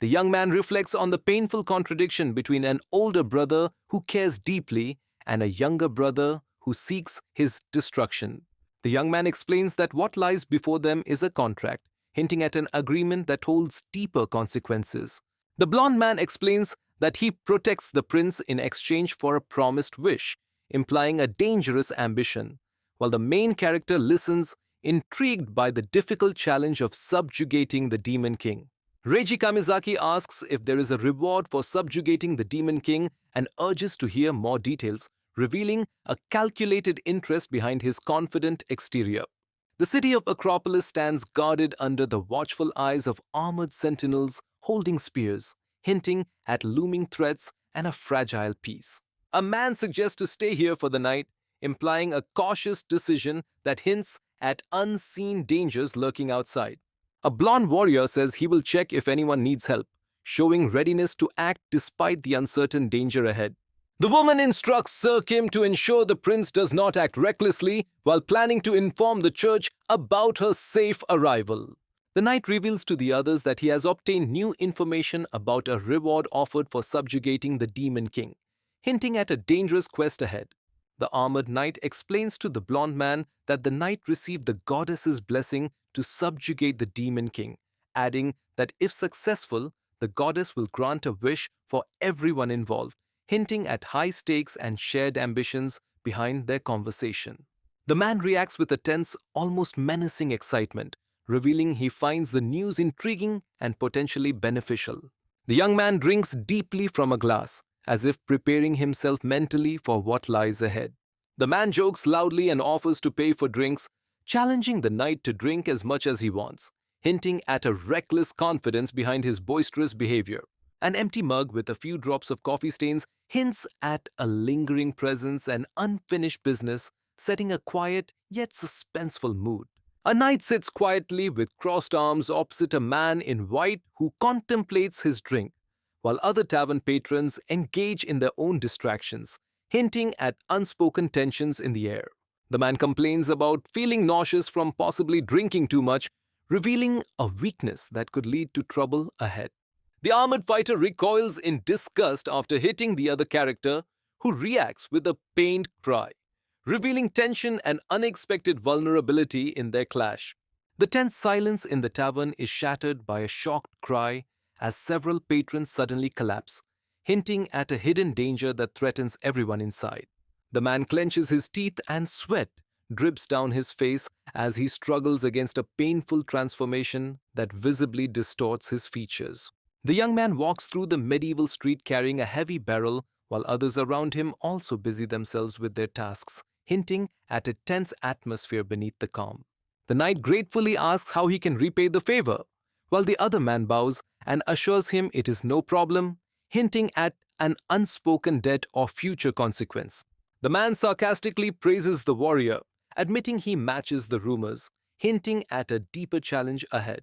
The young man reflects on the painful contradiction between an older brother who cares deeply and a younger brother who seeks his destruction. The young man explains that what lies before them is a contract, hinting at an agreement that holds deeper consequences. The blonde man explains that he protects the prince in exchange for a promised wish, implying a dangerous ambition, while the main character listens, intrigued by the difficult challenge of subjugating the Demon King. Reiji Kamizaki asks if there is a reward for subjugating the Demon King and urges to hear more details, revealing a calculated interest behind his confident exterior. The city of Acropolis stands guarded under the watchful eyes of armored sentinels holding spears, hinting at looming threats and a fragile peace. A man suggests to stay here for the night, implying a cautious decision that hints at unseen dangers lurking outside. A blonde warrior says he will check if anyone needs help, showing readiness to act despite the uncertain danger ahead. The woman instructs Sir Kim to ensure the prince does not act recklessly while planning to inform the church about her safe arrival. The knight reveals to the others that he has obtained new information about a reward offered for subjugating the Demon King, hinting at a dangerous quest ahead. The armored knight explains to the blonde man that the knight received the goddess's blessing to subjugate the Demon King, adding that if successful, the goddess will grant a wish for everyone involved, hinting at high stakes and shared ambitions behind their conversation. The man reacts with a tense, almost menacing excitement, revealing he finds the news intriguing and potentially beneficial. The young man drinks deeply from a glass, as if preparing himself mentally for what lies ahead. The man jokes loudly and offers to pay for drinks, challenging the knight to drink as much as he wants, hinting at a reckless confidence behind his boisterous behavior. An empty mug with a few drops of coffee stains hints at a lingering presence and unfinished business, setting a quiet yet suspenseful mood. A knight sits quietly with crossed arms opposite a man in white who contemplates his drink, while other tavern patrons engage in their own distractions, hinting at unspoken tensions in the air. The man complains about feeling nauseous from possibly drinking too much, revealing a weakness that could lead to trouble ahead. The armored fighter recoils in disgust after hitting the other character, who reacts with a pained cry, revealing tension and unexpected vulnerability in their clash. The tense silence in the tavern is shattered by a shocked cry as several patrons suddenly collapse, hinting at a hidden danger that threatens everyone inside. The man clenches his teeth and sweat drips down his face as he struggles against a painful transformation that visibly distorts his features. The young man walks through the medieval street carrying a heavy barrel, while others around him also busy themselves with their tasks, hinting at a tense atmosphere beneath the calm. The knight gratefully asks how he can repay the favor, while the other man bows and assures him it is no problem, hinting at an unspoken debt or future consequence. The man sarcastically praises the warrior, admitting he matches the rumors, hinting at a deeper challenge ahead.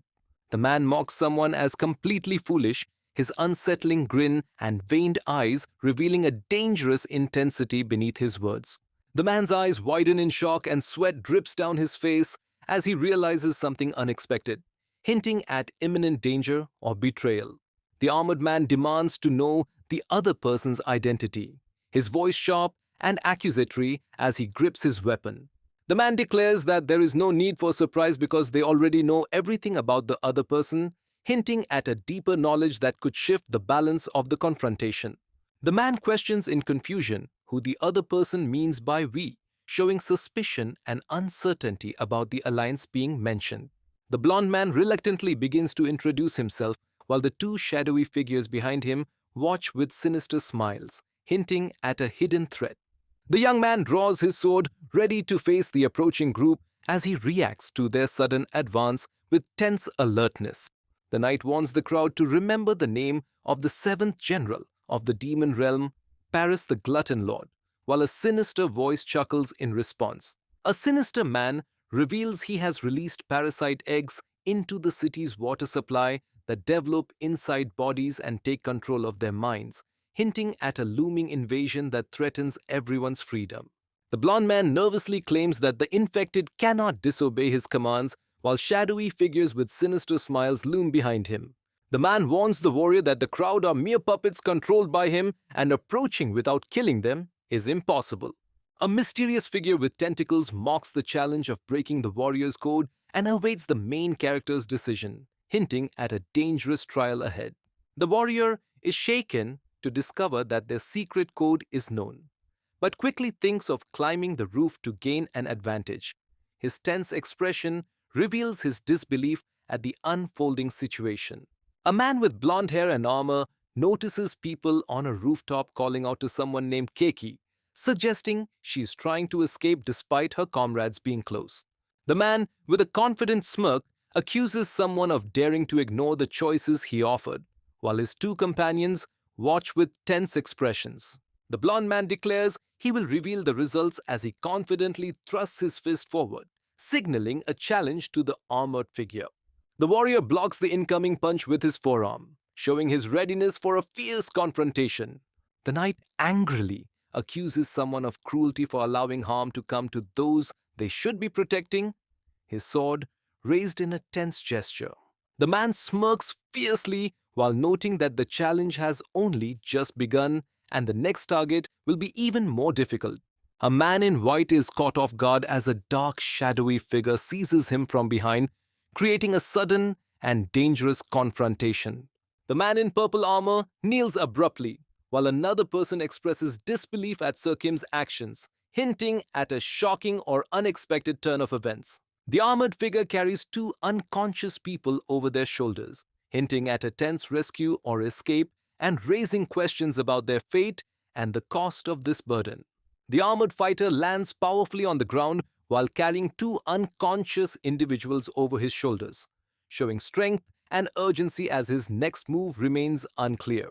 The man mocks someone as completely foolish, his unsettling grin and veined eyes revealing a dangerous intensity beneath his words. The man's eyes widen in shock and sweat drips down his face as he realizes something unexpected, hinting at imminent danger or betrayal. The armored man demands to know the other person's identity, his voice sharp and accusatory as he grips his weapon. The man declares that there is no need for surprise because they already know everything about the other person, hinting at a deeper knowledge that could shift the balance of the confrontation. The man questions in confusion who the other person means by we, showing suspicion and uncertainty about the alliance being mentioned. The blond man reluctantly begins to introduce himself while the two shadowy figures behind him watch with sinister smiles, hinting at a hidden threat. The young man draws his sword, ready to face the approaching group as he reacts to their sudden advance with tense alertness. The knight warns the crowd to remember the name of the seventh general of the demon realm, Paris the Glutton Lord, while a sinister voice chuckles in response. A sinister man reveals he has released parasite eggs into the city's water supply that develop inside bodies and take control of their minds, hinting at a looming invasion that threatens everyone's freedom. The blond man nervously claims that the infected cannot disobey his commands, while shadowy figures with sinister smiles loom behind him. The man warns the warrior that the crowd are mere puppets controlled by him and approaching without killing them is impossible. A mysterious figure with tentacles mocks the challenge of breaking the warrior's code and awaits the main character's decision, hinting at a dangerous trial ahead. The warrior is shaken to discover that their secret code is known, but quickly thinks of climbing the roof to gain an advantage. His tense expression reveals his disbelief at the unfolding situation. A man with blonde hair and armor notices people on a rooftop calling out to someone named Keiki, suggesting she's trying to escape despite her comrades being close. The man, with a confident smirk, accuses someone of daring to ignore the choices he offered, while his two companions watch with tense expressions. The blond man declares he will reveal the results as he confidently thrusts his fist forward, signaling a challenge to the armored figure. The warrior blocks the incoming punch with his forearm, showing his readiness for a fierce confrontation. The knight angrily accuses someone of cruelty for allowing harm to come to those they should be protecting, his sword raised in a tense gesture. The man smirks fiercely while noting that the challenge has only just begun and the next target will be even more difficult. A man in white is caught off guard as a dark, shadowy figure seizes him from behind, creating a sudden and dangerous confrontation. The man in purple armor kneels abruptly, while another person expresses disbelief at Sir Kim's actions, hinting at a shocking or unexpected turn of events. The armored figure carries two unconscious people over their shoulders, hinting at a tense rescue or escape and raising questions about their fate and the cost of this burden. The armored fighter lands powerfully on the ground while carrying two unconscious individuals over his shoulders, showing strength and urgency as his next move remains unclear.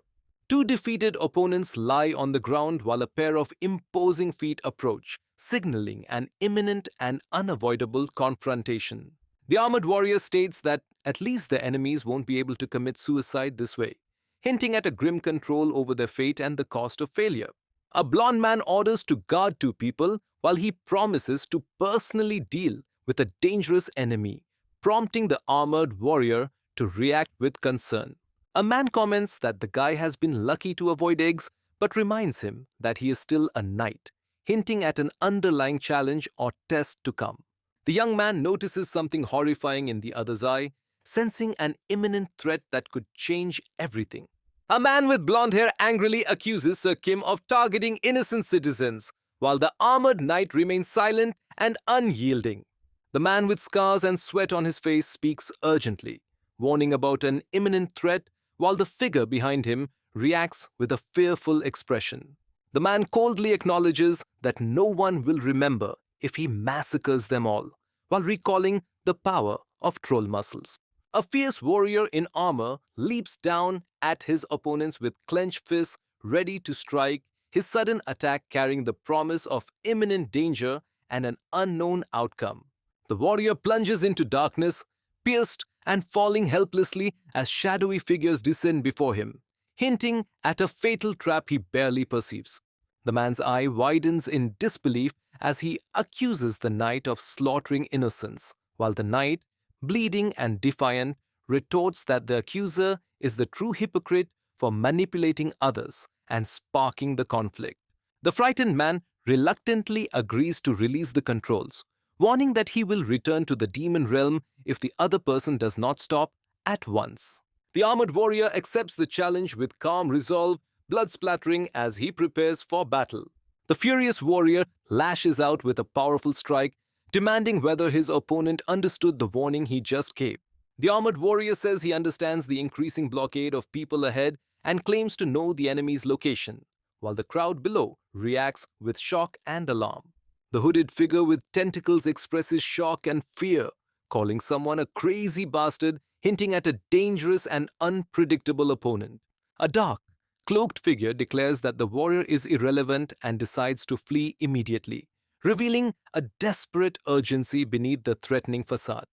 Two defeated opponents lie on the ground while a pair of imposing feet approach, signaling an imminent and unavoidable confrontation. The armored warrior states that at least their enemies won't be able to commit suicide this way, hinting at a grim control over their fate and the cost of failure. A blond man orders to guard two people while he promises to personally deal with a dangerous enemy, prompting the armored warrior to react with concern. A man comments that the guy has been lucky to avoid eggs, but reminds him that he is still a knight, hinting at an underlying challenge or test to come. The young man notices something horrifying in the other's eye, sensing an imminent threat that could change everything. A man with blonde hair angrily accuses Sir Kim of targeting innocent citizens, while the armored knight remains silent and unyielding. The man with scars and sweat on his face speaks urgently, warning about an imminent threat, while the figure behind him reacts with a fearful expression. The man coldly acknowledges that no one will remember if he massacres them all, while recalling the power of troll muscles. A fierce warrior in armor leaps down at his opponents with clenched fists ready to strike, his sudden attack carrying the promise of imminent danger and an unknown outcome. The warrior plunges into darkness, pierced and falling helplessly as shadowy figures descend before him, hinting at a fatal trap he barely perceives. The man's eye widens in disbelief as he accuses the knight of slaughtering innocents, while the knight, bleeding and defiant, retorts that the accuser is the true hypocrite for manipulating others and sparking the conflict. The frightened man reluctantly agrees to release the controls, warning that he will return to the demon realm if the other person does not stop at once. The armored warrior accepts the challenge with calm resolve, blood splattering as he prepares for battle. The furious warrior lashes out with a powerful strike, demanding whether his opponent understood the warning he just gave. The armored warrior says he understands the increasing blockade of people ahead and claims to know the enemy's location, while the crowd below reacts with shock and alarm. The hooded figure with tentacles expresses shock and fear, calling someone a crazy bastard, hinting at a dangerous and unpredictable opponent. A dark, cloaked figure declares that the warrior is irrelevant and decides to flee immediately, revealing a desperate urgency beneath the threatening facade.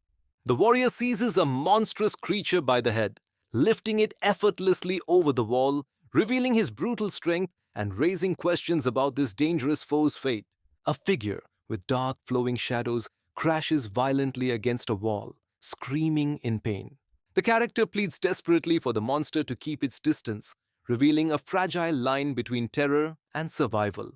The warrior seizes a monstrous creature by the head, lifting it effortlessly over the wall, revealing his brutal strength and raising questions about this dangerous foe's fate. A figure with dark flowing shadows crashes violently against a wall, screaming in pain. The character pleads desperately for the monster to keep its distance, revealing a fragile line between terror and survival.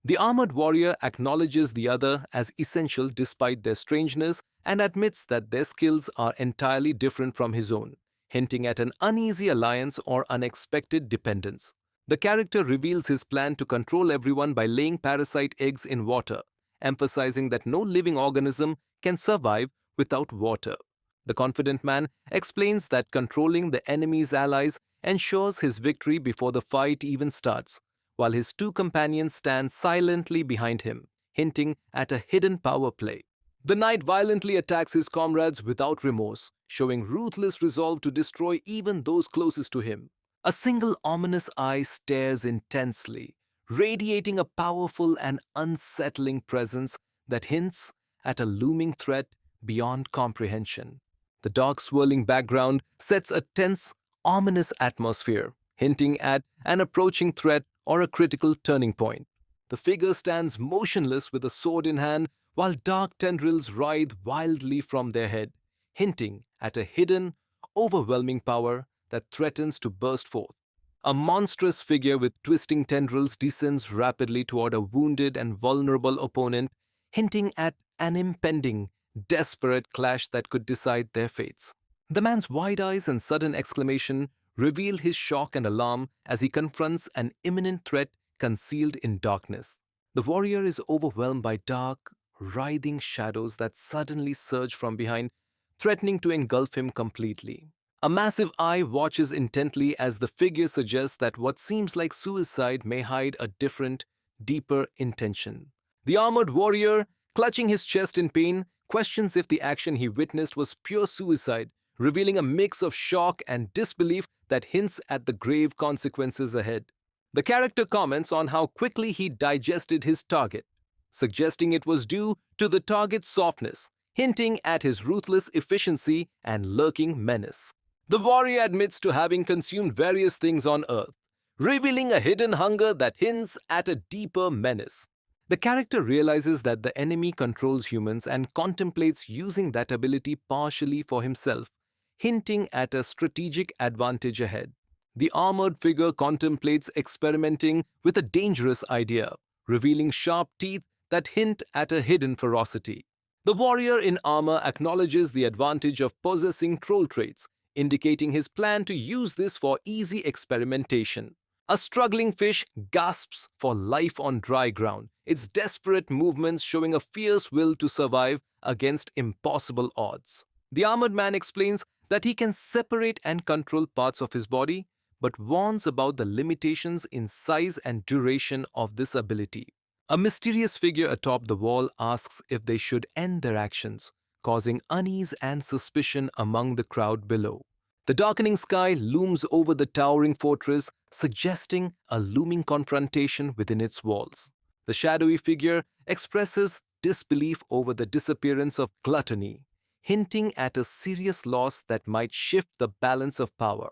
The armored warrior acknowledges the other as essential despite their strangeness and admits that their skills are entirely different from his own, hinting at an uneasy alliance or unexpected dependence. The character reveals his plan to control everyone by laying parasite eggs in water, emphasizing that no living organism can survive without water. The confident man explains that controlling the enemy's allies ensures his victory before the fight even starts, while his two companions stand silently behind him, hinting at a hidden power play. The knight violently attacks his comrades without remorse, showing ruthless resolve to destroy even those closest to him. A single ominous eye stares intensely, radiating a powerful and unsettling presence that hints at a looming threat beyond comprehension. The dark swirling background sets a tense, ominous atmosphere, hinting at an approaching threat or a critical turning point. The figure stands motionless with a sword in hand, while dark tendrils writhe wildly from their head, hinting at a hidden, overwhelming power that threatens to burst forth. A monstrous figure with twisting tendrils descends rapidly toward a wounded and vulnerable opponent, hinting at an impending, desperate clash that could decide their fates. The man's wide eyes and sudden exclamation reveal his shock and alarm as he confronts an imminent threat concealed in darkness. The warrior is overwhelmed by dark, writhing shadows that suddenly surge from behind, threatening to engulf him completely. A massive eye watches intently as the figure suggests that what seems like suicide may hide a different, deeper intention. The armored warrior, clutching his chest in pain, questions if the action he witnessed was pure suicide, revealing a mix of shock and disbelief that hints at the grave consequences ahead. The character comments on how quickly he digested his target, suggesting it was due to the target's softness, hinting at his ruthless efficiency and lurking menace. The warrior admits to having consumed various things on Earth, revealing a hidden hunger that hints at a deeper menace. The character realizes that the enemy controls humans and contemplates using that ability partially for himself, hinting at a strategic advantage ahead. The armored figure contemplates experimenting with a dangerous idea, revealing sharp teeth that hint at a hidden ferocity. The warrior in armor acknowledges the advantage of possessing troll traits, indicating his plan to use this for easy experimentation. A struggling fish gasps for life on dry ground, its desperate movements showing a fierce will to survive against impossible odds. The armored man explains that he can separate and control parts of his body, but warns about the limitations in size and duration of this ability. A mysterious figure atop the wall asks if they should end their actions, causing unease and suspicion among the crowd below. The darkening sky looms over the towering fortress, suggesting a looming confrontation within its walls. The shadowy figure expresses disbelief over the disappearance of gluttony, hinting at a serious loss that might shift the balance of power.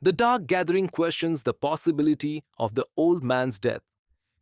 The dark gathering questions the possibility of the old man's death,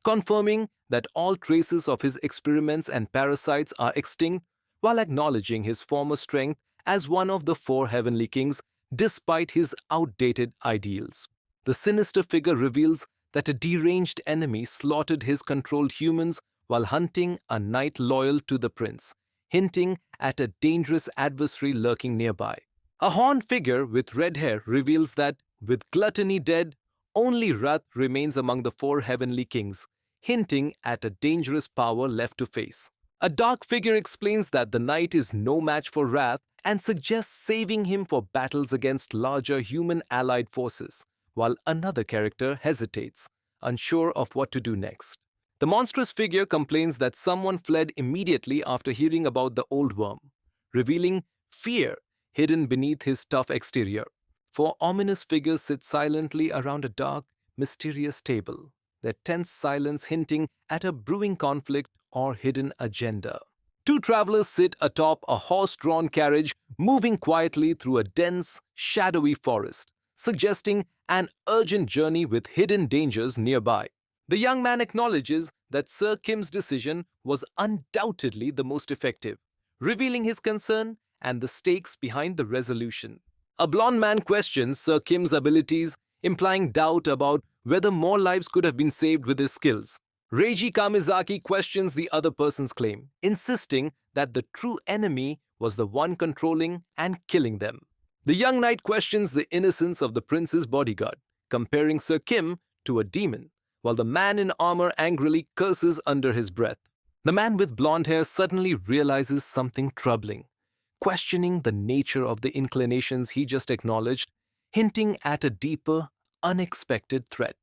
confirming that all traces of his experiments and parasites are extinct, while acknowledging his former strength as one of the four heavenly kings despite his outdated ideals. The sinister figure reveals that a deranged enemy slaughtered his controlled humans while hunting a knight loyal to the prince, hinting at a dangerous adversary lurking nearby. A horned figure with red hair reveals that, with gluttony dead, only wrath remains among the four heavenly kings, hinting at a dangerous power left to face. A dark figure explains that the knight is no match for wrath and suggests saving him for battles against larger human allied forces, while another character hesitates, unsure of what to do next. The monstrous figure complains that someone fled immediately after hearing about the old worm, revealing fear hidden beneath his tough exterior. Four ominous figures sit silently around a dark, mysterious table, their tense silence hinting at a brewing conflict or hidden agenda. Two travelers sit atop a horse-drawn carriage moving quietly through a dense, shadowy forest, suggesting an urgent journey with hidden dangers nearby. The young man acknowledges that Sir Kim's decision was undoubtedly the most effective, revealing his concern and the stakes behind the resolution. A blonde man questions Sir Kim's abilities, implying doubt about whether more lives could have been saved with his skills. Reiji Kamizaki questions the other person's claim, insisting that the true enemy was the one controlling and killing them. The young knight questions the innocence of the prince's bodyguard, comparing Sir Kim to a demon, while the man in armor angrily curses under his breath. The man with blonde hair suddenly realizes something troubling, questioning the nature of the inclinations he just acknowledged, hinting at a deeper, unexpected threat.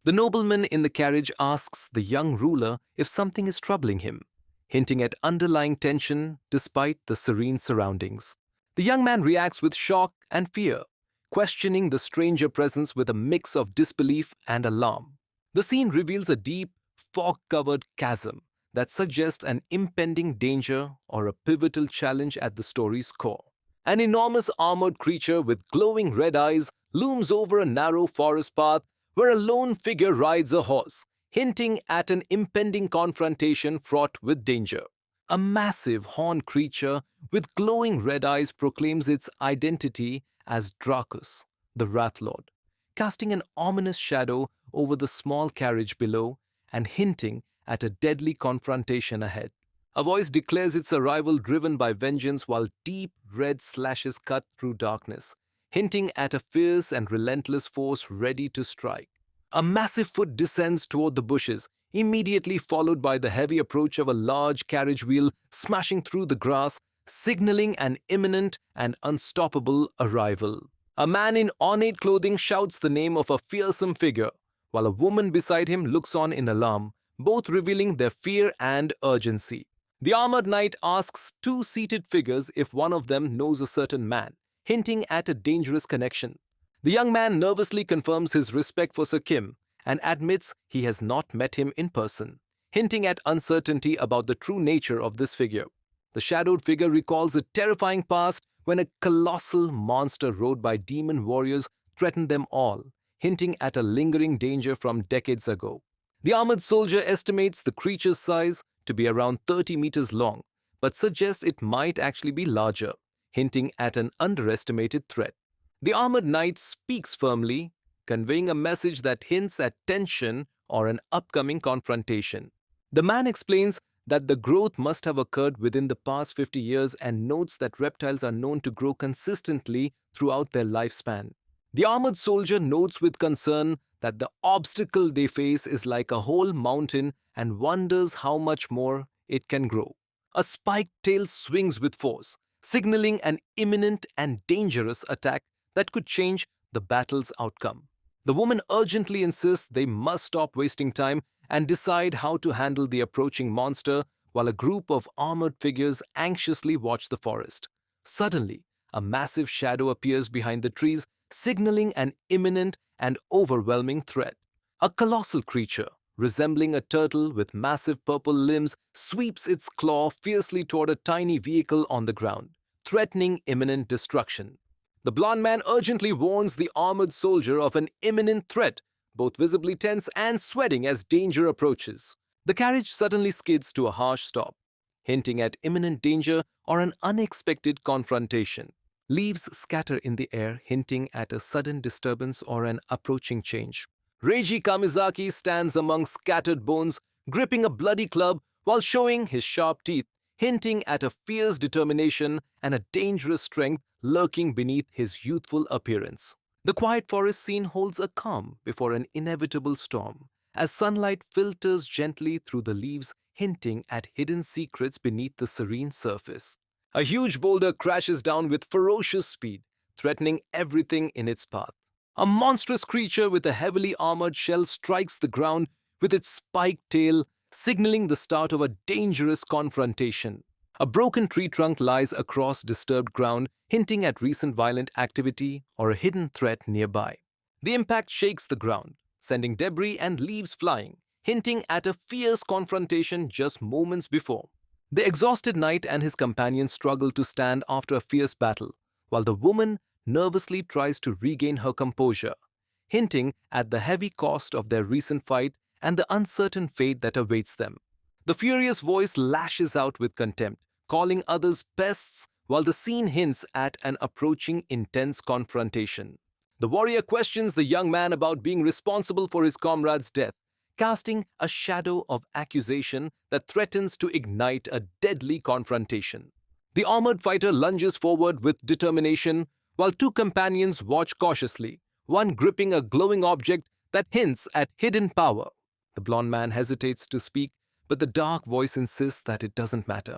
The nobleman in the carriage asks the young ruler if something is troubling him, hinting at underlying tension despite the serene surroundings. The young man reacts with shock and fear, questioning the stranger presence with a mix of disbelief and alarm. The scene reveals a deep, fog-covered chasm that suggests an impending danger or a pivotal challenge at the story's core. An enormous armored creature with glowing red eyes looms over a narrow forest path where a lone figure rides a horse, hinting at an impending confrontation fraught with danger. A massive horned creature with glowing red eyes proclaims its identity as Dracus, the Wrath Lord, casting an ominous shadow over the small carriage below and hinting at a deadly confrontation ahead. A voice declares its arrival driven by vengeance while deep red slashes cut through darkness, hinting at a fierce and relentless force ready to strike. A massive foot descends toward the bushes, immediately followed by the heavy approach of a large carriage wheel smashing through the grass, signaling an imminent and unstoppable arrival. A man in ornate clothing shouts the name of a fearsome figure, while a woman beside him looks on in alarm, both revealing their fear and urgency. The armored knight asks two seated figures if one of them knows a certain man, hinting at a dangerous connection. The young man nervously confirms his respect for Sir Kim and admits he has not met him in person, hinting at uncertainty about the true nature of this figure. The shadowed figure recalls a terrifying past when a colossal monster rode by demon warriors threatened them all, hinting at a lingering danger from decades ago. The armored soldier estimates the creature's size to be around 30 meters long, but suggests it might actually be larger, hinting at an underestimated threat. The armored knight speaks firmly, conveying a message that hints at tension or an upcoming confrontation. The man explains that the growth must have occurred within the past 50 years and notes that reptiles are known to grow consistently throughout their lifespan. The armored soldier notes with concern that the obstacle they face is like a whole mountain and wonders how much more it can grow. A spiked tail swings with force, signaling an imminent and dangerous attack that could change the battle's outcome. The woman urgently insists they must stop wasting time and decide how to handle the approaching monster, while a group of armored figures anxiously watch the forest. Suddenly, a massive shadow appears behind the trees, signaling an imminent and overwhelming threat. A colossal creature, resembling a turtle with massive purple limbs, sweeps its claw fiercely toward a tiny vehicle on the ground, threatening imminent destruction. The blond man urgently warns the armored soldier of an imminent threat, both visibly tense and sweating as danger approaches. The carriage suddenly skids to a harsh stop, hinting at imminent danger or an unexpected confrontation. Leaves scatter in the air, hinting at a sudden disturbance or an approaching change. Reiji Kamizaki stands among scattered bones, gripping a bloody club while showing his sharp teeth, hinting at a fierce determination and a dangerous strength lurking beneath his youthful appearance. The quiet forest scene holds a calm before an inevitable storm, as sunlight filters gently through the leaves, hinting at hidden secrets beneath the serene surface. A huge boulder crashes down with ferocious speed, threatening everything in its path. A monstrous creature with a heavily armored shell strikes the ground with its spiked tail, signaling the start of a dangerous confrontation. A broken tree trunk lies across disturbed ground, hinting at recent violent activity or a hidden threat nearby. The impact shakes the ground, sending debris and leaves flying, hinting at a fierce confrontation just moments before. The exhausted knight and his companions struggle to stand after a fierce battle, while the woman nervously tries to regain her composure, hinting at the heavy cost of their recent fight and the uncertain fate that awaits them. The furious voice lashes out with contempt, calling others pests, while the scene hints at an approaching intense confrontation. The warrior questions the young man about being responsible for his comrade's death, casting a shadow of accusation that threatens to ignite a deadly confrontation. The armored fighter lunges forward with determination, while two companions watch cautiously, one gripping a glowing object that hints at hidden power. The blond man hesitates to speak, but the dark voice insists that it doesn't matter,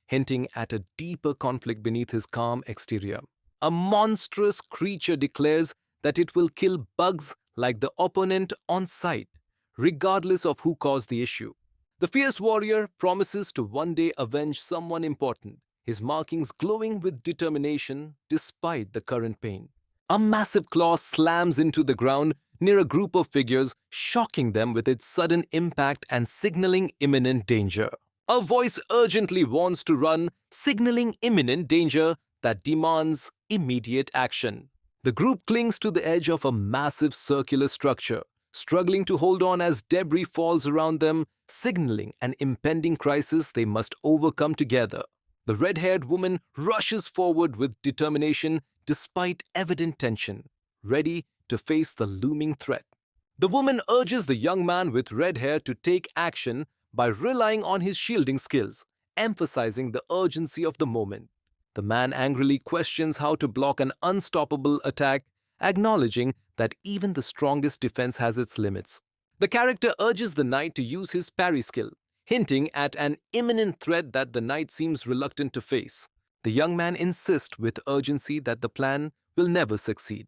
hinting at a deeper conflict beneath his calm exterior. A monstrous creature declares that it will kill bugs like the opponent on sight, regardless of who caused the issue. The fierce warrior promises to one day avenge someone important, his markings glowing with determination despite the current pain. A massive claw slams into the ground near a group of figures, shocking them with its sudden impact and signaling imminent danger. A voice urgently warns to run, signaling imminent danger that demands immediate action. The group clings to the edge of a massive circular structure, struggling to hold on as debris falls around them, signaling an impending crisis they must overcome together. The red-haired woman rushes forward with determination despite evident tension, ready to face the looming threat. The woman urges the young man with red hair to take action by relying on his shielding skills, emphasizing the urgency of the moment. The man angrily questions how to block an unstoppable attack, acknowledging that even the strongest defense has its limits. The character urges the knight to use his parry skill, hinting at an imminent threat that the knight seems reluctant to face. The young man insists with urgency that the plan will never succeed,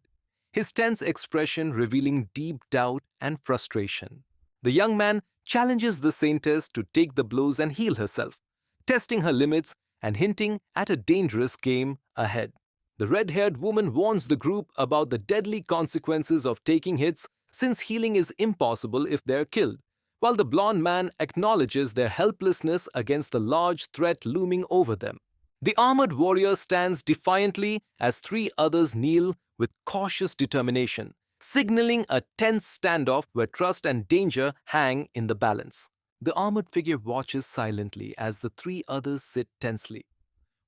his tense expression revealing deep doubt and frustration. The young man challenges the saintess to take the blows and heal herself, testing her limits and hinting at a dangerous game ahead. The red-haired woman warns the group about the deadly consequences of taking hits, since healing is impossible if they're killed, while the blond man acknowledges their helplessness against the large threat looming over them. The armored warrior stands defiantly as three others kneel with cautious determination, signaling a tense standoff where trust and danger hang in the balance. The armored figure watches silently as the three others sit tensely,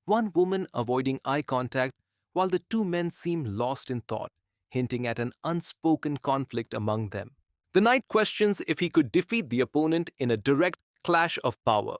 one woman avoiding eye contact while the two men seem lost in thought, hinting at an unspoken conflict among them. The knight questions if he could defeat the opponent in a direct clash of power,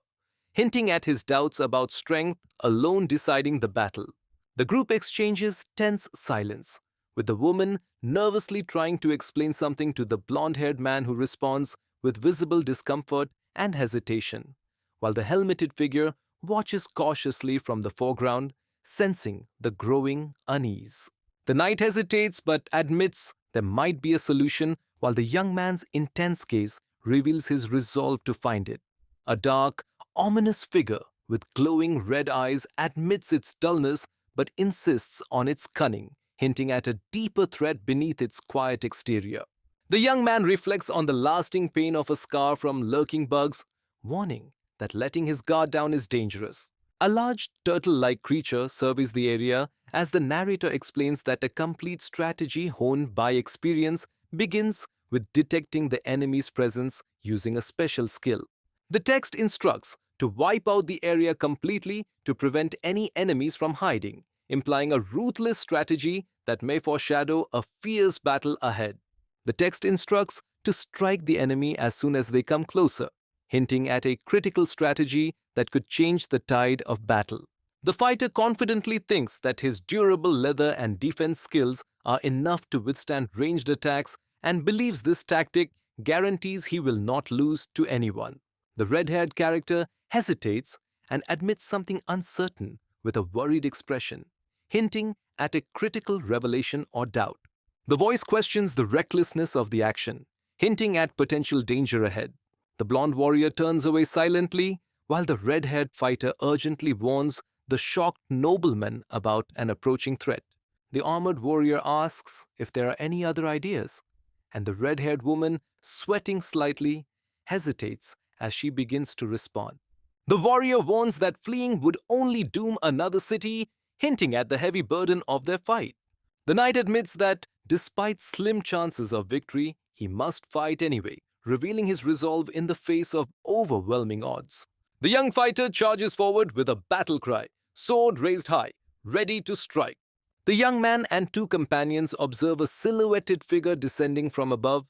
hinting at his doubts about strength alone deciding the battle. The group exchanges tense silence, with the woman nervously trying to explain something to the blonde-haired man who responds with visible discomfort and hesitation, while the helmeted figure watches cautiously from the foreground, sensing the growing unease. The knight hesitates but admits there might be a solution, while the young man's intense gaze reveals his resolve to find it. A dark, ominous figure with glowing red eyes admits its dullness but insists on its cunning, hinting at a deeper threat beneath its quiet exterior. The young man reflects on the lasting pain of a scar from lurking bugs, warning that letting his guard down is dangerous. A large turtle-like creature surveys the area as the narrator explains that a complete strategy honed by experience begins with detecting the enemy's presence using a special skill. The text instructs to wipe out the area completely to prevent any enemies from hiding, implying a ruthless strategy that may foreshadow a fierce battle ahead. The text instructs to strike the enemy as soon as they come closer, hinting at a critical strategy that could change the tide of battle. The fighter confidently thinks that his durable leather and defense skills are enough to withstand ranged attacks and believes this tactic guarantees he will not lose to anyone. The red-haired character hesitates and admits something uncertain with a worried expression, hinting at a critical revelation or doubt. The voice questions the recklessness of the action, hinting at potential danger ahead. The blonde warrior turns away silently, while the red-haired fighter urgently warns the shocked nobleman about an approaching threat. The armored warrior asks if there are any other ideas, and the red-haired woman, sweating slightly, hesitates as she begins to respond. The warrior warns that fleeing would only doom another city, hinting at the heavy burden of their fight. The knight admits that, despite slim chances of victory, he must fight anyway, revealing his resolve in the face of overwhelming odds. The young fighter charges forward with a battle cry, sword raised high, ready to strike. The young man and two companions observe a silhouetted figure descending from above,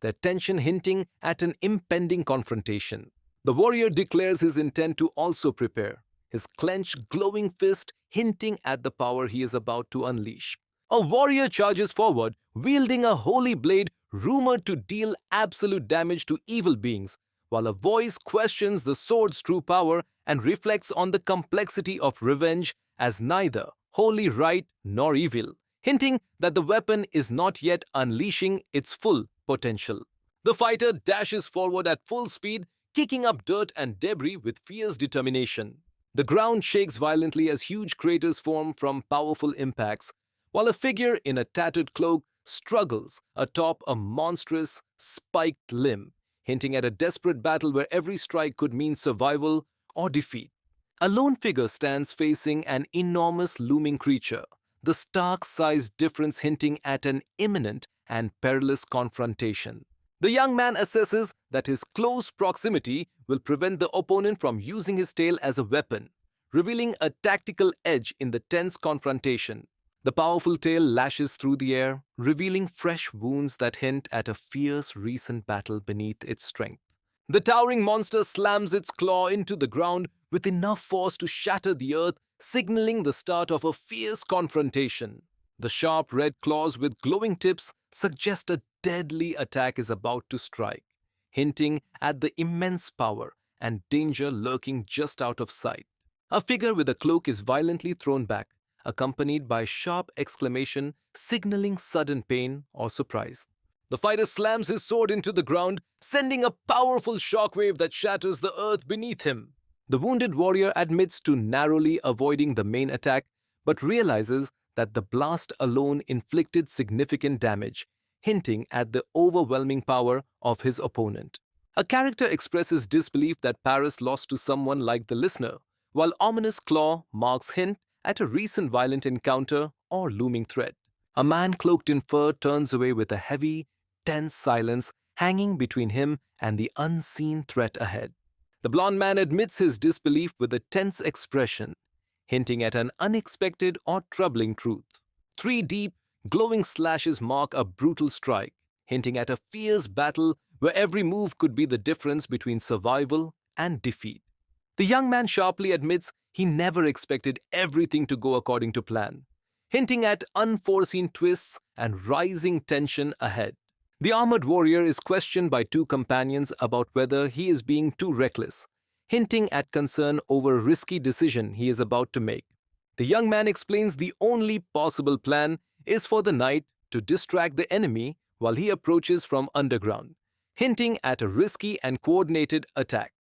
their tension hinting at an impending confrontation. The warrior declares his intent to also prepare, his clenched, glowing fist hinting at the power he is about to unleash. A warrior charges forward, wielding a holy blade rumored to deal absolute damage to evil beings, while a voice questions the sword's true power and reflects on the complexity of revenge as neither wholly right nor evil, hinting that the weapon is not yet unleashing its full potential. The fighter dashes forward at full speed, kicking up dirt and debris with fierce determination. The ground shakes violently as huge craters form from powerful impacts, while a figure in a tattered cloak struggles atop a monstrous, spiked limb, hinting at a desperate battle where every strike could mean survival or defeat. A lone figure stands facing an enormous looming creature, the stark size difference hinting at an imminent and perilous confrontation. The young man assesses that his close proximity will prevent the opponent from using his tail as a weapon, revealing a tactical edge in the tense confrontation. The powerful tail lashes through the air, revealing fresh wounds that hint at a fierce recent battle beneath its strength. The towering monster slams its claw into the ground with enough force to shatter the earth, signaling the start of a fierce confrontation. The sharp red claws with glowing tips suggest a deadly attack is about to strike, hinting at the immense power and danger lurking just out of sight. A figure with a cloak is violently thrown back, accompanied by sharp exclamation signaling sudden pain or surprise. The fighter slams his sword into the ground, sending a powerful shockwave that shatters the earth beneath him. The wounded warrior admits to narrowly avoiding the main attack, but realizes that the blast alone inflicted significant damage, hinting at the overwhelming power of his opponent. A character expresses disbelief that Paris lost to someone like the listener, while ominous claw marks hint at a recent violent encounter or looming threat. A man cloaked in fur turns away with a heavy, tense silence hanging between him and the unseen threat ahead. The blond man admits his disbelief with a tense expression, hinting at an unexpected or troubling truth. 3 deep, glowing slashes mark a brutal strike, hinting at a fierce battle where every move could be the difference between survival and defeat. The young man sharply admits he never expected everything to go according to plan, hinting at unforeseen twists and rising tension ahead. The armored warrior is questioned by 2 companions about whether he is being too reckless, hinting at concern over a risky decision he is about to make. The young man explains the only possible plan is for the knight to distract the enemy while he approaches from underground, hinting at a risky and coordinated attack.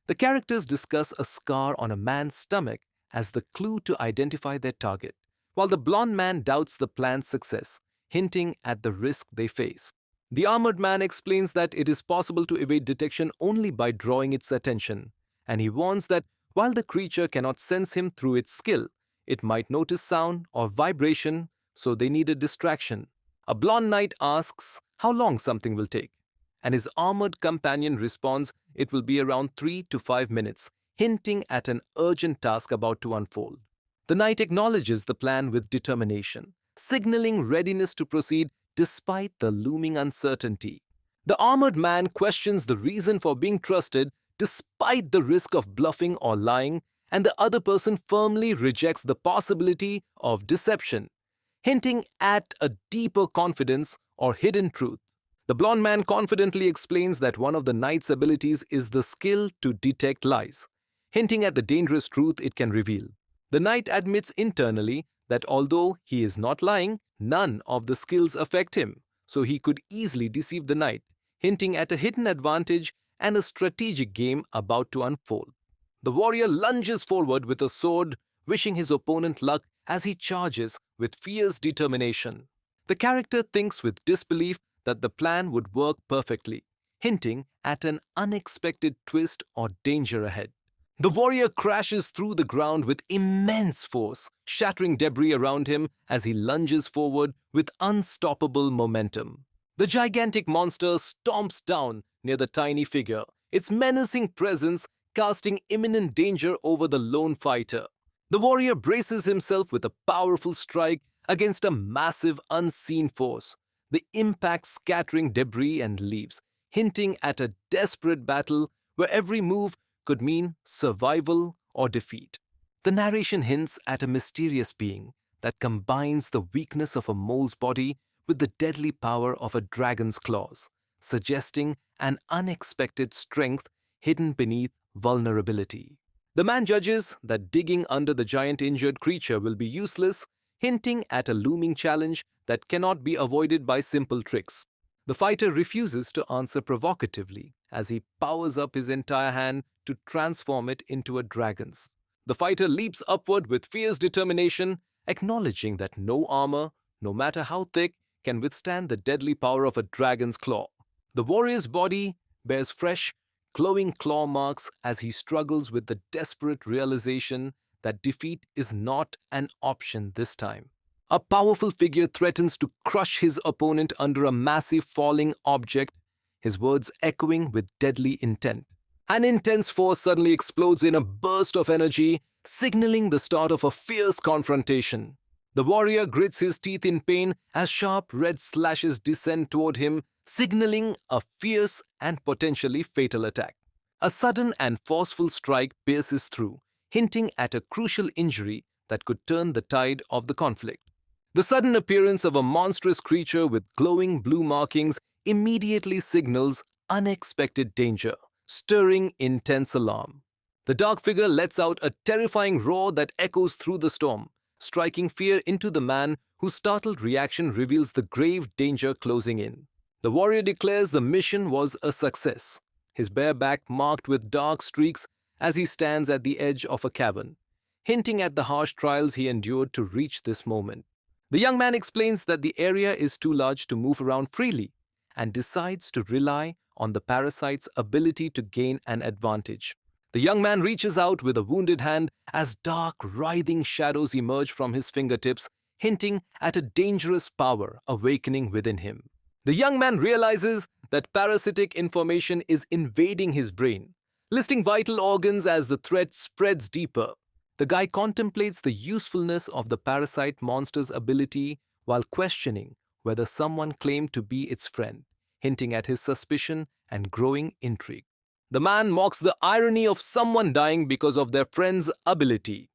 The characters discuss a scar on a man's stomach as the clue to identify their target, while the blonde man doubts the plan's success, hinting at the risk they face. The armored man explains that it is possible to evade detection only by drawing its attention, and he warns that while the creature cannot sense him through its skill, it might notice sound or vibration, so they need a distraction. A blonde knight asks how long something will take, and his armored companion responds it will be around 3 to 5 minutes, hinting at an urgent task about to unfold. The knight acknowledges the plan with determination, signaling readiness to proceed despite the looming uncertainty. The armored man questions the reason for being trusted despite the risk of bluffing or lying, and the other person firmly rejects the possibility of deception, hinting at a deeper confidence or hidden truth. The blonde man confidently explains that one of the knight's abilities is the skill to detect lies, hinting at the dangerous truth it can reveal. The knight admits internally that although he is not lying, none of the skills affect him, so he could easily deceive the knight, hinting at a hidden advantage and a strategic game about to unfold. The warrior lunges forward with a sword, wishing his opponent luck as he charges with fierce determination. The character thinks with disbelief that the plan would work perfectly, hinting at an unexpected twist or danger ahead. The warrior crashes through the ground with immense force, shattering debris around him as he lunges forward with unstoppable momentum. The gigantic monster stomps down near the tiny figure, its menacing presence casting imminent danger over the lone fighter. The warrior braces himself with a powerful strike against a massive unseen force, the impact scattering debris and leaves, hinting at a desperate battle where every move could mean survival or defeat. The narration hints at a mysterious being that combines the weakness of a mole's body with the deadly power of a dragon's claws, suggesting an unexpected strength hidden beneath vulnerability. The man judges that digging under the giant injured creature will be useless, hinting at a looming challenge that cannot be avoided by simple tricks. The fighter refuses to answer provocatively as he powers up his entire hand to transform it into a dragon's. The fighter leaps upward with fierce determination, acknowledging that no armor, no matter how thick, can withstand the deadly power of a dragon's claw. The warrior's body bears fresh, glowing claw marks as he struggles with the desperate realization that defeat is not an option this time. A powerful figure threatens to crush his opponent under a massive falling object, his words echoing with deadly intent. An intense force suddenly explodes in a burst of energy, signaling the start of a fierce confrontation. The warrior grits his teeth in pain as sharp red slashes descend toward him, signaling a fierce and potentially fatal attack. A sudden and forceful strike pierces through, hinting at a crucial injury that could turn the tide of the conflict. The sudden appearance of a monstrous creature with glowing blue markings immediately signals unexpected danger, stirring intense alarm. The dark figure lets out a terrifying roar that echoes through the storm, striking fear into the man whose startled reaction reveals the grave danger closing in. The warrior declares the mission was a success, his bare back marked with dark streaks as he stands at the edge of a cavern, hinting at the harsh trials he endured to reach this moment. The young man explains that the area is too large to move around freely and decides to rely on the parasite's ability to gain an advantage. The young man reaches out with a wounded hand as dark, writhing shadows emerge from his fingertips, hinting at a dangerous power awakening within him. The young man realizes that parasitic information is invading his brain, listing vital organs as the threat spreads deeper. The guy contemplates the usefulness of the parasite monster's ability while questioning whether someone claimed to be its friend, hinting at his suspicion and growing intrigue. The man mocks the irony of someone dying because of their friend's ability,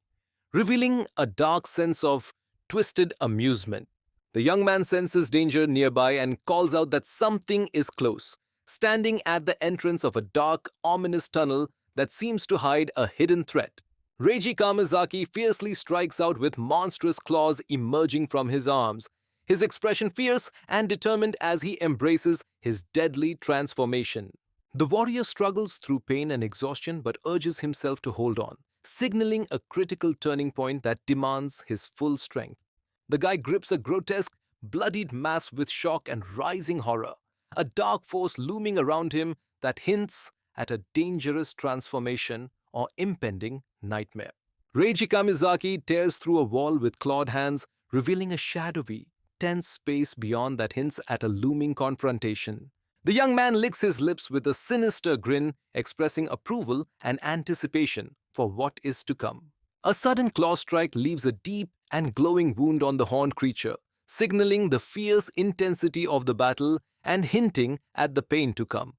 revealing a dark sense of twisted amusement. The young man senses danger nearby and calls out that something is close, standing at the entrance of a dark, ominous tunnel that seems to hide a hidden threat. Reiji Kamizaki fiercely strikes out with monstrous claws emerging from his arms, his expression fierce and determined as he embraces his deadly transformation. The warrior struggles through pain and exhaustion but urges himself to hold on, signaling a critical turning point that demands his full strength. The guy grips a grotesque, bloodied mass with shock and rising horror, a dark force looming around him that hints at a dangerous transformation or impending nightmare. Reiji Kamizaki tears through a wall with clawed hands, revealing a shadowy, tense space beyond that hints at a looming confrontation. The young man licks his lips with a sinister grin, expressing approval and anticipation for what is to come. A sudden claw strike leaves a deep and glowing wound on the horned creature, signaling the fierce intensity of the battle and hinting at the pain to come.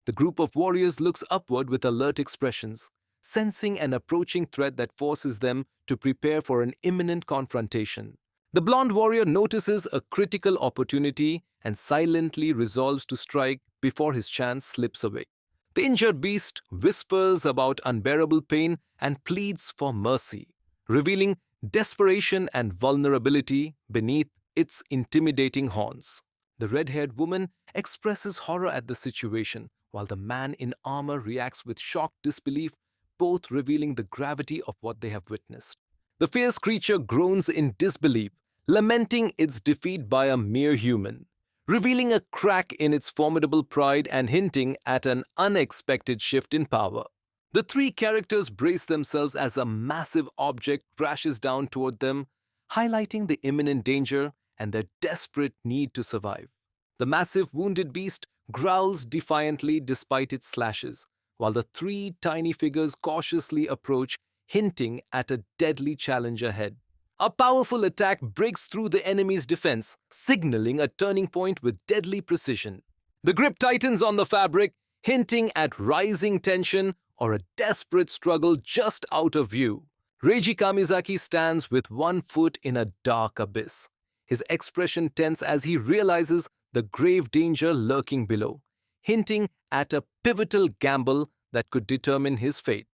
The group of warriors looks upward with alert expressions, sensing an approaching threat that forces them to prepare for an imminent confrontation. The blonde warrior notices a critical opportunity and silently resolves to strike before his chance slips away. The injured beast whispers about unbearable pain and pleads for mercy, revealing desperation and vulnerability beneath its intimidating horns. The red-haired woman expresses horror at the situation, while the man in armor reacts with shocked disbelief, both revealing the gravity of what they have witnessed. The fierce creature groans in disbelief, lamenting its defeat by a mere human, revealing a crack in its formidable pride and hinting at an unexpected shift in power. The three characters brace themselves as a massive object crashes down toward them, highlighting the imminent danger and their desperate need to survive. The massive wounded beast growls defiantly despite its slashes, while the three tiny figures cautiously approach, hinting at a deadly challenge ahead. A powerful attack breaks through the enemy's defense, signaling a turning point with deadly precision. The grip tightens on the fabric, hinting at rising tension or a desperate struggle just out of view. Reiji Kamizaki stands with one foot in a dark abyss, his expression tense as he realizes the grave danger lurking below, hinting at a pivotal gamble that could determine his fate.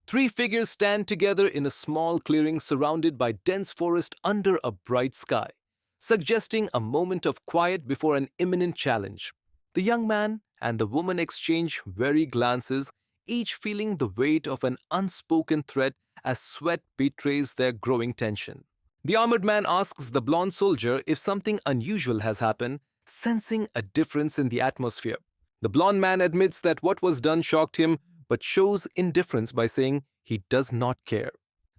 Three figures stand together in a small clearing surrounded by dense forest under a bright sky, suggesting a moment of quiet before an imminent challenge. The young man and the woman exchange wary glances, each feeling the weight of an unspoken threat as sweat betrays their growing tension. The armored man asks the blonde soldier if something unusual has happened, sensing a difference in the atmosphere. The blonde man admits that what was done shocked him, but shows indifference by saying he does not care.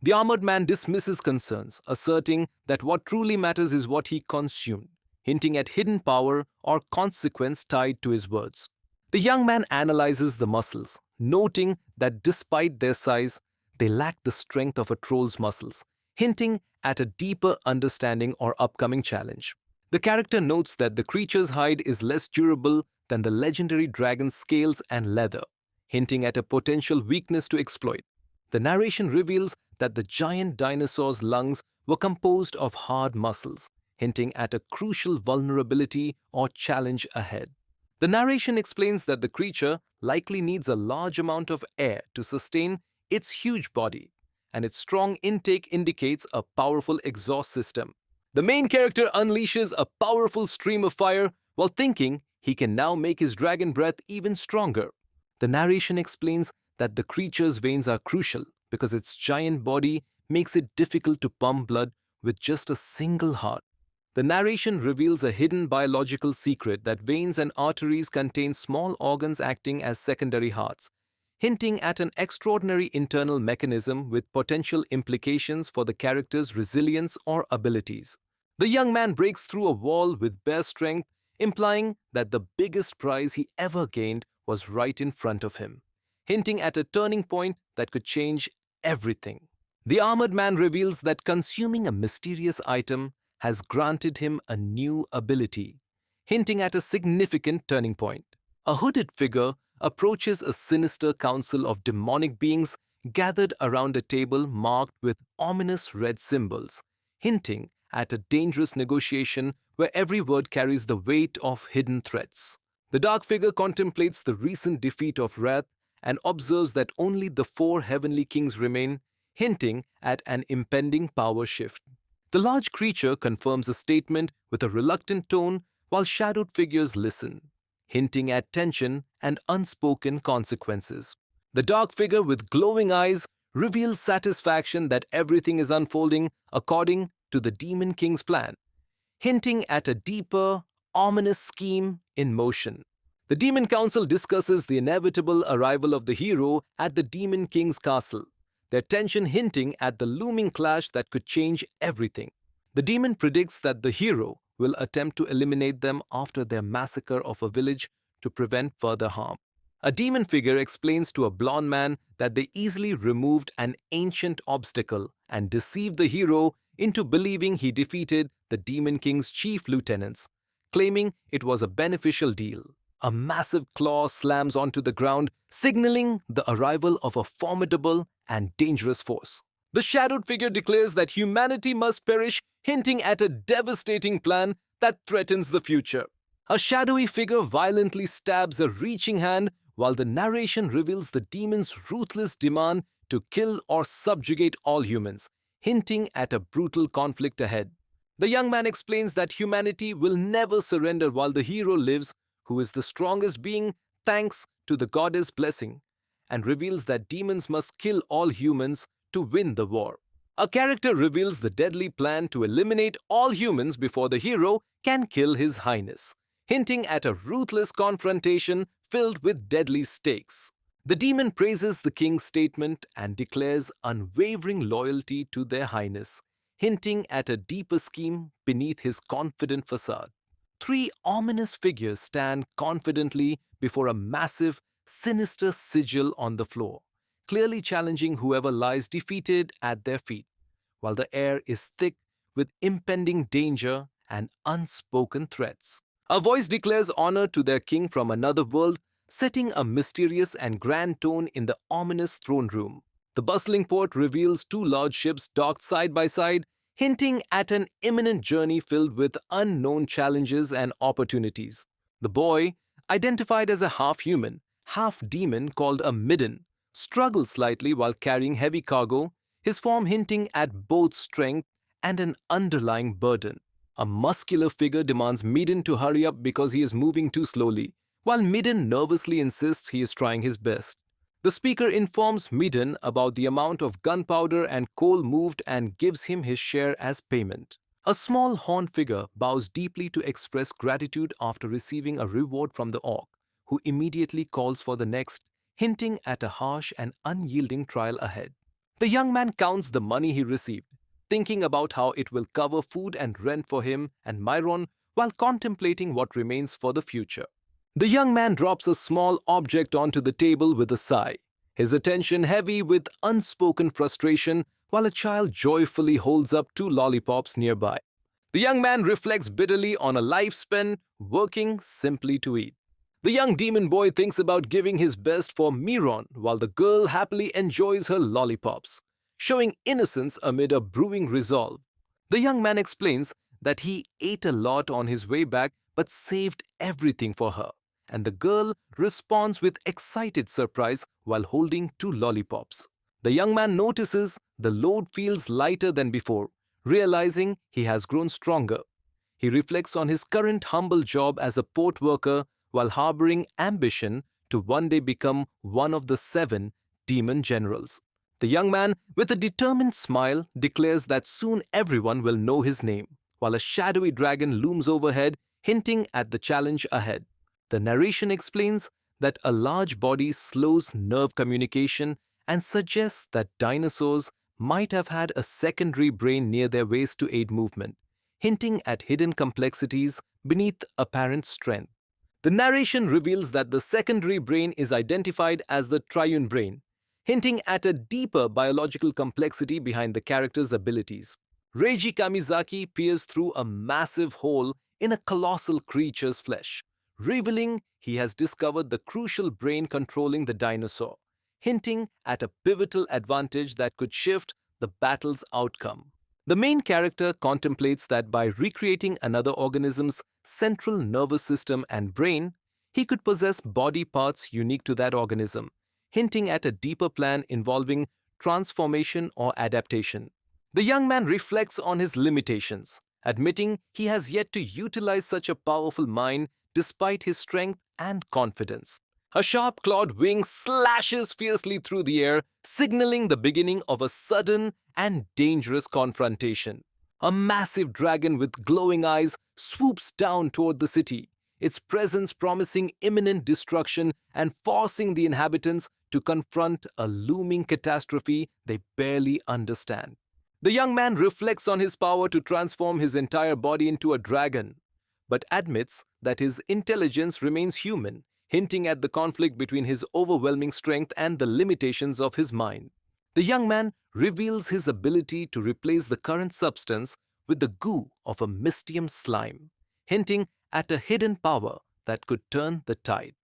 The armored man dismisses concerns, asserting that what truly matters is what he consumed, hinting at hidden power or consequence tied to his words. The young man analyzes the muscles, noting that despite their size, they lack the strength of a troll's muscles, hinting at a deeper understanding or upcoming challenge. The character notes that the creature's hide is less durable than the legendary dragon's scales and leather, hinting at a potential weakness to exploit. The narration reveals that the giant dinosaur's lungs were composed of hard muscles, hinting at a crucial vulnerability or challenge ahead. The narration explains that the creature likely needs a large amount of air to sustain its huge body, and its strong intake indicates a powerful exhaust system. The main character unleashes a powerful stream of fire while thinking he can now make his dragon breath even stronger. The narration explains that the creature's veins are crucial because its giant body makes it difficult to pump blood with just a single heart. The narration reveals a hidden biological secret that veins and arteries contain small organs acting as secondary hearts, hinting at an extraordinary internal mechanism with potential implications for the character's resilience or abilities. The young man breaks through a wall with bare strength, implying that the biggest prize he ever gained was right in front of him, hinting at a turning point that could change everything. The armored man reveals that consuming a mysterious item has granted him a new ability, hinting at a significant turning point. A hooded figure approaches a sinister council of demonic beings gathered around a table marked with ominous red symbols, hinting at a dangerous negotiation where every word carries the weight of hidden threats. The dark figure contemplates the recent defeat of Wrath and observes that only the four heavenly kings remain, hinting at an impending power shift. The large creature confirms a statement with a reluctant tone while shadowed figures listen, hinting at tension and unspoken consequences. The dark figure with glowing eyes reveals satisfaction that everything is unfolding according to the Demon King's plan, hinting at a deeper, ominous scheme in motion. The Demon Council discusses the inevitable arrival of the hero at the Demon King's castle, their tension hinting at the looming clash that could change everything. The demon predicts that the hero will attempt to eliminate them after their massacre of a village to prevent further harm. A demon figure explains to a blond man that they easily removed an ancient obstacle and deceived the hero into believing he defeated the Demon King's chief lieutenants, claiming it was a beneficial deal. A massive claw slams onto the ground, signaling the arrival of a formidable and dangerous force. The shadowed figure declares that humanity must perish, hinting at a devastating plan that threatens the future. A shadowy figure violently stabs a reaching hand, while the narration reveals the demon's ruthless demand to kill or subjugate all humans, hinting at a brutal conflict ahead. The young man explains that humanity will never surrender while the hero lives, who is the strongest being thanks to the goddess' blessing, and reveals that demons must kill all humans to win the war. A character reveals the deadly plan to eliminate all humans before the hero can kill His Highness, hinting at a ruthless confrontation filled with deadly stakes. The demon praises the king's statement and declares unwavering loyalty to their highness, hinting at a deeper scheme beneath his confident facade. Three ominous figures stand confidently before a massive, sinister sigil on the floor, clearly challenging whoever lies defeated at their feet, while the air is thick with impending danger and unspoken threats. A voice declares honor to their king from another world, setting a mysterious and grand tone in the ominous throne room. The bustling port reveals two large ships docked side by side, hinting at an imminent journey filled with unknown challenges and opportunities. The boy, identified as a half-human, half-demon called a midden, struggles slightly while carrying heavy cargo, his form hinting at both strength and an underlying burden. A muscular figure demands Midden to hurry up because he is moving too slowly, while Midden nervously insists he is trying his best. The speaker informs Midden about the amount of gunpowder and coal moved and gives him his share as payment. A small horned figure bows deeply to express gratitude after receiving a reward from the orc, who immediately calls for the next, hinting at a harsh and unyielding trial ahead. The young man counts the money he received, thinking about how it will cover food and rent for him and Myron while contemplating what remains for the future. The young man drops a small object onto the table with a sigh, his attention heavy with unspoken frustration, while a child joyfully holds up two lollipops nearby. The young man reflects bitterly on a life spent working simply to eat. The young demon boy thinks about giving his best for Miron, while the girl happily enjoys her lollipops, showing innocence amid a brewing resolve. The young man explains that he ate a lot on his way back but saved everything for her, and the girl responds with excited surprise while holding two lollipops. The young man notices the load feels lighter than before, realizing he has grown stronger. He reflects on his current humble job as a port worker while harboring ambition to one day become one of the 7 demon generals. The young man, with a determined smile, declares that soon everyone will know his name, while a shadowy dragon looms overhead, hinting at the challenge ahead. The narration explains that a large body slows nerve communication and suggests that dinosaurs might have had a secondary brain near their waist to aid movement, hinting at hidden complexities beneath apparent strength. The narration reveals that the secondary brain is identified as the triune brain, hinting at a deeper biological complexity behind the character's abilities. Reiji Kamizaki peers through a massive hole in a colossal creature's flesh, revealing he has discovered the crucial brain controlling the dinosaur, hinting at a pivotal advantage that could shift the battle's outcome. The main character contemplates that by recreating another organism's central nervous system and brain, he could possess body parts unique to that organism, hinting at a deeper plan involving transformation or adaptation. The young man reflects on his limitations, admitting he has yet to utilize such a powerful mind despite his strength and confidence. A sharp clawed wing slashes fiercely through the air, signaling the beginning of a sudden and dangerous confrontation. A massive dragon with glowing eyes swoops down toward the city, its presence promising imminent destruction and forcing the inhabitants to confront a looming catastrophe they barely understand. The young man reflects on his power to transform his entire body into a dragon, but admits that his intelligence remains human, hinting at the conflict between his overwhelming strength and the limitations of his mind. The young man reveals his ability to replace the current substance with the goo of a mystium slime, hinting at a hidden power that could turn the tide.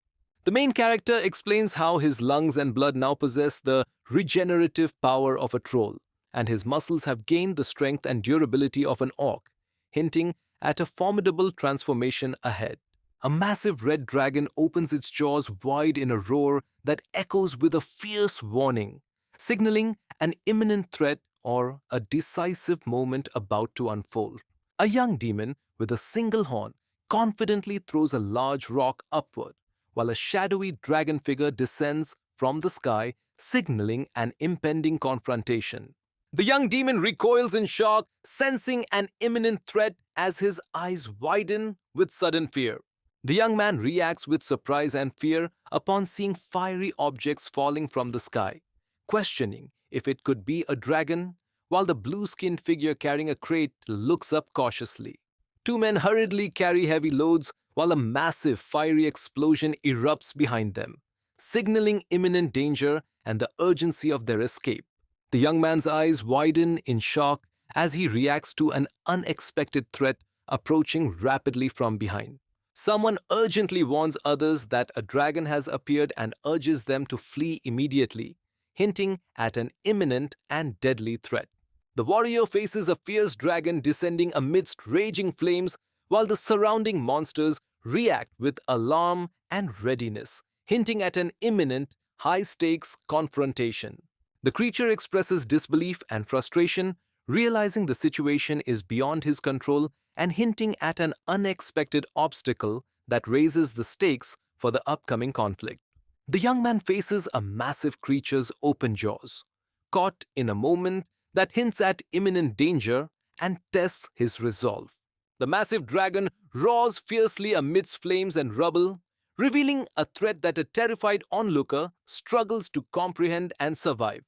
The main character explains how his lungs and blood now possess the regenerative power of a troll, and his muscles have gained the strength and durability of an orc, hinting at a formidable transformation ahead. A massive red dragon opens its jaws wide in a roar that echoes with a fierce warning, signaling an imminent threat or a decisive moment about to unfold. A young demon with a single horn confidently throws a large rock upward, while a shadowy dragon figure descends from the sky, signaling an impending confrontation. The young demon recoils in shock, sensing an imminent threat as his eyes widen with sudden fear. The young man reacts with surprise and fear upon seeing fiery objects falling from the sky, questioning if it could be a dragon, while the blue-skinned figure carrying a crate looks up cautiously. Two men hurriedly carry heavy loads while a massive fiery explosion erupts behind them, signaling imminent danger and the urgency of their escape. The young man's eyes widen in shock as he reacts to an unexpected threat approaching rapidly from behind. Someone urgently warns others that a dragon has appeared and urges them to flee immediately, hinting at an imminent and deadly threat. The warrior faces a fierce dragon descending amidst raging flames, while the surrounding monsters react with alarm and readiness, hinting at an imminent, high-stakes confrontation. The creature expresses disbelief and frustration, realizing the situation is beyond his control and hinting at an unexpected obstacle that raises the stakes for the upcoming conflict. The young man faces a massive creature's open jaws, caught in a moment that hints at imminent danger and tests his resolve. The massive dragon roars fiercely amidst flames and rubble, revealing a threat that a terrified onlooker struggles to comprehend and survive.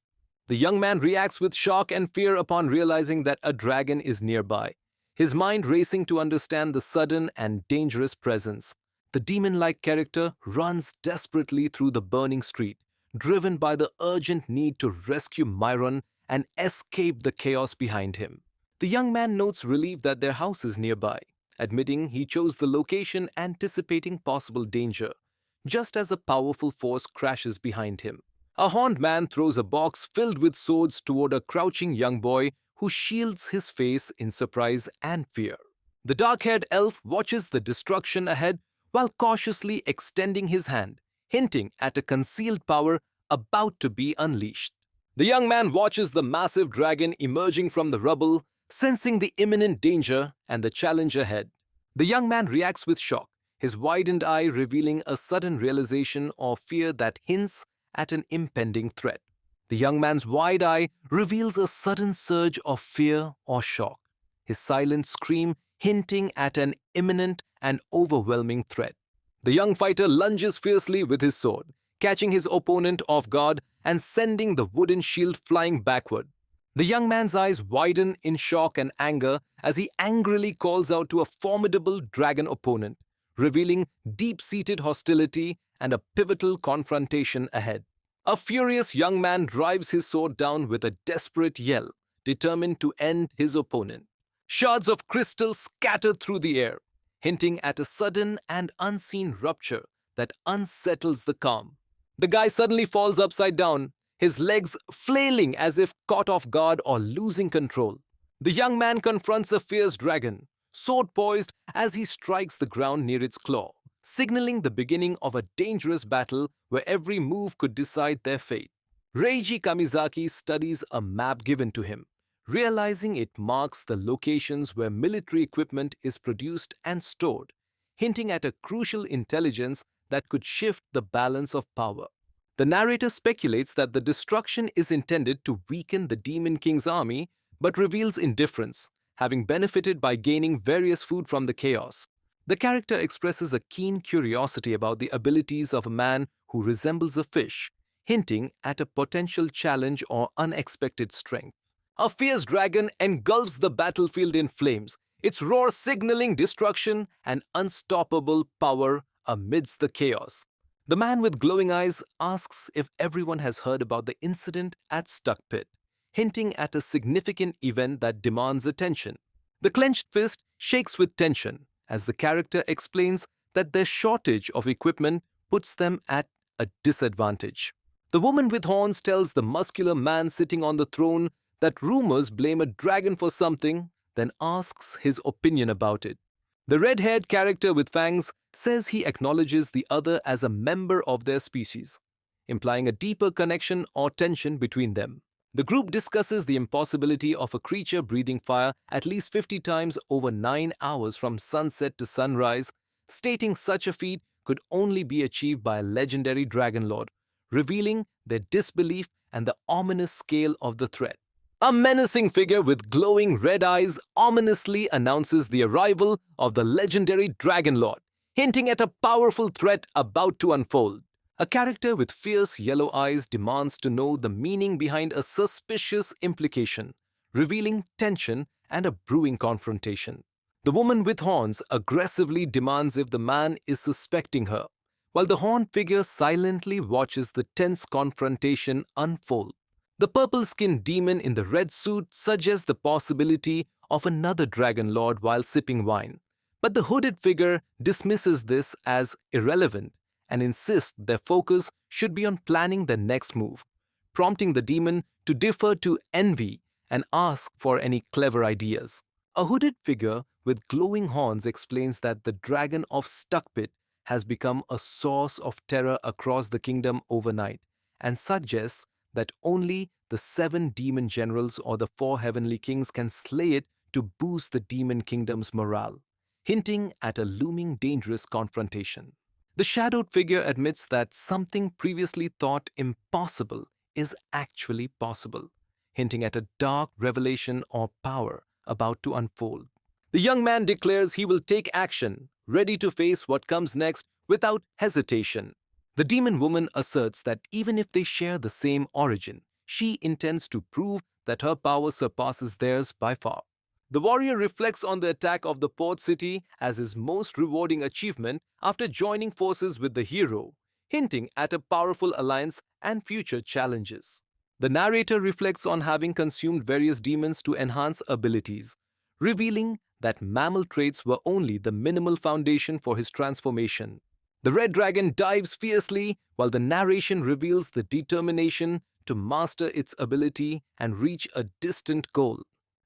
The young man reacts with shock and fear upon realizing that a dragon is nearby, his mind racing to understand the sudden and dangerous presence. The demon-like character runs desperately through the burning street, driven by the urgent need to rescue Myron and escape the chaos behind him. The young man notes relief that their house is nearby, admitting he chose the location anticipating possible danger, just as a powerful force crashes behind him. A horned man throws a box filled with swords toward a crouching young boy who shields his face in surprise and fear. The dark-haired elf watches the destruction ahead while cautiously extending his hand, hinting at a concealed power about to be unleashed. The young man watches the massive dragon emerging from the rubble, sensing the imminent danger and the challenge ahead. The young man reacts with shock, his widened eye revealing a sudden realization or fear that hints at an impending threat. The young man's wide eye reveals a sudden surge of fear or shock, his silent scream hinting at an imminent and overwhelming threat. The young fighter lunges fiercely with his sword, catching his opponent off guard and sending the wooden shield flying backward. The young man's eyes widen in shock and anger as he angrily calls out to a formidable dragon opponent, revealing deep-seated hostility and a pivotal confrontation ahead. A furious young man drives his sword down with a desperate yell, determined to end his opponent. Shards of crystal scatter through the air, hinting at a sudden and unseen rupture that unsettles the calm. The guy suddenly falls upside down, his legs flailing as if caught off guard or losing control. The young man confronts a fierce dragon, sword poised as he strikes the ground near its claw, signaling the beginning of a dangerous battle where every move could decide their fate. Reiji Kamizaki studies a map given to him, realizing it marks the locations where military equipment is produced and stored, hinting at a crucial intelligence that could shift the balance of power. The narrator speculates that the destruction is intended to weaken the Demon King's army, but reveals indifference, having benefited by gaining various food from the chaos. The character expresses a keen curiosity about the abilities of a man who resembles a fish, hinting at a potential challenge or unexpected strength. A fierce dragon engulfs the battlefield in flames, its roar signaling destruction and unstoppable power amidst the chaos. The man with glowing eyes asks if everyone has heard about the incident at Stuck Pit, hinting at a significant event that demands attention. The clenched fist shakes with tension as the character explains that their shortage of equipment puts them at a disadvantage. The woman with horns tells the muscular man sitting on the throne that rumors blame a dragon for something, then asks his opinion about it. The red-haired character with fangs says he acknowledges the other as a member of their species, implying a deeper connection or tension between them. The group discusses the impossibility of a creature breathing fire at least 50 times over 9 hours from sunset to sunrise, stating such a feat could only be achieved by a legendary dragon lord, revealing their disbelief and the ominous scale of the threat. A menacing figure with glowing red eyes ominously announces the arrival of the legendary Dragon Lord, hinting at a powerful threat about to unfold. A character with fierce yellow eyes demands to know the meaning behind a suspicious implication, revealing tension and a brewing confrontation. The woman with horns aggressively demands if the man is suspecting her, while the horned figure silently watches the tense confrontation unfold. The purple-skinned demon in the red suit suggests the possibility of another dragon lord while sipping wine, but the hooded figure dismisses this as irrelevant and insists their focus should be on planning their next move, prompting the demon to defer to envy and ask for any clever ideas. A hooded figure with glowing horns explains that the dragon of Stuckpit has become a source of terror across the kingdom overnight and suggests that only the 7 demon generals or the 4 heavenly kings can slay it to boost the demon kingdom's morale, hinting at a looming dangerous confrontation. The shadowed figure admits that something previously thought impossible is actually possible, hinting at a dark revelation or power about to unfold. The young man declares he will take action, ready to face what comes next without hesitation. The demon woman asserts that even if they share the same origin, she intends to prove that her power surpasses theirs by far. The warrior reflects on the attack of the port city as his most rewarding achievement after joining forces with the hero, hinting at a powerful alliance and future challenges. The narrator reflects on having consumed various demons to enhance abilities, revealing that mammal traits were only the minimal foundation for his transformation. The red dragon dives fiercely while the narration reveals the determination to master its ability and reach a distant goal.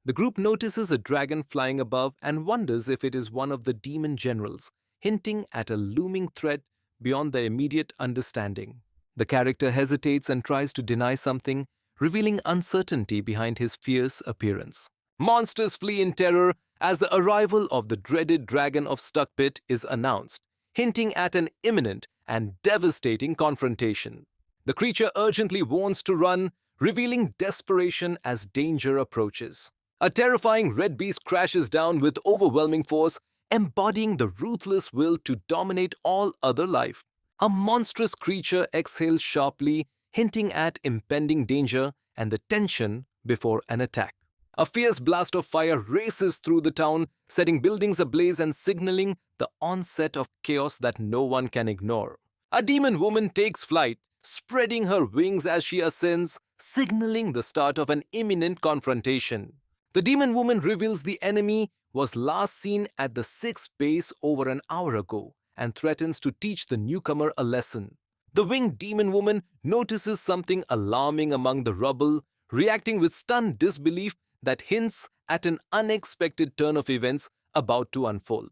The group notices a dragon flying above and wonders if it is one of the demon generals, hinting at a looming threat beyond their immediate understanding. The character hesitates and tries to deny something, revealing uncertainty behind his fierce appearance. Monsters flee in terror as the arrival of the dreaded dragon of Stuckpit is announced, hinting at an imminent and devastating confrontation. The creature urgently warns to run, revealing desperation as danger approaches. A terrifying red beast crashes down with overwhelming force, embodying the ruthless will to dominate all other life. A monstrous creature exhales sharply, hinting at impending danger and the tension before an attack. A fierce blast of fire races through the town, setting buildings ablaze and signaling the onset of chaos that no one can ignore. A demon woman takes flight, spreading her wings as she ascends, signaling the start of an imminent confrontation. The demon woman reveals the enemy was last seen at the 6th base over an hour ago and threatens to teach the newcomer a lesson. The winged demon woman notices something alarming among the rubble, reacting with stunned disbelief that hints at an unexpected turn of events about to unfold.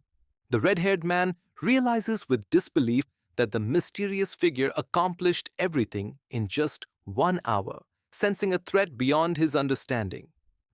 The red-haired man realizes with disbelief that the mysterious figure accomplished everything in just 1 hour, sensing a threat beyond his understanding.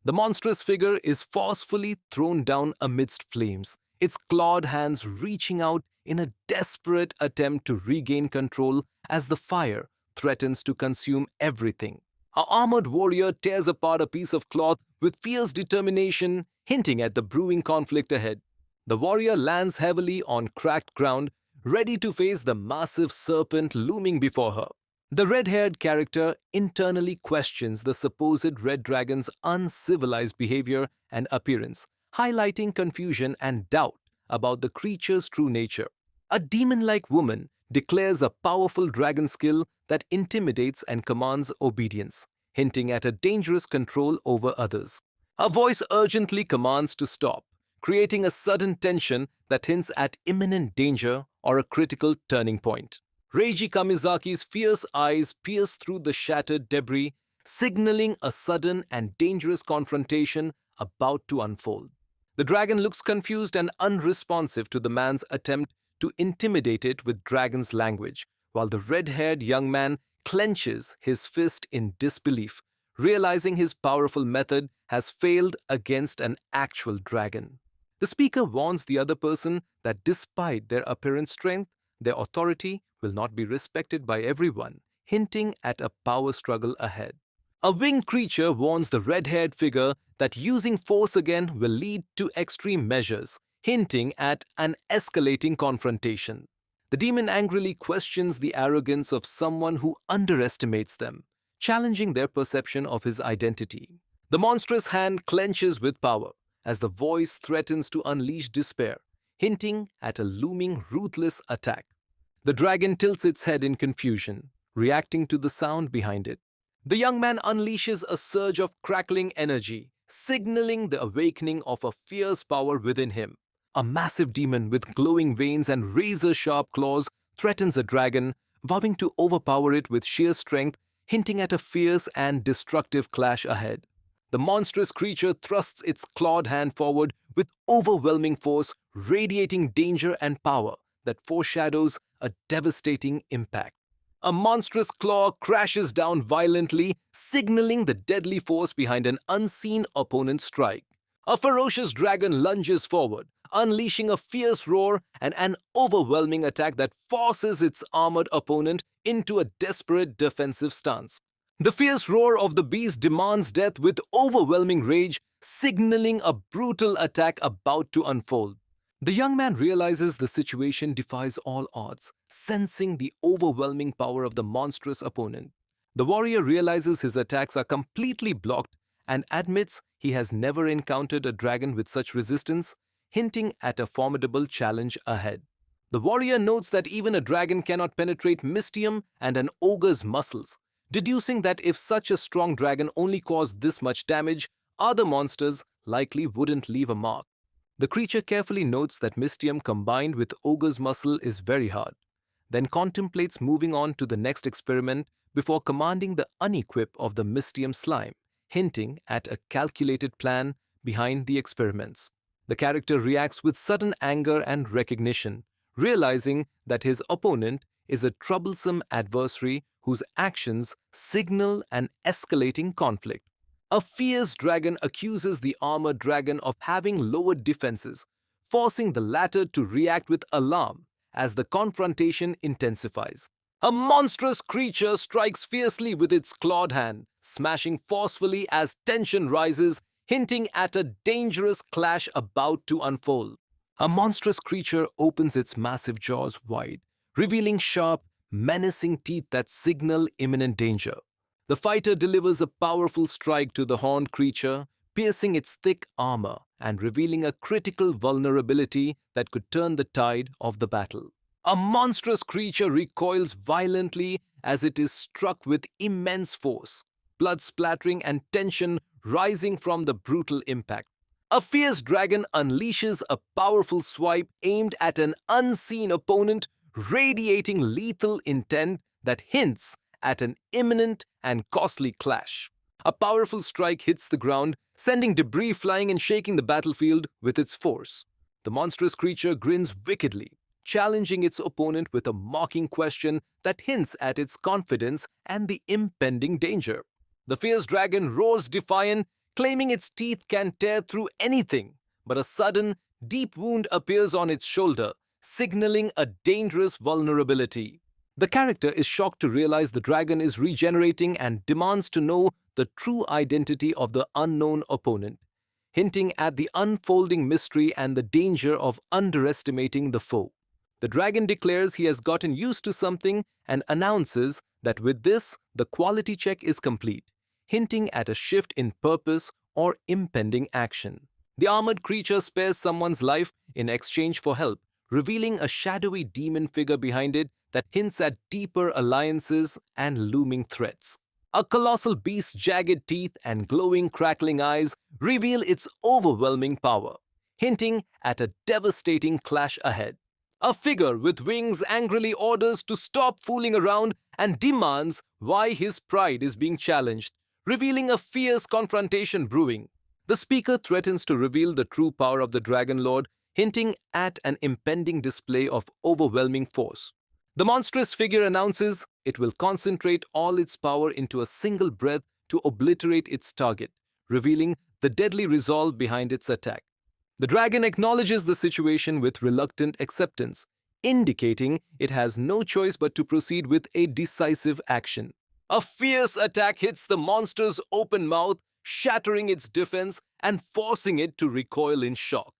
The monstrous figure is forcefully thrown down amidst flames, its clawed hands reaching out in a desperate attempt to regain control as the fire threatens to consume everything. An armored warrior tears apart a piece of cloth with fierce determination, hinting at the brewing conflict ahead. The warrior lands heavily on cracked ground, ready to face the massive serpent looming before her. The red-haired character internally questions the supposed red dragon's uncivilized behavior and appearance, highlighting confusion and doubt about the creature's true nature. A demon-like woman declares a powerful dragon skill that intimidates and commands obedience, hinting at a dangerous control over others. A voice urgently commands to stop, creating a sudden tension that hints at imminent danger or a critical turning point. Reiji Kamizaki's fierce eyes pierce through the shattered debris, signaling a sudden and dangerous confrontation about to unfold. The dragon looks confused and unresponsive to the man's attempt to intimidate it with dragon's language, while the red-haired young man clenches his fist in disbelief, realizing his powerful method has failed against an actual dragon. The speaker warns the other person that despite their apparent strength, their authority will not be respected by everyone, hinting at a power struggle ahead. A winged creature warns the red-haired figure that using force again will lead to extreme measures, hinting at an escalating confrontation. The demon angrily questions the arrogance of someone who underestimates them, challenging their perception of his identity. The monstrous hand clenches with power as the voice threatens to unleash despair, hinting at a looming ruthless attack. The dragon tilts its head in confusion, reacting to the sound behind it. The young man unleashes a surge of crackling energy, signaling the awakening of a fierce power within him. A massive demon with glowing veins and razor-sharp claws threatens the dragon, vowing to overpower it with sheer strength, hinting at a fierce and destructive clash ahead. The monstrous creature thrusts its clawed hand forward with overwhelming force, radiating danger and power that foreshadows a devastating impact. A monstrous claw crashes down violently, signaling the deadly force behind an unseen opponent's strike. A ferocious dragon lunges forward, unleashing a fierce roar and an overwhelming attack that forces its armored opponent into a desperate defensive stance. The fierce roar of the beast demands death with overwhelming rage, signaling a brutal attack about to unfold. The young man realizes the situation defies all odds, sensing the overwhelming power of the monstrous opponent. The warrior realizes his attacks are completely blocked and admits he has never encountered a dragon with such resistance, hinting at a formidable challenge ahead. The warrior notes that even a dragon cannot penetrate mystium and an ogre's muscles, deducing that if such a strong dragon only caused this much damage, other monsters likely wouldn't leave a mark. The creature carefully notes that mystium combined with ogre's muscle is very hard, then contemplates moving on to the next experiment before commanding the unequip of the mystium slime, hinting at a calculated plan behind the experiments. The character reacts with sudden anger and recognition, realizing that his opponent is a troublesome adversary whose actions signal an escalating conflict. A fierce dragon accuses the armored dragon of having lowered defenses, forcing the latter to react with alarm as the confrontation intensifies. A monstrous creature strikes fiercely with its clawed hand, smashing forcefully as tension rises, hinting at a dangerous clash about to unfold. A monstrous creature opens its massive jaws wide, revealing sharp, menacing teeth that signal imminent danger. The fighter delivers a powerful strike to the horned creature, piercing its thick armor and revealing a critical vulnerability that could turn the tide of the battle. A monstrous creature recoils violently as it is struck with immense force, blood splattering and tension rising from the brutal impact. A fierce dragon unleashes a powerful swipe aimed at an unseen opponent, radiating lethal intent that hints at an imminent and costly clash. A powerful strike hits the ground, sending debris flying and shaking the battlefield with its force. The monstrous creature grins wickedly, challenging its opponent with a mocking question that hints at its confidence and the impending danger. The fierce dragon roars defiant, claiming its teeth can tear through anything, but a sudden, deep wound appears on its shoulder, signaling a dangerous vulnerability. The character is shocked to realize the dragon is regenerating and demands to know the true identity of the unknown opponent, hinting at the unfolding mystery and the danger of underestimating the foe. The dragon declares he has gotten used to something and announces that with this, the quality check is complete, hinting at a shift in purpose or impending action. The armored creature spares someone's life in exchange for help, revealing a shadowy demon figure behind it that hints at deeper alliances and looming threats. A colossal beast's jagged teeth and glowing, crackling eyes reveal its overwhelming power, hinting at a devastating clash ahead. A figure with wings angrily orders to stop fooling around and demands why his pride is being challenged, revealing a fierce confrontation brewing. The speaker threatens to reveal the true power of the Dragon Lord, hinting at an impending display of overwhelming force. The monstrous figure announces it will concentrate all its power into a single breath to obliterate its target, revealing the deadly resolve behind its attack. The dragon acknowledges the situation with reluctant acceptance, indicating it has no choice but to proceed with a decisive action. A fierce attack hits the monster's open mouth, shattering its defense and forcing it to recoil in shock.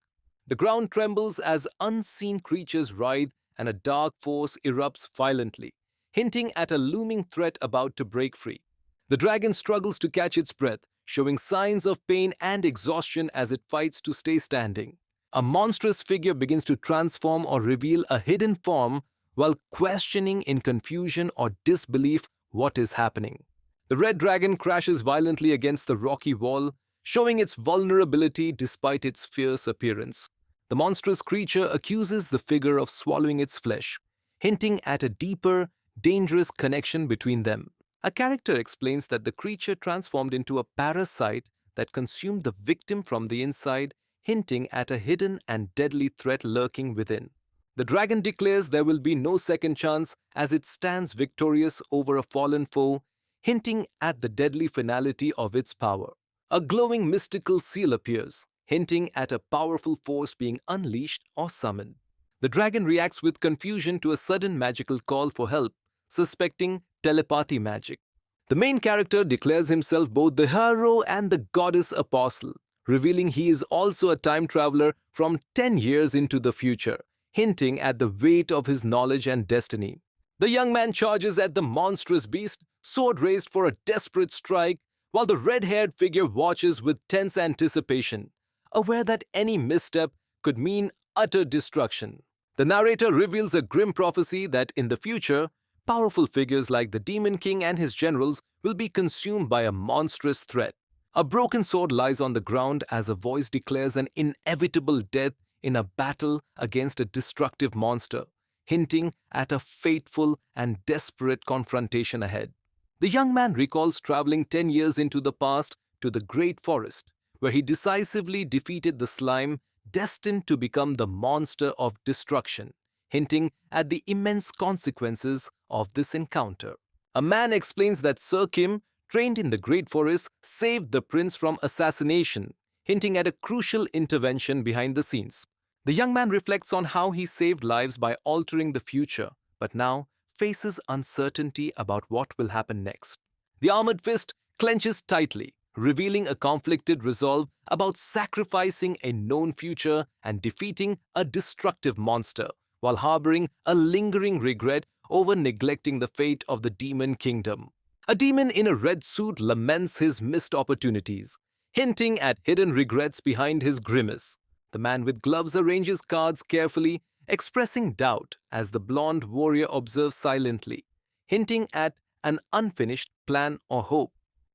The ground trembles as unseen creatures writhe and a dark force erupts violently, hinting at a looming threat about to break free. The dragon struggles to catch its breath, showing signs of pain and exhaustion as it fights to stay standing. A monstrous figure begins to transform or reveal a hidden form while questioning in confusion or disbelief what is happening. The red dragon crashes violently against the rocky wall, showing its vulnerability despite its fierce appearance. The monstrous creature accuses the figure of swallowing its flesh, hinting at a deeper, dangerous connection between them. A character explains that the creature transformed into a parasite that consumed the victim from the inside, hinting at a hidden and deadly threat lurking within. The dragon declares there will be no second chance as it stands victorious over a fallen foe, hinting at the deadly finality of its power. A glowing mystical seal appears, hinting at a powerful force being unleashed or summoned. The dragon reacts with confusion to a sudden magical call for help, suspecting telepathy magic. The main character declares himself both the hero and the goddess apostle, revealing he is also a time traveler from 10 years into the future, hinting at the weight of his knowledge and destiny. The young man charges at the monstrous beast, sword raised for a desperate strike, while the red-haired figure watches with tense anticipation, aware that any misstep could mean utter destruction. The narrator reveals a grim prophecy that in the future, powerful figures like the Demon King and his generals will be consumed by a monstrous threat. A broken sword lies on the ground as a voice declares an inevitable death in a battle against a destructive monster, hinting at a fateful and desperate confrontation ahead. The young man recalls traveling 10 years into the past to the Great Forest, where he decisively defeated the slime destined to become the monster of destruction, hinting at the immense consequences of this encounter. A man explains that Sir Kim, trained in the Great Forest, saved the prince from assassination, hinting at a crucial intervention behind the scenes. The young man reflects on how he saved lives by altering the future, but now faces uncertainty about what will happen next. The armored fist clenches tightly, revealing a conflicted resolve about sacrificing a known future and defeating a destructive monster, while harboring a lingering regret over neglecting the fate of the demon kingdom. A demon in a red suit laments his missed opportunities, hinting at hidden regrets behind his grimace. The man with gloves arranges cards carefully, expressing doubt as the blonde warrior observes silently, hinting at an unfinished plan or hope.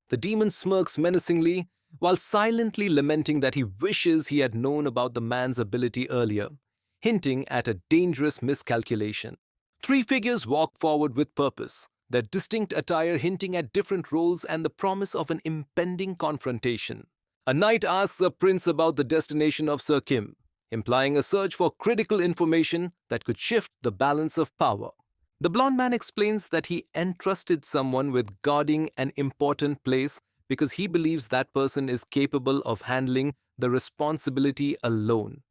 The demon smirks menacingly, while silently lamenting that he wishes he had known about the man's ability earlier, hinting at a dangerous miscalculation. Three figures walk forward with purpose, their distinct attire hinting at different roles and the promise of an impending confrontation. A knight asks a prince about the destination of Sir Kim, implying a search for critical information that could shift the balance of power. The blond man explains that he entrusted someone with guarding an important place because he believes that person is capable of handling the responsibility alone,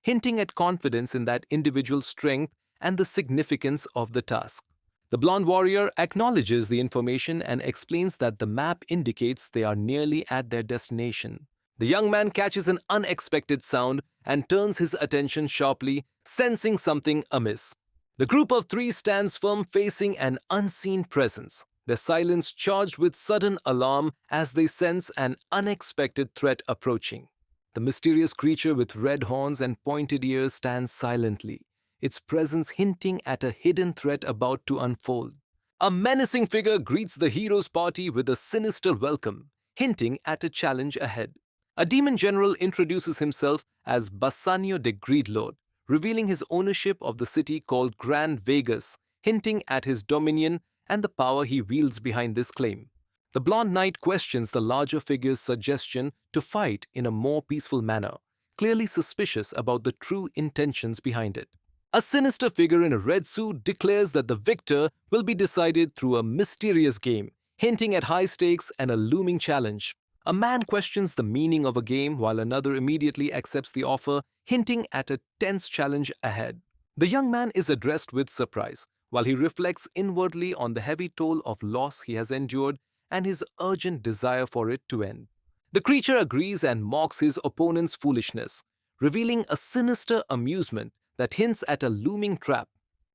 hinting at confidence in that individual's strength and the significance of the task. The blonde warrior acknowledges the information and explains that the map indicates they are nearly at their destination. The young man catches an unexpected sound and turns his attention sharply, sensing something amiss. The group of three stands firm facing an unseen presence, their silence charged with sudden alarm as they sense an unexpected threat approaching. The mysterious creature with red horns and pointed ears stands silently, its presence hinting at a hidden threat about to unfold. A menacing figure greets the hero's party with a sinister welcome, hinting at a challenge ahead. A demon general introduces himself as Bassanio de Greedlord, revealing his ownership of the city called Grand Vegas, hinting at his dominion and the power he wields behind this claim. The blonde knight questions the larger figure's suggestion to fight in a more peaceful manner, clearly suspicious about the true intentions behind it. A sinister figure in a red suit declares that the victor will be decided through a mysterious game, hinting at high stakes and a looming challenge. A man questions the meaning of a game while another immediately accepts the offer, hinting at a tense challenge ahead. The young man is addressed with surprise, while he reflects inwardly on the heavy toll of loss he has endured and his urgent desire for it to end. The creature agrees and mocks his opponent's foolishness, revealing a sinister amusement that hints at a looming trap.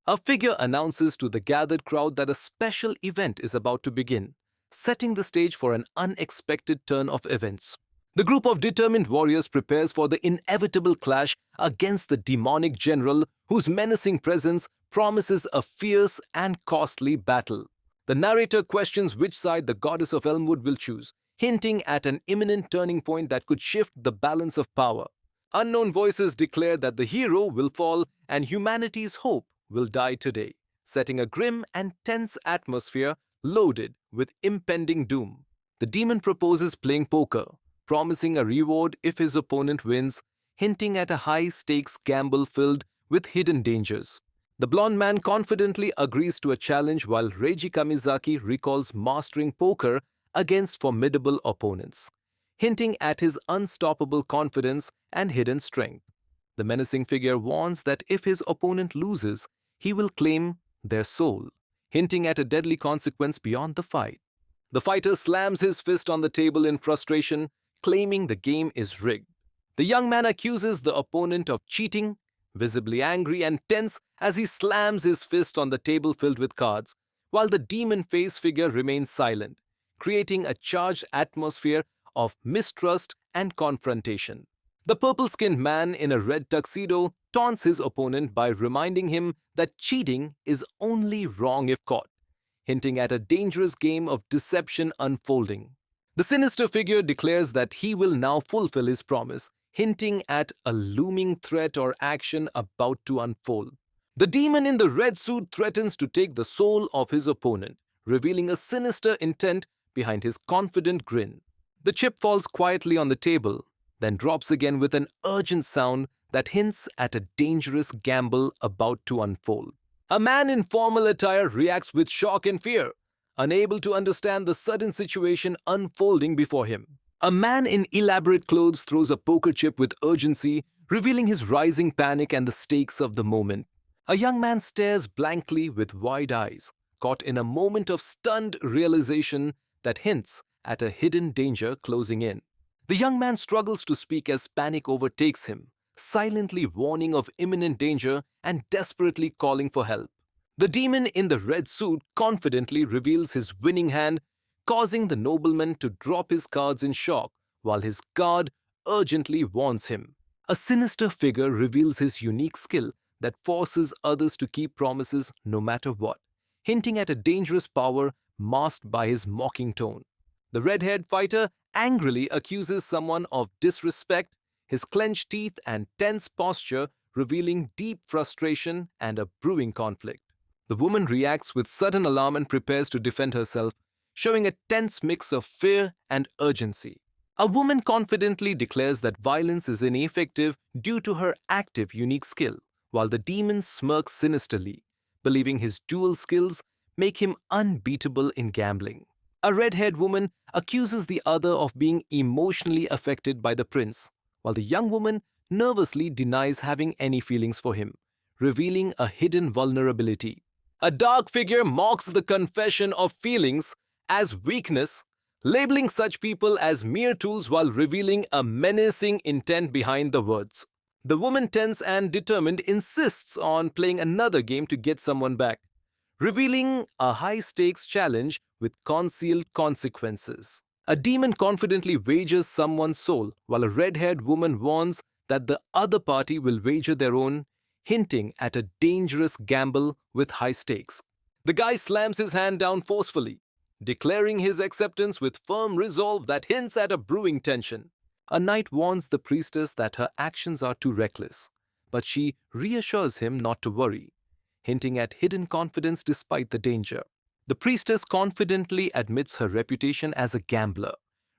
A figure announces to the gathered crowd that a special event is about to begin, setting the stage for an unexpected turn of events. The group of determined warriors prepares for the inevitable clash against the demonic general whose menacing presence promises a fierce and costly battle. The narrator questions which side the goddess of Elmwood will choose, hinting at an imminent turning point that could shift the balance of power. Unknown voices declare that the hero will fall and humanity's hope will die today, setting a grim and tense atmosphere loaded with impending doom. The demon proposes playing poker, promising a reward if his opponent wins, hinting at a high-stakes gamble filled with hidden dangers. The blonde man confidently agrees to a challenge while Reiji Kamizaki recalls mastering poker against formidable opponents, hinting at his unstoppable confidence and hidden strength. The menacing figure warns that if his opponent loses, he will claim their soul, hinting at a deadly consequence beyond the fight. The fighter slams his fist on the table in frustration, claiming the game is rigged. The young man accuses the opponent of cheating, visibly angry and tense as he slams his fist on the table filled with cards, while the demon face figure remains silent, creating a charged atmosphere of mistrust and confrontation. The purple-skinned man in a red tuxedo taunts his opponent by reminding him that cheating is only wrong if caught, hinting at a dangerous game of deception unfolding. The sinister figure declares that he will now fulfill his promise, hinting at a looming threat or action about to unfold. The demon in the red suit threatens to take the soul of his opponent, revealing a sinister intent behind his confident grin. The chip falls quietly on the table, then drops again with an urgent sound that hints at a dangerous gamble about to unfold. A man in formal attire reacts with shock and fear, unable to understand the sudden situation unfolding before him. A man in elaborate clothes throws a poker chip with urgency, revealing his rising panic and the stakes of the moment. A young man stares blankly with wide eyes, caught in a moment of stunned realization that hints at a hidden danger closing in. The young man struggles to speak as panic overtakes him, silently warning of imminent danger and desperately calling for help. The demon in the red suit confidently reveals his winning hand, causing the nobleman to drop his cards in shock, while his guard urgently warns him. A sinister figure reveals his unique skill that forces others to keep promises no matter what, hinting at a dangerous power masked by his mocking tone. The red-haired fighter angrily accuses someone of disrespect, his clenched teeth and tense posture revealing deep frustration and a brewing conflict. The woman reacts with sudden alarm and prepares to defend herself, showing a tense mix of fear and urgency. A woman confidently declares that violence is ineffective due to her active, unique skill, while the demon smirks sinisterly, believing his dual skills make him unbeatable in gambling. A red-haired woman accuses the other of being emotionally affected by the prince, while the young woman nervously denies having any feelings for him, revealing a hidden vulnerability. A dark figure mocks the confession of feelings as weakness, labeling such people as mere tools while revealing a menacing intent behind the words. The woman, tense and determined, insists on playing another game to get someone back, revealing a high stakes challenge with concealed consequences. A demon confidently wagers someone's soul, while a red haired woman warns that the other party will wager their own, hinting at a dangerous gamble with high stakes. The guy slams his hand down forcefully, declaring his acceptance with firm resolve that hints at a brewing tension. A knight warns the priestess that her actions are too reckless, but she reassures him not to worry, hinting at hidden confidence despite the danger. The priestess confidently admits her reputation as a gambler,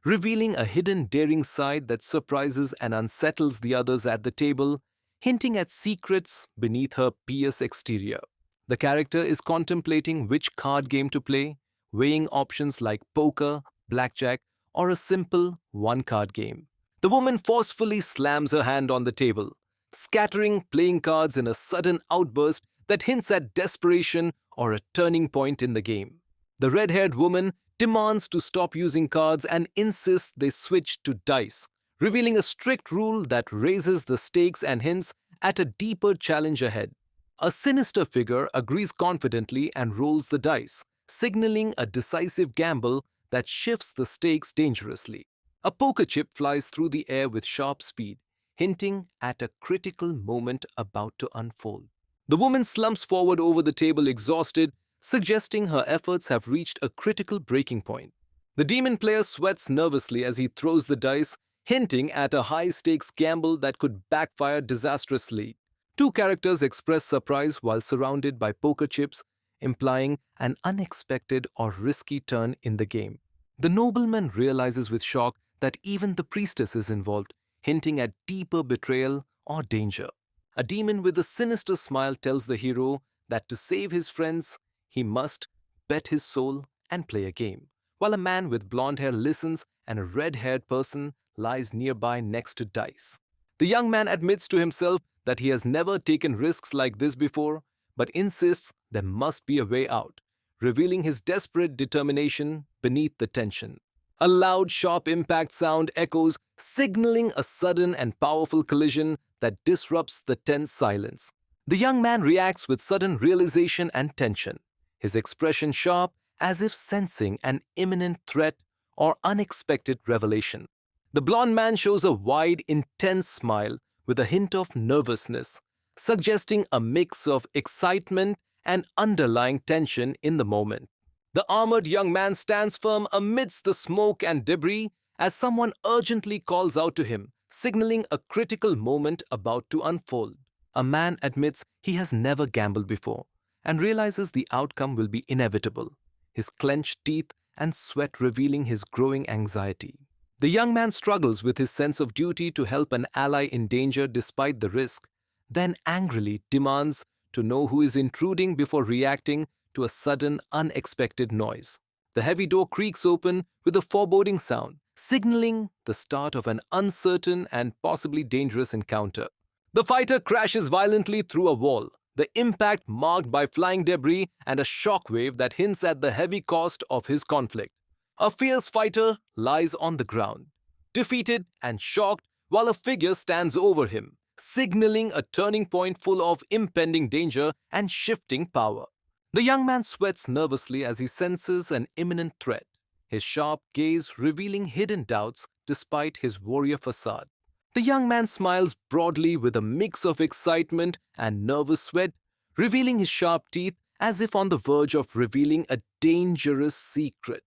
revealing a hidden daring side that surprises and unsettles the others at the table, hinting at secrets beneath her pious exterior. The character is contemplating which card game to play, weighing options like poker, blackjack, or a simple one-card game. The woman forcefully slams her hand on the table, scattering playing cards in a sudden outburst that hints at desperation or a turning point in the game. The red-haired woman demands to stop using cards and insists they switch to dice, revealing a strict rule that raises the stakes and hints at a deeper challenge ahead. A sinister figure agrees confidently and rolls the dice, signaling a decisive gamble that shifts the stakes dangerously. A poker chip flies through the air with sharp speed, hinting at a critical moment about to unfold. The woman slumps forward over the table exhausted, suggesting her efforts have reached a critical breaking point. The demon player sweats nervously as he throws the dice, hinting at a high-stakes gamble that could backfire disastrously. Two characters express surprise while surrounded by poker chips, implying an unexpected or risky turn in the game. The nobleman realizes with shock that even the priestess is involved, hinting at deeper betrayal or danger. A demon with a sinister smile tells the hero that to save his friends, he must bet his soul and play a game, while a man with blonde hair listens and a red-haired person lies nearby next to dice. The young man admits to himself that he has never taken risks like this before, but insists there must be a way out, revealing his desperate determination beneath the tension. A loud, sharp impact sound echoes, signaling a sudden and powerful collision that disrupts the tense silence. The young man reacts with sudden realization and tension, his expression sharp as if sensing an imminent threat or unexpected revelation. The blond man shows a wide, intense smile with a hint of nervousness, suggesting a mix of excitement and underlying tension in the moment. The armored young man stands firm amidst the smoke and debris as someone urgently calls out to him, signaling a critical moment about to unfold. A man admits he has never gambled before and realizes the outcome will be inevitable, his clenched teeth and sweat revealing his growing anxiety. The young man struggles with his sense of duty to help an ally in danger despite the risk, then angrily demands to know who is intruding before reacting to a sudden, unexpected noise. The heavy door creaks open with a foreboding sound, signaling the start of an uncertain and possibly dangerous encounter. The fighter crashes violently through a wall, the impact marked by flying debris and a shockwave that hints at the heavy cost of his conflict. A fierce fighter lies on the ground, defeated and shocked, while a figure stands over him, signaling a turning point full of impending danger and shifting power. The young man sweats nervously as he senses an imminent threat, his sharp gaze revealing hidden doubts despite his warrior facade. The young man smiles broadly with a mix of excitement and nervous sweat, revealing his sharp teeth as if on the verge of revealing a dangerous secret.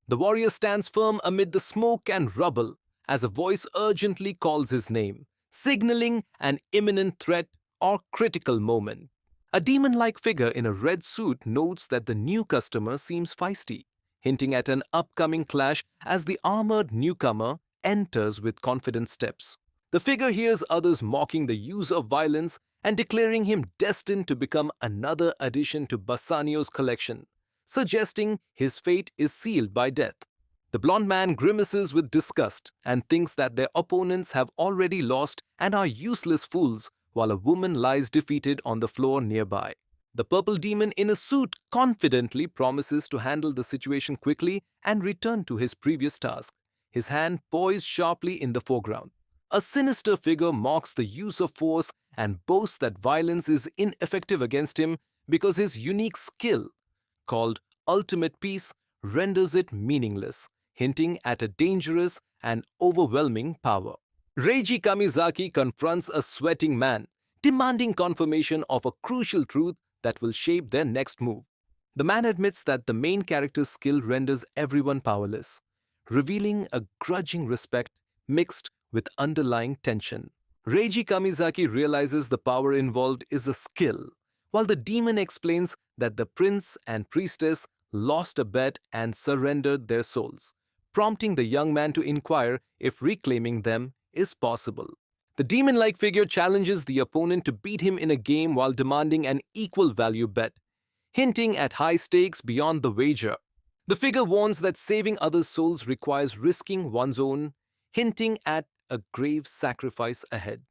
The warrior stands firm amid the smoke and rubble as a voice urgently calls his name, signaling an imminent threat or critical moment. A demon-like figure in a red suit notes that the new customer seems feisty, hinting at an upcoming clash as the armored newcomer enters with confident steps. The figure hears others mocking the use of violence and declaring him destined to become another addition to Bassanio's collection, suggesting his fate is sealed by death. The blond man grimaces with disgust and thinks that their opponents have already lost and are useless fools, while a woman lies defeated on the floor nearby. The purple demon in a suit confidently promises to handle the situation quickly and return to his previous task, his hand poised sharply in the foreground. A sinister figure mocks the use of force and boasts that violence is ineffective against him because his unique skill, called Ultimate Peace, renders it meaningless, hinting at a dangerous and overwhelming power. Reiji Kamizaki confronts a sweating man, demanding confirmation of a crucial truth that will shape their next move. The man admits that the main character's skill renders everyone powerless, revealing a grudging respect mixed with underlying tension. Reiji Kamizaki realizes the power involved is a skill, while the demon explains that the prince and priestess lost a bet and surrendered their souls, prompting the young man to inquire if reclaiming them is possible. The demon-like figure challenges the opponent to beat him in a game while demanding an equal value bet, hinting at high stakes beyond the wager. The figure warns that saving others' souls requires risking one's own, hinting at a grave sacrifice ahead.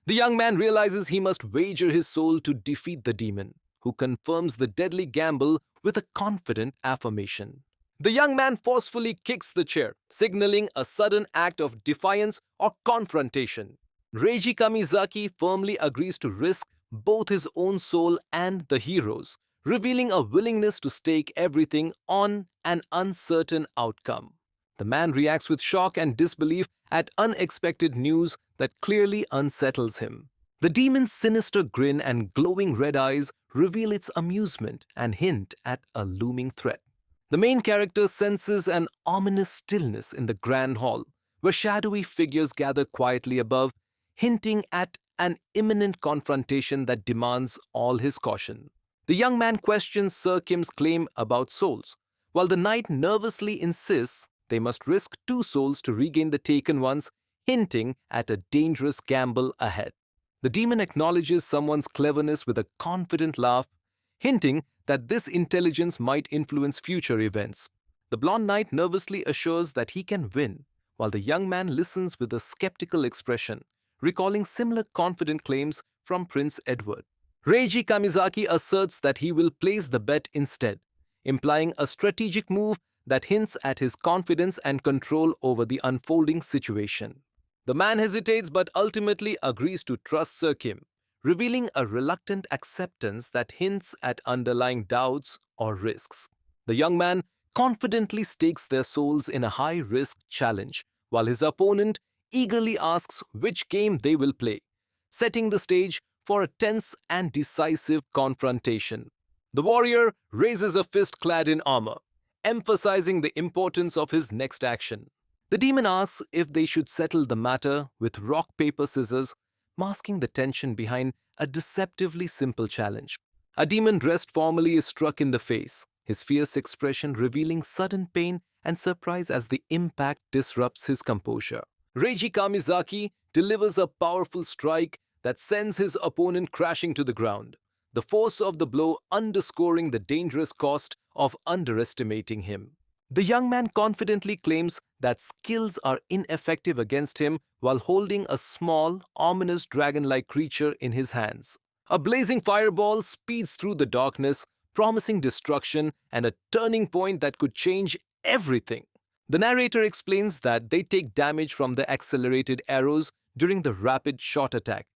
The young man realizes he must wager his soul to defeat the demon, who confirms the deadly gamble with a confident affirmation. The young man forcefully kicks the chair, signaling a sudden act of defiance or confrontation. Reiji Kamizaki firmly agrees to risk both his own soul and the hero's, revealing a willingness to stake everything on an uncertain outcome. The man reacts with shock and disbelief at unexpected news that clearly unsettles him. The demon's sinister grin and glowing red eyes reveal its amusement and hint at a looming threat. The main character senses an ominous stillness in the grand hall, where shadowy figures gather quietly above, hinting at an imminent confrontation that demands all his caution. The young man questions Sir Kim's claim about souls, while the knight nervously insists they must risk 2 souls to regain the taken ones, hinting at a dangerous gamble ahead. The demon acknowledges someone's cleverness with a confident laugh, hinting that this intelligence might influence future events. The blonde knight nervously assures that he can win, while the young man listens with a skeptical expression, recalling similar confident claims from Prince Edward. Reiji Kamizaki asserts that he will place the bet instead, implying a strategic move that hints at his confidence and control over the unfolding situation. The man hesitates but ultimately agrees to trust Sir Kim, revealing a reluctant acceptance that hints at underlying doubts or risks. The young man confidently stakes their souls in a high-risk challenge, while his opponent eagerly asks which game they will play, setting the stage for a tense and decisive confrontation. The warrior raises a fist clad in armor, emphasizing the importance of his next action. The demon asks if they should settle the matter with rock, paper, scissors, masking the tension behind a deceptively simple challenge. A demon dressed formally is struck in the face, his fierce expression revealing sudden pain and surprise as the impact disrupts his composure. Reiji Kamizaki delivers a powerful strike that sends his opponent crashing to the ground, the force of the blow underscoring the dangerous cost of underestimating him. The young man confidently claims that skills are ineffective against him while holding a small, ominous dragon-like creature in his hands. A blazing fireball speeds through the darkness, promising destruction and a turning point that could change everything. The narrator explains that they take damage from the accelerated arrows during the rapid shot attack,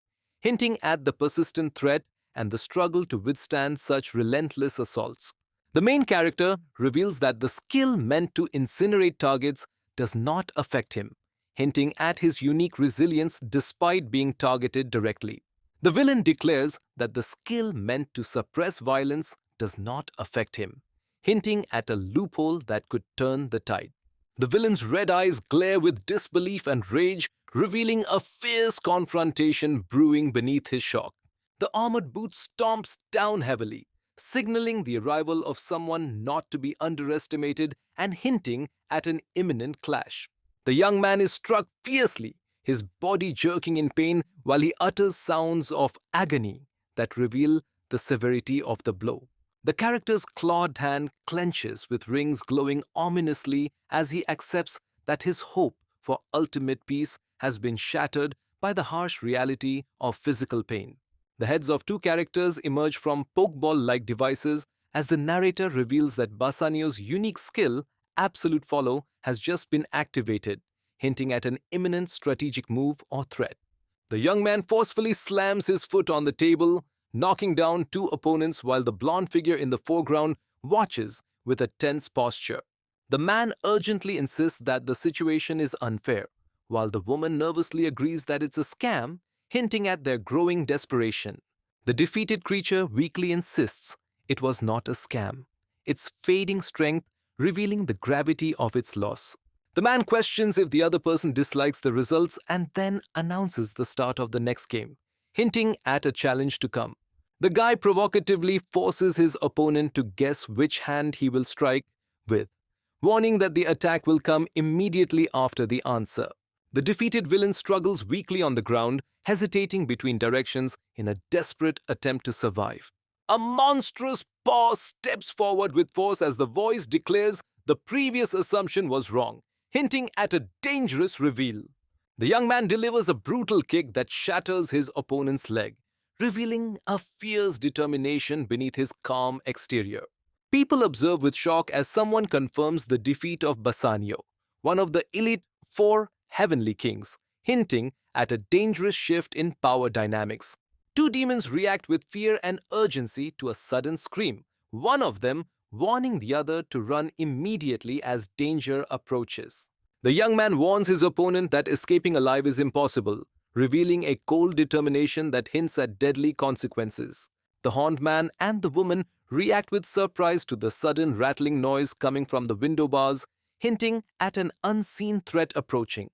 hinting at the persistent threat and the struggle to withstand such relentless assaults. The main character reveals that the skill meant to incinerate targets does not affect him, hinting at his unique resilience despite being targeted directly. The villain declares that the skill meant to suppress violence does not affect him, hinting at a loophole that could turn the tide. The villain's red eyes glare with disbelief and rage, revealing a fierce confrontation brewing beneath his shock. The armored boot stomps down heavily, signaling the arrival of someone not to be underestimated and hinting at an imminent clash. The young man is struck fiercely, his body jerking in pain while he utters sounds of agony that reveal the severity of the blow. The character's clawed hand clenches with rings glowing ominously as he accepts that his hope for ultimate peace has been shattered by the harsh reality of physical pain. The heads of two characters emerge from pokeball like devices as the narrator reveals that Bassanio's unique skill, Absolute Follow, has just been activated, hinting at an imminent strategic move or threat. The young man forcefully slams his foot on the table, knocking down two opponents while the blonde figure in the foreground watches with a tense posture. The man urgently insists that the situation is unfair, while the woman nervously agrees that it's a scam, hinting at their growing desperation. The defeated creature weakly insists it was not a scam, its fading strength revealing the gravity of its loss. The man questions if the other person dislikes the results and then announces the start of the next game, hinting at a challenge to come. The guy provocatively forces his opponent to guess which hand he will strike with, warning that the attack will come immediately after the answer. The defeated villain struggles weakly on the ground, hesitating between directions in a desperate attempt to survive. A monstrous paw steps forward with force as the voice declares the previous assumption was wrong, hinting at a dangerous reveal. The young man delivers a brutal kick that shatters his opponent's leg, revealing a fierce determination beneath his calm exterior. People observe with shock as someone confirms the defeat of Bassanio, one of the elite four heavenly kings, hinting at a dangerous shift in power dynamics. Two demons react with fear and urgency to a sudden scream, one of them warning the other to run immediately as danger approaches. The young man warns his opponent that escaping alive is impossible, revealing a cold determination that hints at deadly consequences. The horned man and the woman react with surprise to the sudden rattling noise coming from the window bars, hinting at an unseen threat approaching.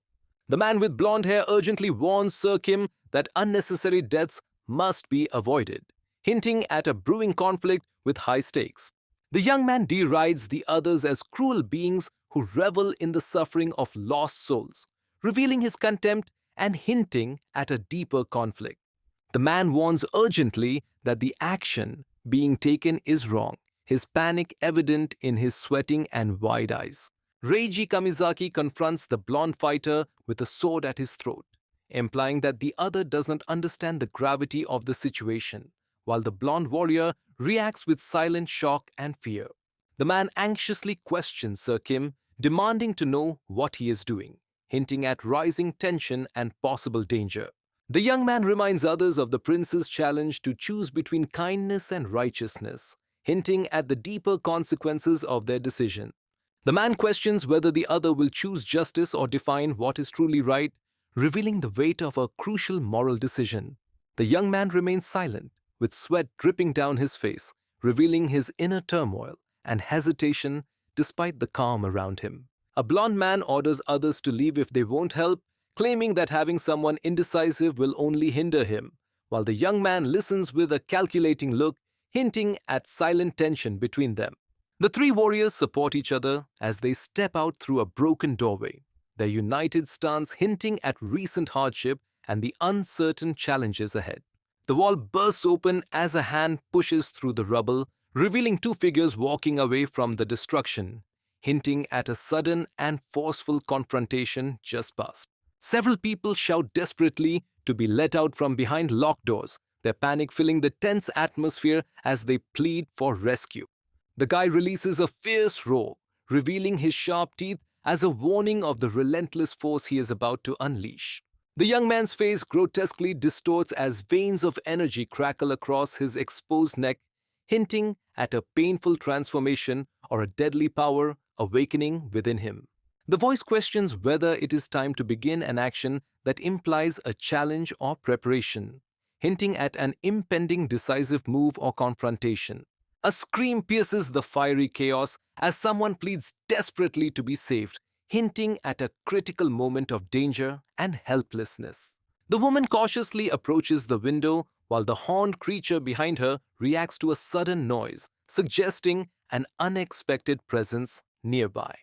The man with blonde hair urgently warns Sir Kim that unnecessary deaths must be avoided, hinting at a brewing conflict with high stakes. The young man derides the others as cruel beings who revel in the suffering of lost souls, revealing his contempt and hinting at a deeper conflict. The man warns urgently that the action being taken is wrong, his panic evident in his sweating and wide eyes. Reiji Kamizaki confronts the blonde fighter with a sword at his throat, implying that the other does not understand the gravity of the situation, while the blonde warrior reacts with silent shock and fear. The man anxiously questions Sir Kim, demanding to know what he is doing, hinting at rising tension and possible danger. The young man reminds others of the prince's challenge to choose between kindness and righteousness, hinting at the deeper consequences of their decision. The man questions whether the other will choose justice or define what is truly right, revealing the weight of a crucial moral decision. The young man remains silent, with sweat dripping down his face, revealing his inner turmoil and hesitation despite the calm around him. A blonde man orders others to leave if they won't help, claiming that having someone indecisive will only hinder him, while the young man listens with a calculating look, hinting at silent tension between them. The three warriors support each other as they step out through a broken doorway, their united stance hinting at recent hardship and the uncertain challenges ahead. The wall bursts open as a hand pushes through the rubble, revealing two figures walking away from the destruction, hinting at a sudden and forceful confrontation just past. Several people shout desperately to be let out from behind locked doors, their panic filling the tense atmosphere as they plead for rescue. The guy releases a fierce roar, revealing his sharp teeth as a warning of the relentless force he is about to unleash. The young man's face grotesquely distorts as veins of energy crackle across his exposed neck, hinting at a painful transformation or a deadly power awakening within him. The voice questions whether it is time to begin an action that implies a challenge or preparation, hinting at an impending decisive move or confrontation. A scream pierces the fiery chaos as someone pleads desperately to be saved, hinting at a critical moment of danger and helplessness. The woman cautiously approaches the window while the horned creature behind her reacts to a sudden noise, suggesting an unexpected presence nearby.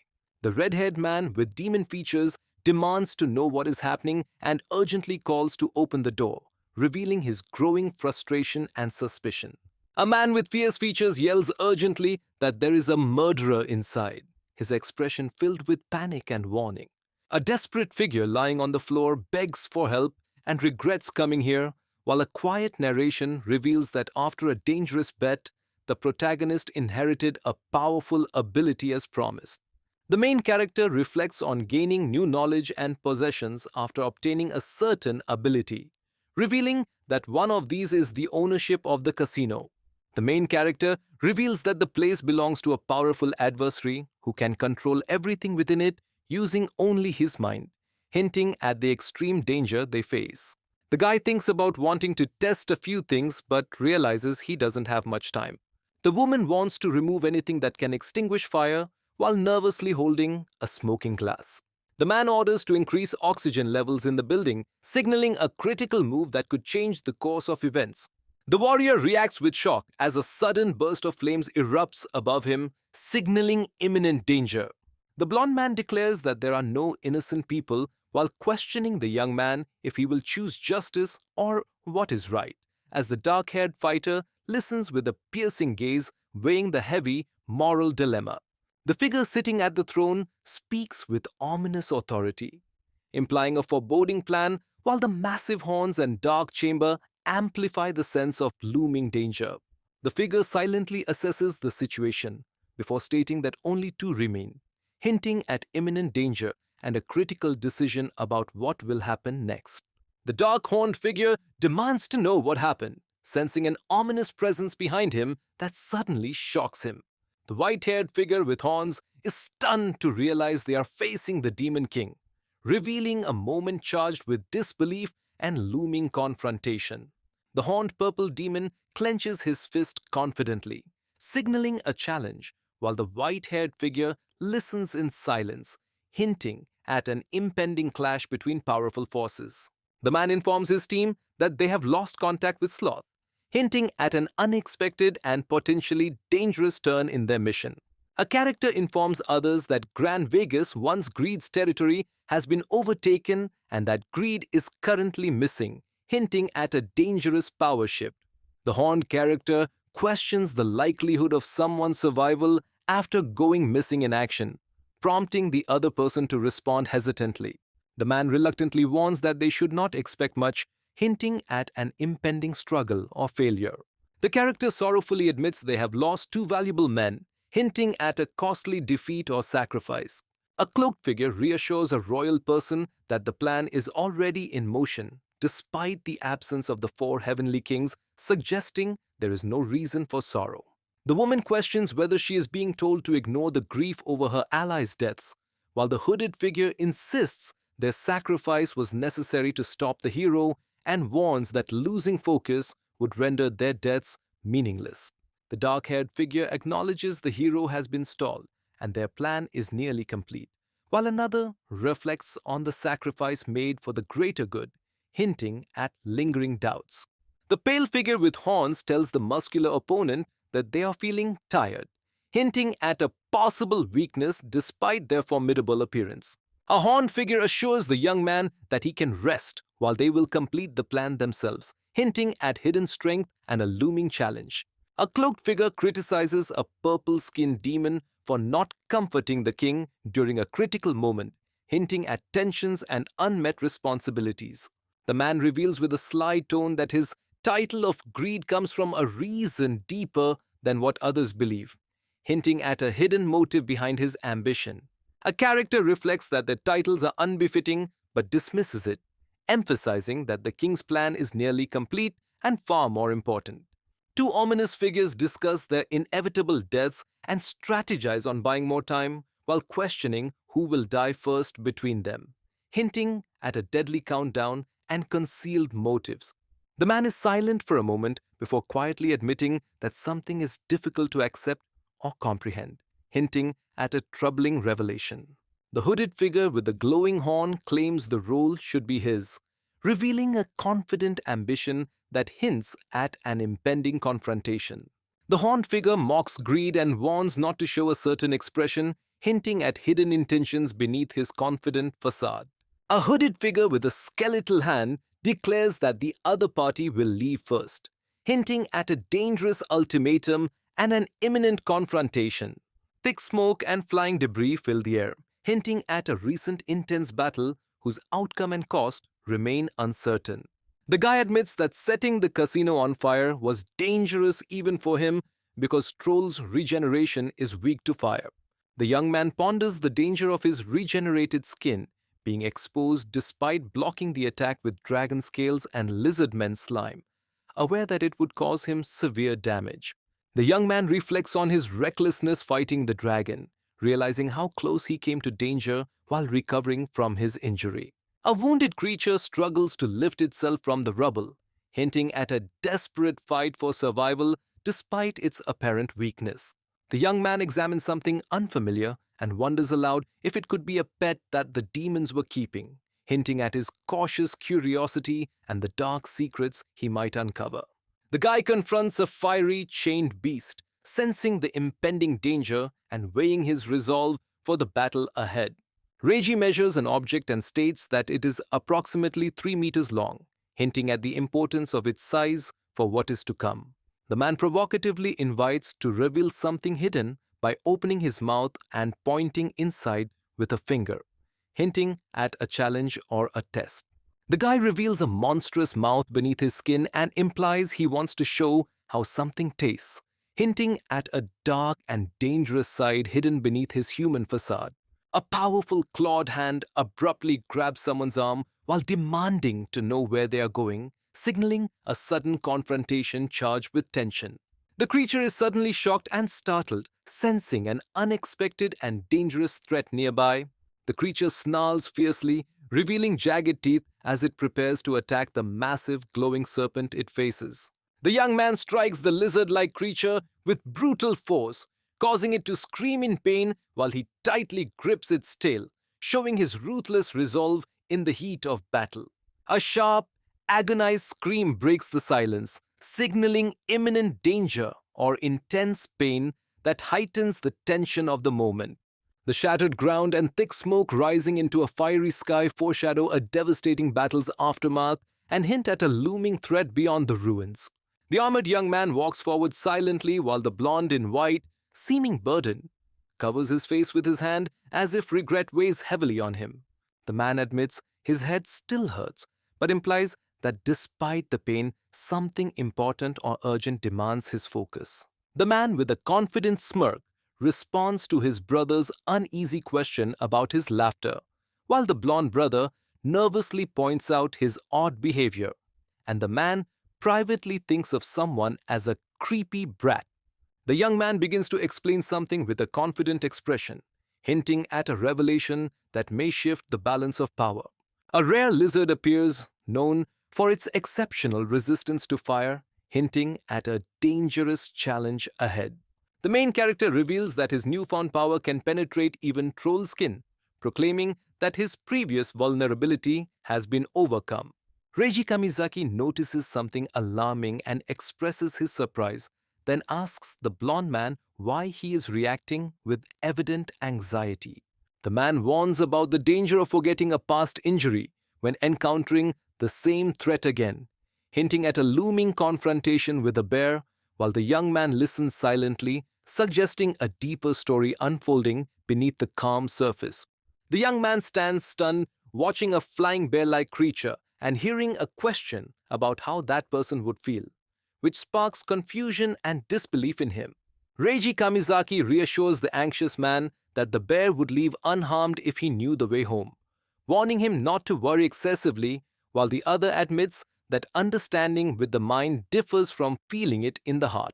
The red-haired man with demon features demands to know what is happening and urgently calls to open the door, revealing his growing frustration and suspicion. A man with fierce features yells urgently that there is a murderer inside, his expression filled with panic and warning. A desperate figure lying on the floor begs for help and regrets coming here, while a quiet narration reveals that after a dangerous bet, the protagonist inherited a powerful ability as promised. The main character reflects on gaining new knowledge and possessions after obtaining a certain ability, revealing that one of these is the ownership of the casino. The main character reveals that the place belongs to a powerful adversary who can control everything within it using only his mind, hinting at the extreme danger they face. The guy thinks about wanting to test a few things but realizes he doesn't have much time. The woman wants to remove anything that can extinguish fire while nervously holding a smoking glass. The man orders to increase oxygen levels in the building, signaling a critical move that could change the course of events. The warrior reacts with shock as a sudden burst of flames erupts above him, signaling imminent danger. The blond man declares that there are no innocent people while questioning the young man if he will choose justice or what is right, as the dark-haired fighter listens with a piercing gaze, weighing the heavy moral dilemma. The figure sitting at the throne speaks with ominous authority, implying a foreboding plan, while the massive horns and dark chamber amplify the sense of looming danger. The figure silently assesses the situation before stating that only two remain, hinting at imminent danger and a critical decision about what will happen next. The dark-horned figure demands to know what happened, sensing an ominous presence behind him that suddenly shocks him. The white-haired figure with horns is stunned to realize they are facing the Demon King, revealing a moment charged with disbelief and looming confrontation. The horned purple demon clenches his fist confidently, signaling a challenge, while the white-haired figure listens in silence, hinting at an impending clash between powerful forces. The man informs his team that they have lost contact with Sloth, hinting at an unexpected and potentially dangerous turn in their mission. A character informs others that Grand Vegas, once Greed's territory, has been overtaken and that Greed is currently missing, hinting at a dangerous power shift. The horned character questions the likelihood of someone's survival after going missing in action, prompting the other person to respond hesitantly. The man reluctantly warns that they should not expect much, hinting at an impending struggle or failure. The character sorrowfully admits they have lost two valuable men, hinting at a costly defeat or sacrifice. A cloaked figure reassures a royal person that the plan is already in motion, despite the absence of the four heavenly kings, suggesting there is no reason for sorrow. The woman questions whether she is being told to ignore the grief over her allies' deaths, while the hooded figure insists their sacrifice was necessary to stop the hero and warns that losing focus would render their deaths meaningless. The dark-haired figure acknowledges the hero has been stalled and their plan is nearly complete, while another reflects on the sacrifice made for the greater good, hinting at lingering doubts. The pale figure with horns tells the muscular opponent that they are feeling tired, hinting at a possible weakness despite their formidable appearance. A horned figure assures the young man that he can rest while they will complete the plan themselves, hinting at hidden strength and a looming challenge. A cloaked figure criticizes a purple-skinned demon for not comforting the king during a critical moment, hinting at tensions and unmet responsibilities. The man reveals with a sly tone that his title of greed comes from a reason deeper than what others believe, hinting at a hidden motive behind his ambition. A character reflects that their titles are unbefitting but dismisses it, emphasizing that the king's plan is nearly complete and far more important. Two ominous figures discuss their inevitable deaths and strategize on buying more time while questioning who will die first between them, hinting at a deadly countdown and concealed motives. The man is silent for a moment before quietly admitting that something is difficult to accept or comprehend, hinting at a troubling revelation. The hooded figure with the glowing horn claims the role should be his, revealing a confident ambition that hints at an impending confrontation. The horned figure mocks greed and warns not to show a certain expression, hinting at hidden intentions beneath his confident facade. A hooded figure with a skeletal hand declares that the other party will leave first, hinting at a dangerous ultimatum and an imminent confrontation. Thick smoke and flying debris fill the air, hinting at a recent intense battle whose outcome and cost remain uncertain. The guy admits that setting the casino on fire was dangerous even for him because Troll's regeneration is weak to fire. The young man ponders the danger of his regenerated skin being exposed despite blocking the attack with dragon scales and lizardmen slime, aware that it would cause him severe damage. The young man reflects on his recklessness fighting the dragon, realizing how close he came to danger while recovering from his injury. A wounded creature struggles to lift itself from the rubble, hinting at a desperate fight for survival despite its apparent weakness. The young man examines something unfamiliar and wonders aloud if it could be a pet that the demons were keeping, hinting at his cautious curiosity and the dark secrets he might uncover. The guy confronts a fiery, chained beast, sensing the impending danger and weighing his resolve for the battle ahead. Reiji measures an object and states that it is approximately 3 meters long, hinting at the importance of its size for what is to come. The man provocatively invites to reveal something hidden by opening his mouth and pointing inside with a finger, hinting at a challenge or a test. The guy reveals a monstrous mouth beneath his skin and implies he wants to show how something tastes, hinting at a dark and dangerous side hidden beneath his human facade. A powerful clawed hand abruptly grabs someone's arm while demanding to know where they are going, signaling a sudden confrontation charged with tension. The creature is suddenly shocked and startled, sensing an unexpected and dangerous threat nearby. The creature snarls fiercely, revealing jagged teeth as it prepares to attack the massive glowing serpent it faces. The young man strikes the lizard-like creature with brutal force, causing it to scream in pain while he tightly grips its tail, showing his ruthless resolve in the heat of battle. A sharp, agonized scream breaks the silence, signaling imminent danger or intense pain that heightens the tension of the moment. The shattered ground and thick smoke rising into a fiery sky foreshadow a devastating battle's aftermath and hint at a looming threat beyond the ruins. The armored young man walks forward silently while the blonde in white, seeming burdened, covers his face with his hand as if regret weighs heavily on him. The man admits his head still hurts, but implies that despite the pain, something important or urgent demands his focus. The man with a confident smirk responds to his brother's uneasy question about his laughter, while the blonde brother nervously points out his odd behavior, and the man privately thinks of someone as a creepy brat. The young man begins to explain something with a confident expression, hinting at a revelation that may shift the balance of power. A rare lizard appears, known for its exceptional resistance to fire, hinting at a dangerous challenge ahead. The main character reveals that his newfound power can penetrate even troll skin, proclaiming that his previous vulnerability has been overcome. Reiji Kamizaki notices something alarming and expresses his surprise, then asks the blonde man why he is reacting with evident anxiety. The man warns about the danger of forgetting a past injury when encountering the same threat again, hinting at a looming confrontation with a bear, while the young man listens silently, suggesting a deeper story unfolding beneath the calm surface. The young man stands stunned, watching a flying bear-like creature and hearing a question about how that person would feel, which sparks confusion and disbelief in him. Reiji Kamizaki reassures the anxious man that the bear would leave unharmed if he knew the way home, warning him not to worry excessively, while the other admits that understanding with the mind differs from feeling it in the heart.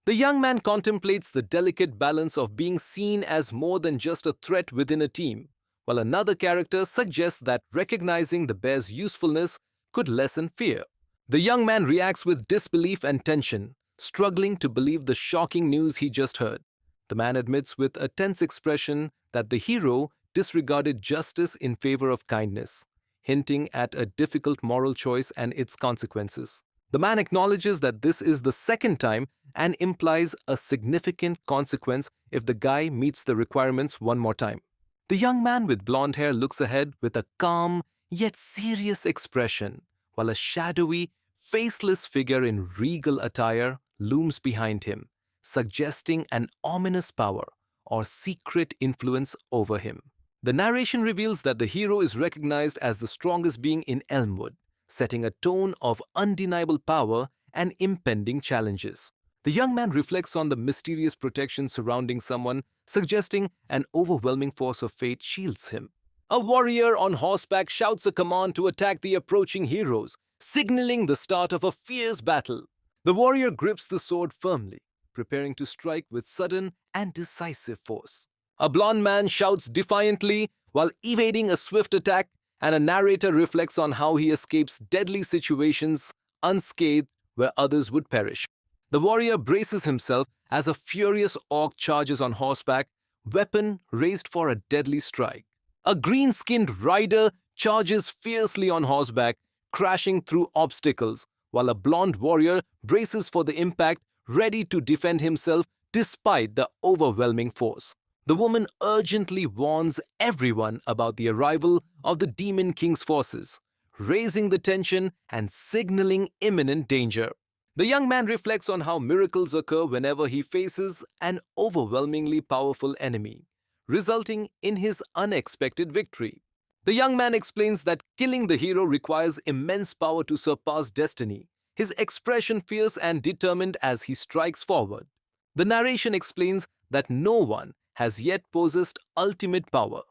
The young man contemplates the delicate balance of being seen as more than just a threat within a team, while another character suggests that recognizing the bear's usefulness could lessen fear. The young man reacts with disbelief and tension, struggling to believe the shocking news he just heard. The man admits with a tense expression that the hero disregarded justice in favor of kindness, hinting at a difficult moral choice and its consequences. The man acknowledges that this is the second time and implies a significant consequence if the guy meets the requirements one more time. The young man with blonde hair looks ahead with a calm yet serious expression, while a shadowy, faceless figure in regal attire looms behind him, suggesting an ominous power or secret influence over him. The narration reveals that the hero is recognized as the strongest being in Elmwood, setting a tone of undeniable power and impending challenges. The young man reflects on the mysterious protection surrounding someone, suggesting an overwhelming force of fate shields him. A warrior on horseback shouts a command to attack the approaching heroes, signaling the start of a fierce battle. The warrior grips the sword firmly, preparing to strike with sudden and decisive force. A blond man shouts defiantly while evading a swift attack, and a narrator reflects on how he escapes deadly situations unscathed where others would perish. The warrior braces himself as a furious orc charges on horseback, weapon raised for a deadly strike. A green-skinned rider charges fiercely on horseback, crashing through obstacles, while a blonde warrior braces for the impact, ready to defend himself despite the overwhelming force. The woman urgently warns everyone about the arrival of the Demon King's forces, raising the tension and signaling imminent danger. The young man reflects on how miracles occur whenever he faces an overwhelmingly powerful enemy, resulting in his unexpected victory. The young man explains that killing the hero requires immense power to surpass destiny, his expression fierce and determined as he strikes forward. The narration explains that no one has yet possessed ultimate power,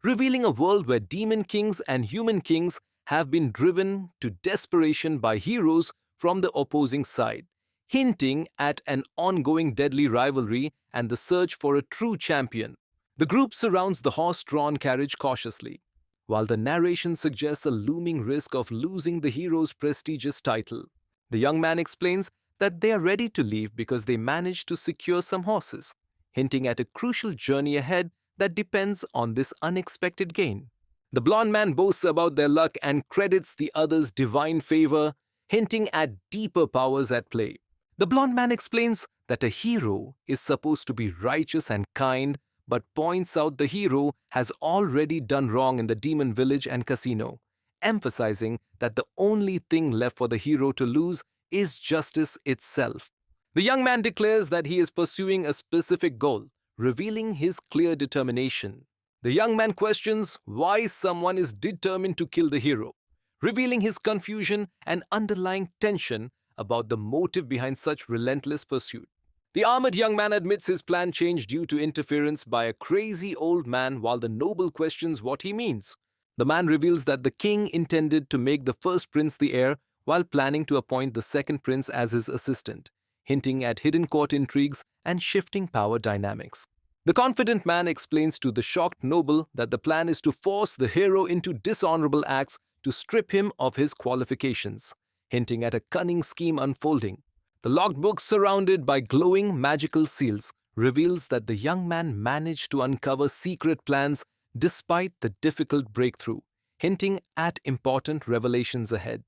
revealing a world where demon kings and human kings have been driven to desperation by heroes from the opposing side, hinting at an ongoing deadly rivalry and the search for a true champion. The group surrounds the horse-drawn carriage cautiously, while the narration suggests a looming risk of losing the hero's prestigious title. The young man explains that they are ready to leave because they managed to secure some horses, hinting at a crucial journey ahead that depends on this unexpected gain. The blond man boasts about their luck and credits the others' divine favor, hinting at deeper powers at play. The blond man explains that a hero is supposed to be righteous and kind, but points out the hero has already done wrong in the demon village and casino, emphasizing that the only thing left for the hero to lose is justice itself. The young man declares that he is pursuing a specific goal, revealing his clear determination. The young man questions why someone is determined to kill the hero, revealing his confusion and underlying tension about the motive behind such relentless pursuit. The armored young man admits his plan changed due to interference by a crazy old man, while the noble questions what he means. The man reveals that the king intended to make the first prince the heir while planning to appoint the second prince as his assistant, hinting at hidden court intrigues and shifting power dynamics. The confident man explains to the shocked noble that the plan is to force the hero into dishonorable acts to strip him of his qualifications, hinting at a cunning scheme unfolding. The locked book, surrounded by glowing magical seals, reveals that the young man managed to uncover secret plans despite the difficult breakthrough, hinting at important revelations ahead.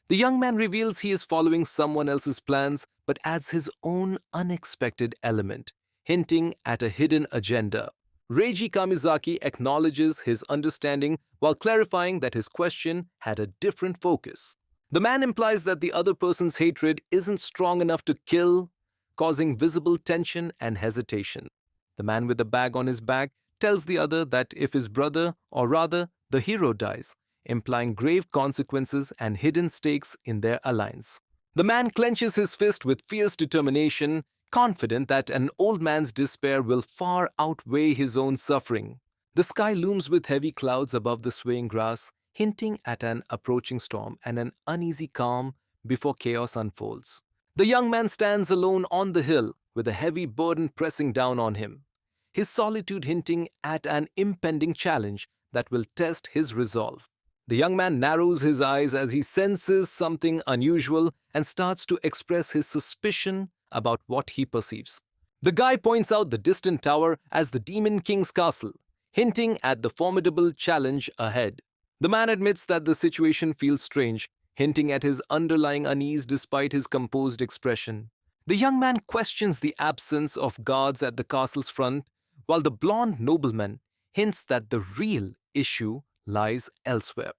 The young man reveals he is following someone else's plans but adds his own unexpected element, hinting at a hidden agenda. Reiji Kamizaki acknowledges his understanding while clarifying that his question had a different focus. The man implies that the other person's hatred isn't strong enough to kill, causing visible tension and hesitation. The man with the bag on his back tells the other that if his brother, or rather the hero, dies, implying grave consequences and hidden stakes in their alliance. The man clenches his fist with fierce determination, confident that an old man's despair will far outweigh his own suffering. The sky looms with heavy clouds above the swaying grass, hinting at an approaching storm and an uneasy calm before chaos unfolds. The young man stands alone on the hill with a heavy burden pressing down on him, his solitude hinting at an impending challenge that will test his resolve. The young man narrows his eyes as he senses something unusual and starts to express his suspicion about what he perceives. The guy points out the distant tower as the Demon King's castle, hinting at the formidable challenge ahead. The man admits that the situation feels strange, hinting at his underlying unease despite his composed expression. The young man questions the absence of guards at the castle's front, while the blonde nobleman hints that the real issue lies elsewhere.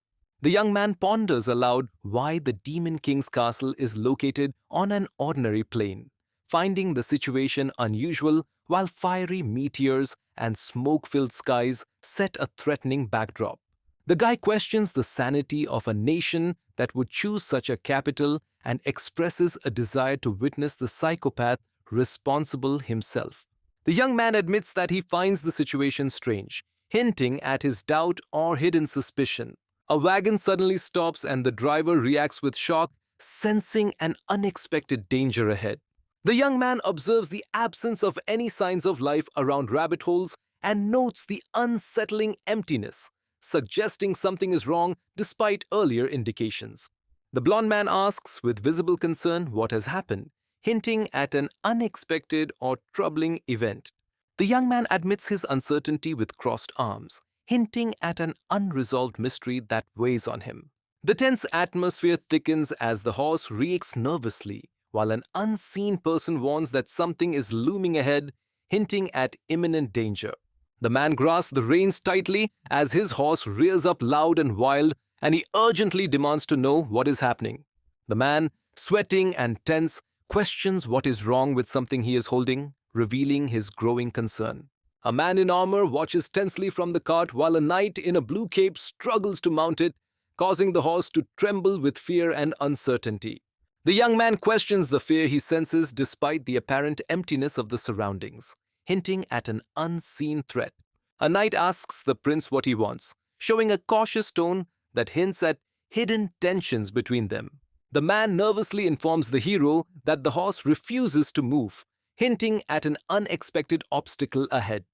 The young man ponders aloud why the Demon King's castle is located on an ordinary plain, finding the situation unusual while fiery meteors and smoke-filled skies set a threatening backdrop. The guy questions the sanity of a nation that would choose such a capital and expresses a desire to witness the psychopath responsible himself. The young man admits that he finds the situation strange, hinting at his doubt or hidden suspicion. A wagon suddenly stops and the driver reacts with shock, sensing an unexpected danger ahead. The young man observes the absence of any signs of life around rabbit holes and notes the unsettling emptiness, suggesting something is wrong despite earlier indications. The blond man asks with visible concern what has happened, hinting at an unexpected or troubling event. The young man admits his uncertainty with crossed arms, hinting at an unresolved mystery that weighs on him. The tense atmosphere thickens as the horse reacts nervously, while an unseen person warns that something is looming ahead, hinting at imminent danger. The man grasps the reins tightly as his horse rears up loud and wild, and he urgently demands to know what is happening. The man, sweating and tense, questions what is wrong with something he is holding, revealing his growing concern. A man in armor watches tensely from the cart while a knight in a blue cape struggles to mount it, causing the horse to tremble with fear and uncertainty. The young man questions the fear he senses despite the apparent emptiness of the surroundings, hinting at an unseen threat. A knight asks the prince what he wants, showing a cautious tone that hints at hidden tensions between them. The man nervously informs the hero that the horse refuses to move, hinting at an unexpected obstacle ahead.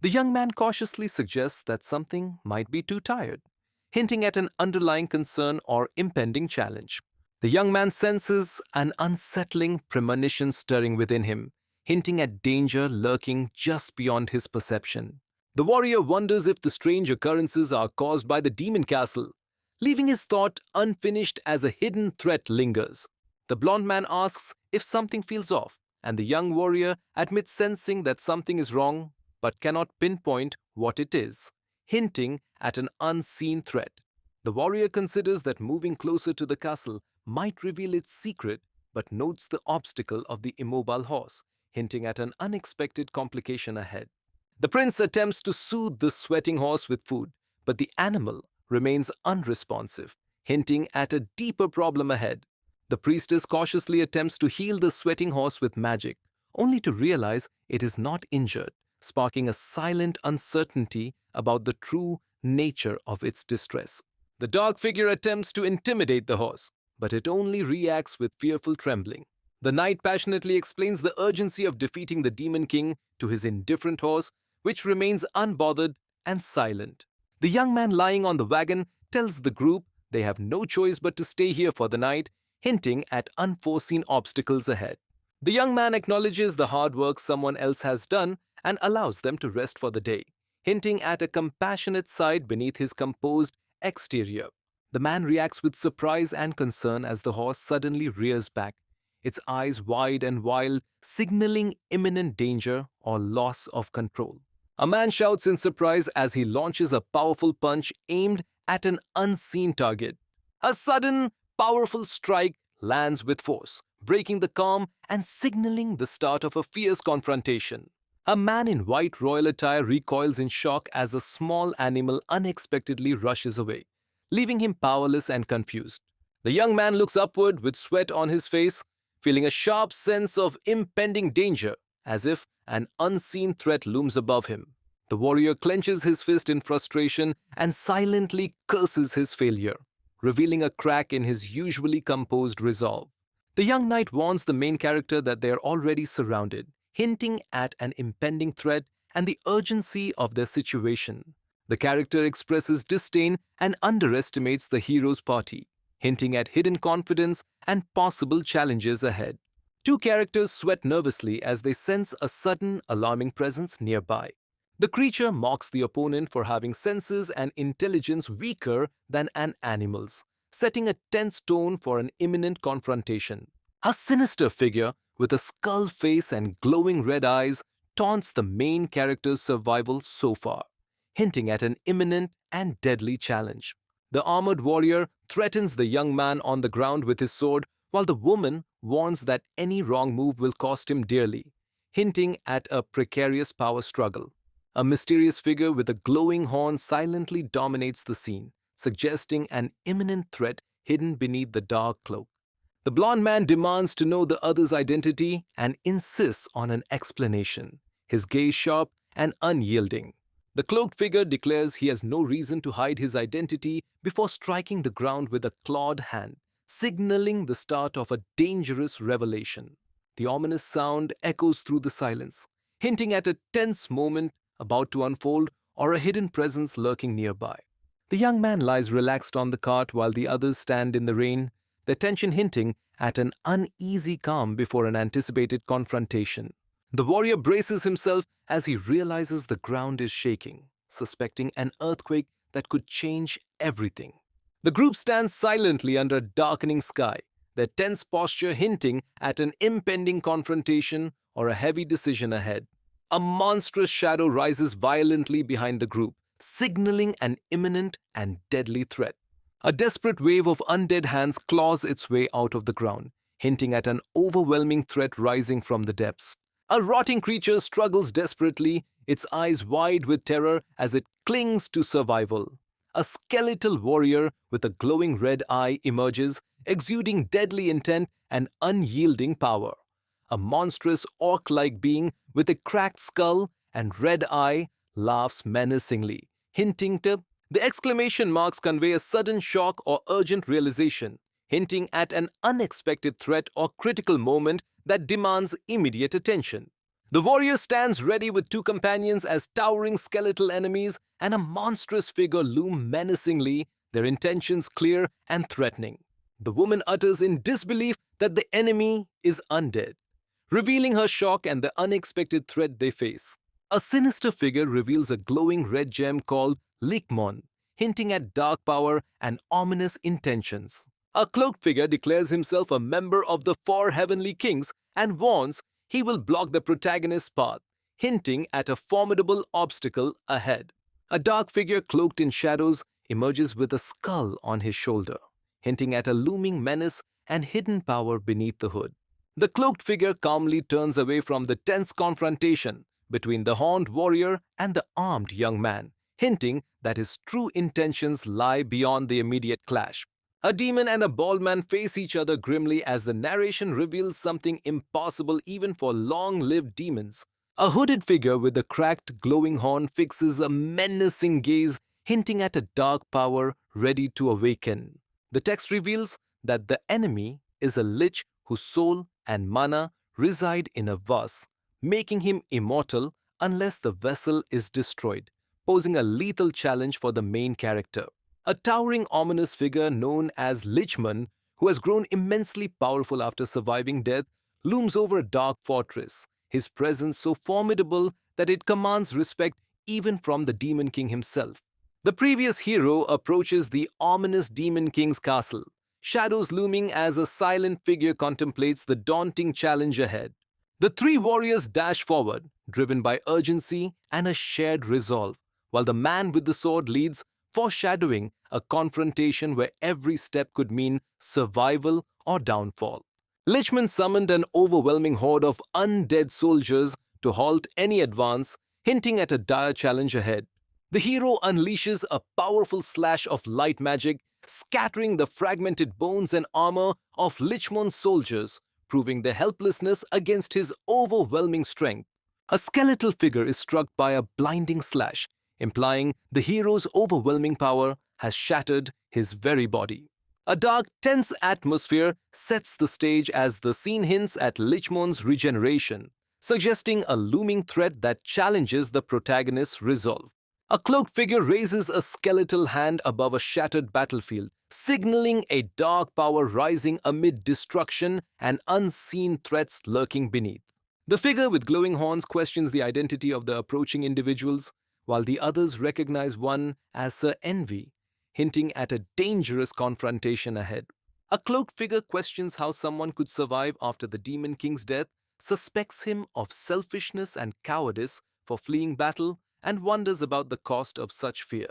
The young man cautiously suggests that something might be too tired, hinting at an underlying concern or impending challenge. The young man senses an unsettling premonition stirring within him, hinting at danger lurking just beyond his perception. The warrior wonders if the strange occurrences are caused by the demon castle, leaving his thought unfinished as a hidden threat lingers. The blond man asks if something feels off, and the young warrior admits sensing that something is wrong but cannot pinpoint what it is, hinting at an unseen threat. The warrior considers that moving closer to the castle might reveal its secret, but notes the obstacle of the immobile horse, hinting at an unexpected complication ahead. The prince attempts to soothe the sweating horse with food, but the animal remains unresponsive, hinting at a deeper problem ahead. The priestess cautiously attempts to heal the sweating horse with magic, only to realize it is not injured, sparking a silent uncertainty about the true nature of its distress. The dark figure attempts to intimidate the horse, but it only reacts with fearful trembling. The knight passionately explains the urgency of defeating the Demon King to his indifferent horse, which remains unbothered and silent. The young man lying on the wagon tells the group they have no choice but to stay here for the night, hinting at unforeseen obstacles ahead. The young man acknowledges the hard work someone else has done and allows them to rest for the day, hinting at a compassionate side beneath his composed exterior. The man reacts with surprise and concern as the horse suddenly rears back, its eyes wide and wild, signaling imminent danger or loss of control. A man shouts in surprise as he launches a powerful punch aimed at an unseen target. A sudden, powerful strike lands with force, breaking the calm and signaling the start of a fierce confrontation. A man in white royal attire recoils in shock as a small animal unexpectedly rushes away, leaving him powerless and confused. The young man looks upward with sweat on his face, feeling a sharp sense of impending danger, as if an unseen threat looms above him. The warrior clenches his fist in frustration and silently curses his failure, revealing a crack in his usually composed resolve. The young knight warns the main character that they are already surrounded, hinting at an impending threat and the urgency of their situation. The character expresses disdain and underestimates the hero's party, hinting at hidden confidence and possible challenges ahead. Two characters sweat nervously as they sense a sudden, alarming presence nearby. The creature mocks the opponent for having senses and intelligence weaker than an animal's, setting a tense tone for an imminent confrontation. A sinister figure with a skull face and glowing red eyes taunts the main character's survival so far, hinting at an imminent and deadly challenge. The armored warrior threatens the young man on the ground with his sword, while the woman warns that any wrong move will cost him dearly, hinting at a precarious power struggle. A mysterious figure with a glowing horn silently dominates the scene, suggesting an imminent threat hidden beneath the dark cloak. The blond man demands to know the other's identity and insists on an explanation, his gaze sharp and unyielding. The cloaked figure declares he has no reason to hide his identity before striking the ground with a clawed hand, signaling the start of a dangerous revelation. The ominous sound echoes through the silence, hinting at a tense moment about to unfold or a hidden presence lurking nearby. The young man lies relaxed on the cart while the others stand in the rain, their tension hinting at an uneasy calm before an anticipated confrontation. The warrior braces himself as he realizes the ground is shaking, suspecting an earthquake that could change everything. The group stands silently under a darkening sky, their tense posture hinting at an impending confrontation or a heavy decision ahead. A monstrous shadow rises violently behind the group, signaling an imminent and deadly threat. A desperate wave of undead hands claws its way out of the ground, hinting at an overwhelming threat rising from the depths. A rotting creature struggles desperately, its eyes wide with terror as it clings to survival. A skeletal warrior with a glowing red eye emerges, exuding deadly intent and unyielding power. A monstrous orc-like being with a cracked skull and red eye laughs menacingly, hinting to the exclamation marks convey a sudden shock or urgent realization, hinting at an unexpected threat or critical moment that demands immediate attention. The warrior stands ready with two companions as towering skeletal enemies and a monstrous figure loom menacingly, their intentions clear and threatening. The woman utters in disbelief that the enemy is undead, revealing her shock and the unexpected threat they face. A sinister figure reveals a glowing red gem called Lichmon, hinting at dark power and ominous intentions. A cloaked figure declares himself a member of the four heavenly kings and warns he will block the protagonist's path, hinting at a formidable obstacle ahead. A dark figure cloaked in shadows emerges with a skull on his shoulder, hinting at a looming menace and hidden power beneath the hood. The cloaked figure calmly turns away from the tense confrontation between the horned warrior and the armed young man, hinting that his true intentions lie beyond the immediate clash. A demon and a bald man face each other grimly as the narration reveals something impossible even for long-lived demons. A hooded figure with a cracked, glowing horn fixes a menacing gaze, hinting at a dark power ready to awaken. The text reveals that the enemy is a lich whose soul and mana reside in a vase, making him immortal unless the vessel is destroyed, posing a lethal challenge for the main character. A towering, ominous figure known as Lichman, who has grown immensely powerful after surviving death, looms over a dark fortress, his presence so formidable that it commands respect even from the Demon King himself. The previous hero approaches the ominous Demon King's castle, shadows looming as a silent figure contemplates the daunting challenge ahead. The three warriors dash forward, driven by urgency and a shared resolve, while the man with the sword leads, foreshadowing a confrontation where every step could mean survival or downfall. Lichman summoned an overwhelming horde of undead soldiers to halt any advance, hinting at a dire challenge ahead. The hero unleashes a powerful slash of light magic, scattering the fragmented bones and armor of Lichman's soldiers, proving their helplessness against his overwhelming strength. A skeletal figure is struck by a blinding slash, implying the hero's overwhelming power has shattered his very body. A dark, tense atmosphere sets the stage as the scene hints at Lichmon's regeneration, suggesting a looming threat that challenges the protagonist's resolve. A cloaked figure raises a skeletal hand above a shattered battlefield, signaling a dark power rising amid destruction and unseen threats lurking beneath. The figure with glowing horns questions the identity of the approaching individuals, while the others recognize one as Sir Envy, hinting at a dangerous confrontation ahead. A cloaked figure questions how someone could survive after the Demon King's death, suspects him of selfishness and cowardice for fleeing battle, and wonders about the cost of such fear.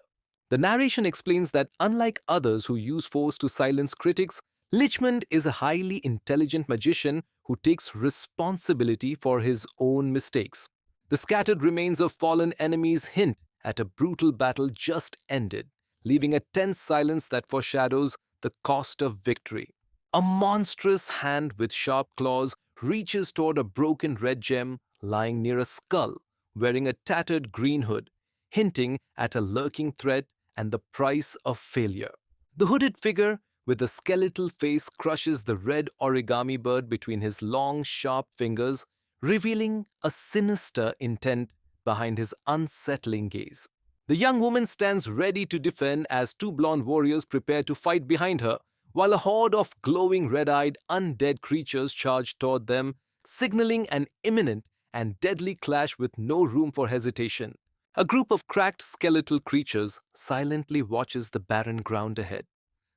The narration explains that unlike others who use force to silence critics, Lichmond is a highly intelligent magician who takes responsibility for his own mistakes. The scattered remains of fallen enemies hint at a brutal battle just ended, leaving a tense silence that foreshadows the cost of victory. A monstrous hand with sharp claws reaches toward a broken red gem lying near a skull, wearing a tattered green hood, hinting at a lurking threat and the price of failure. The hooded figure with a skeletal face crushes the red origami bird between his long, sharp fingers, revealing a sinister intent behind his unsettling gaze. The young woman stands ready to defend as two blonde warriors prepare to fight behind her, while a horde of glowing red-eyed undead creatures charge toward them, signaling an imminent and deadly clash with no room for hesitation. A group of cracked skeletal creatures silently watches the barren ground ahead,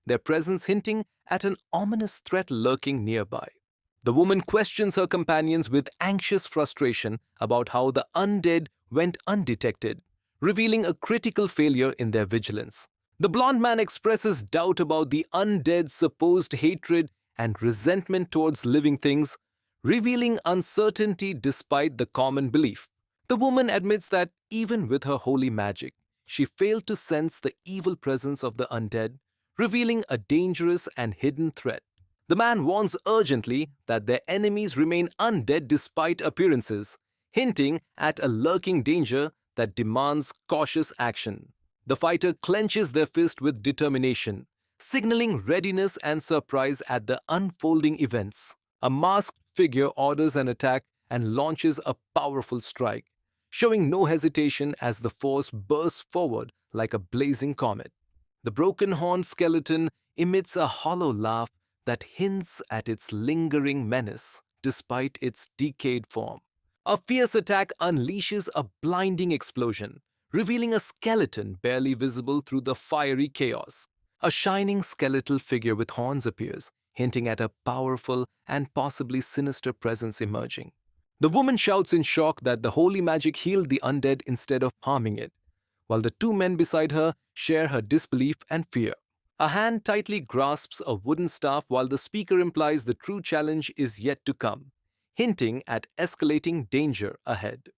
their presence hinting at an ominous threat lurking nearby. The woman questions her companions with anxious frustration about how the undead went undetected, revealing a critical failure in their vigilance. The blond man expresses doubt about the undead's supposed hatred and resentment towards living things, revealing uncertainty despite the common belief. The woman admits that even with her holy magic, she failed to sense the evil presence of the undead, revealing a dangerous and hidden threat. The man warns urgently that their enemies remain undead despite appearances, hinting at a lurking danger that demands cautious action. The fighter clenches their fist with determination, signaling readiness and surprise at the unfolding events. A masked figure orders an attack and launches a powerful strike, showing no hesitation as the force bursts forward like a blazing comet. The broken-horned skeleton emits a hollow laugh that hints at its lingering menace despite its decayed form. A fierce attack unleashes a blinding explosion, revealing a skeleton barely visible through the fiery chaos. A shining skeletal figure with horns appears, hinting at a powerful and possibly sinister presence emerging. The woman shouts in shock that the holy magic healed the undead instead of harming it, while the two men beside her share her disbelief and fear. A hand tightly grasps a wooden staff while the speaker implies the true challenge is yet to come, hinting at escalating danger ahead.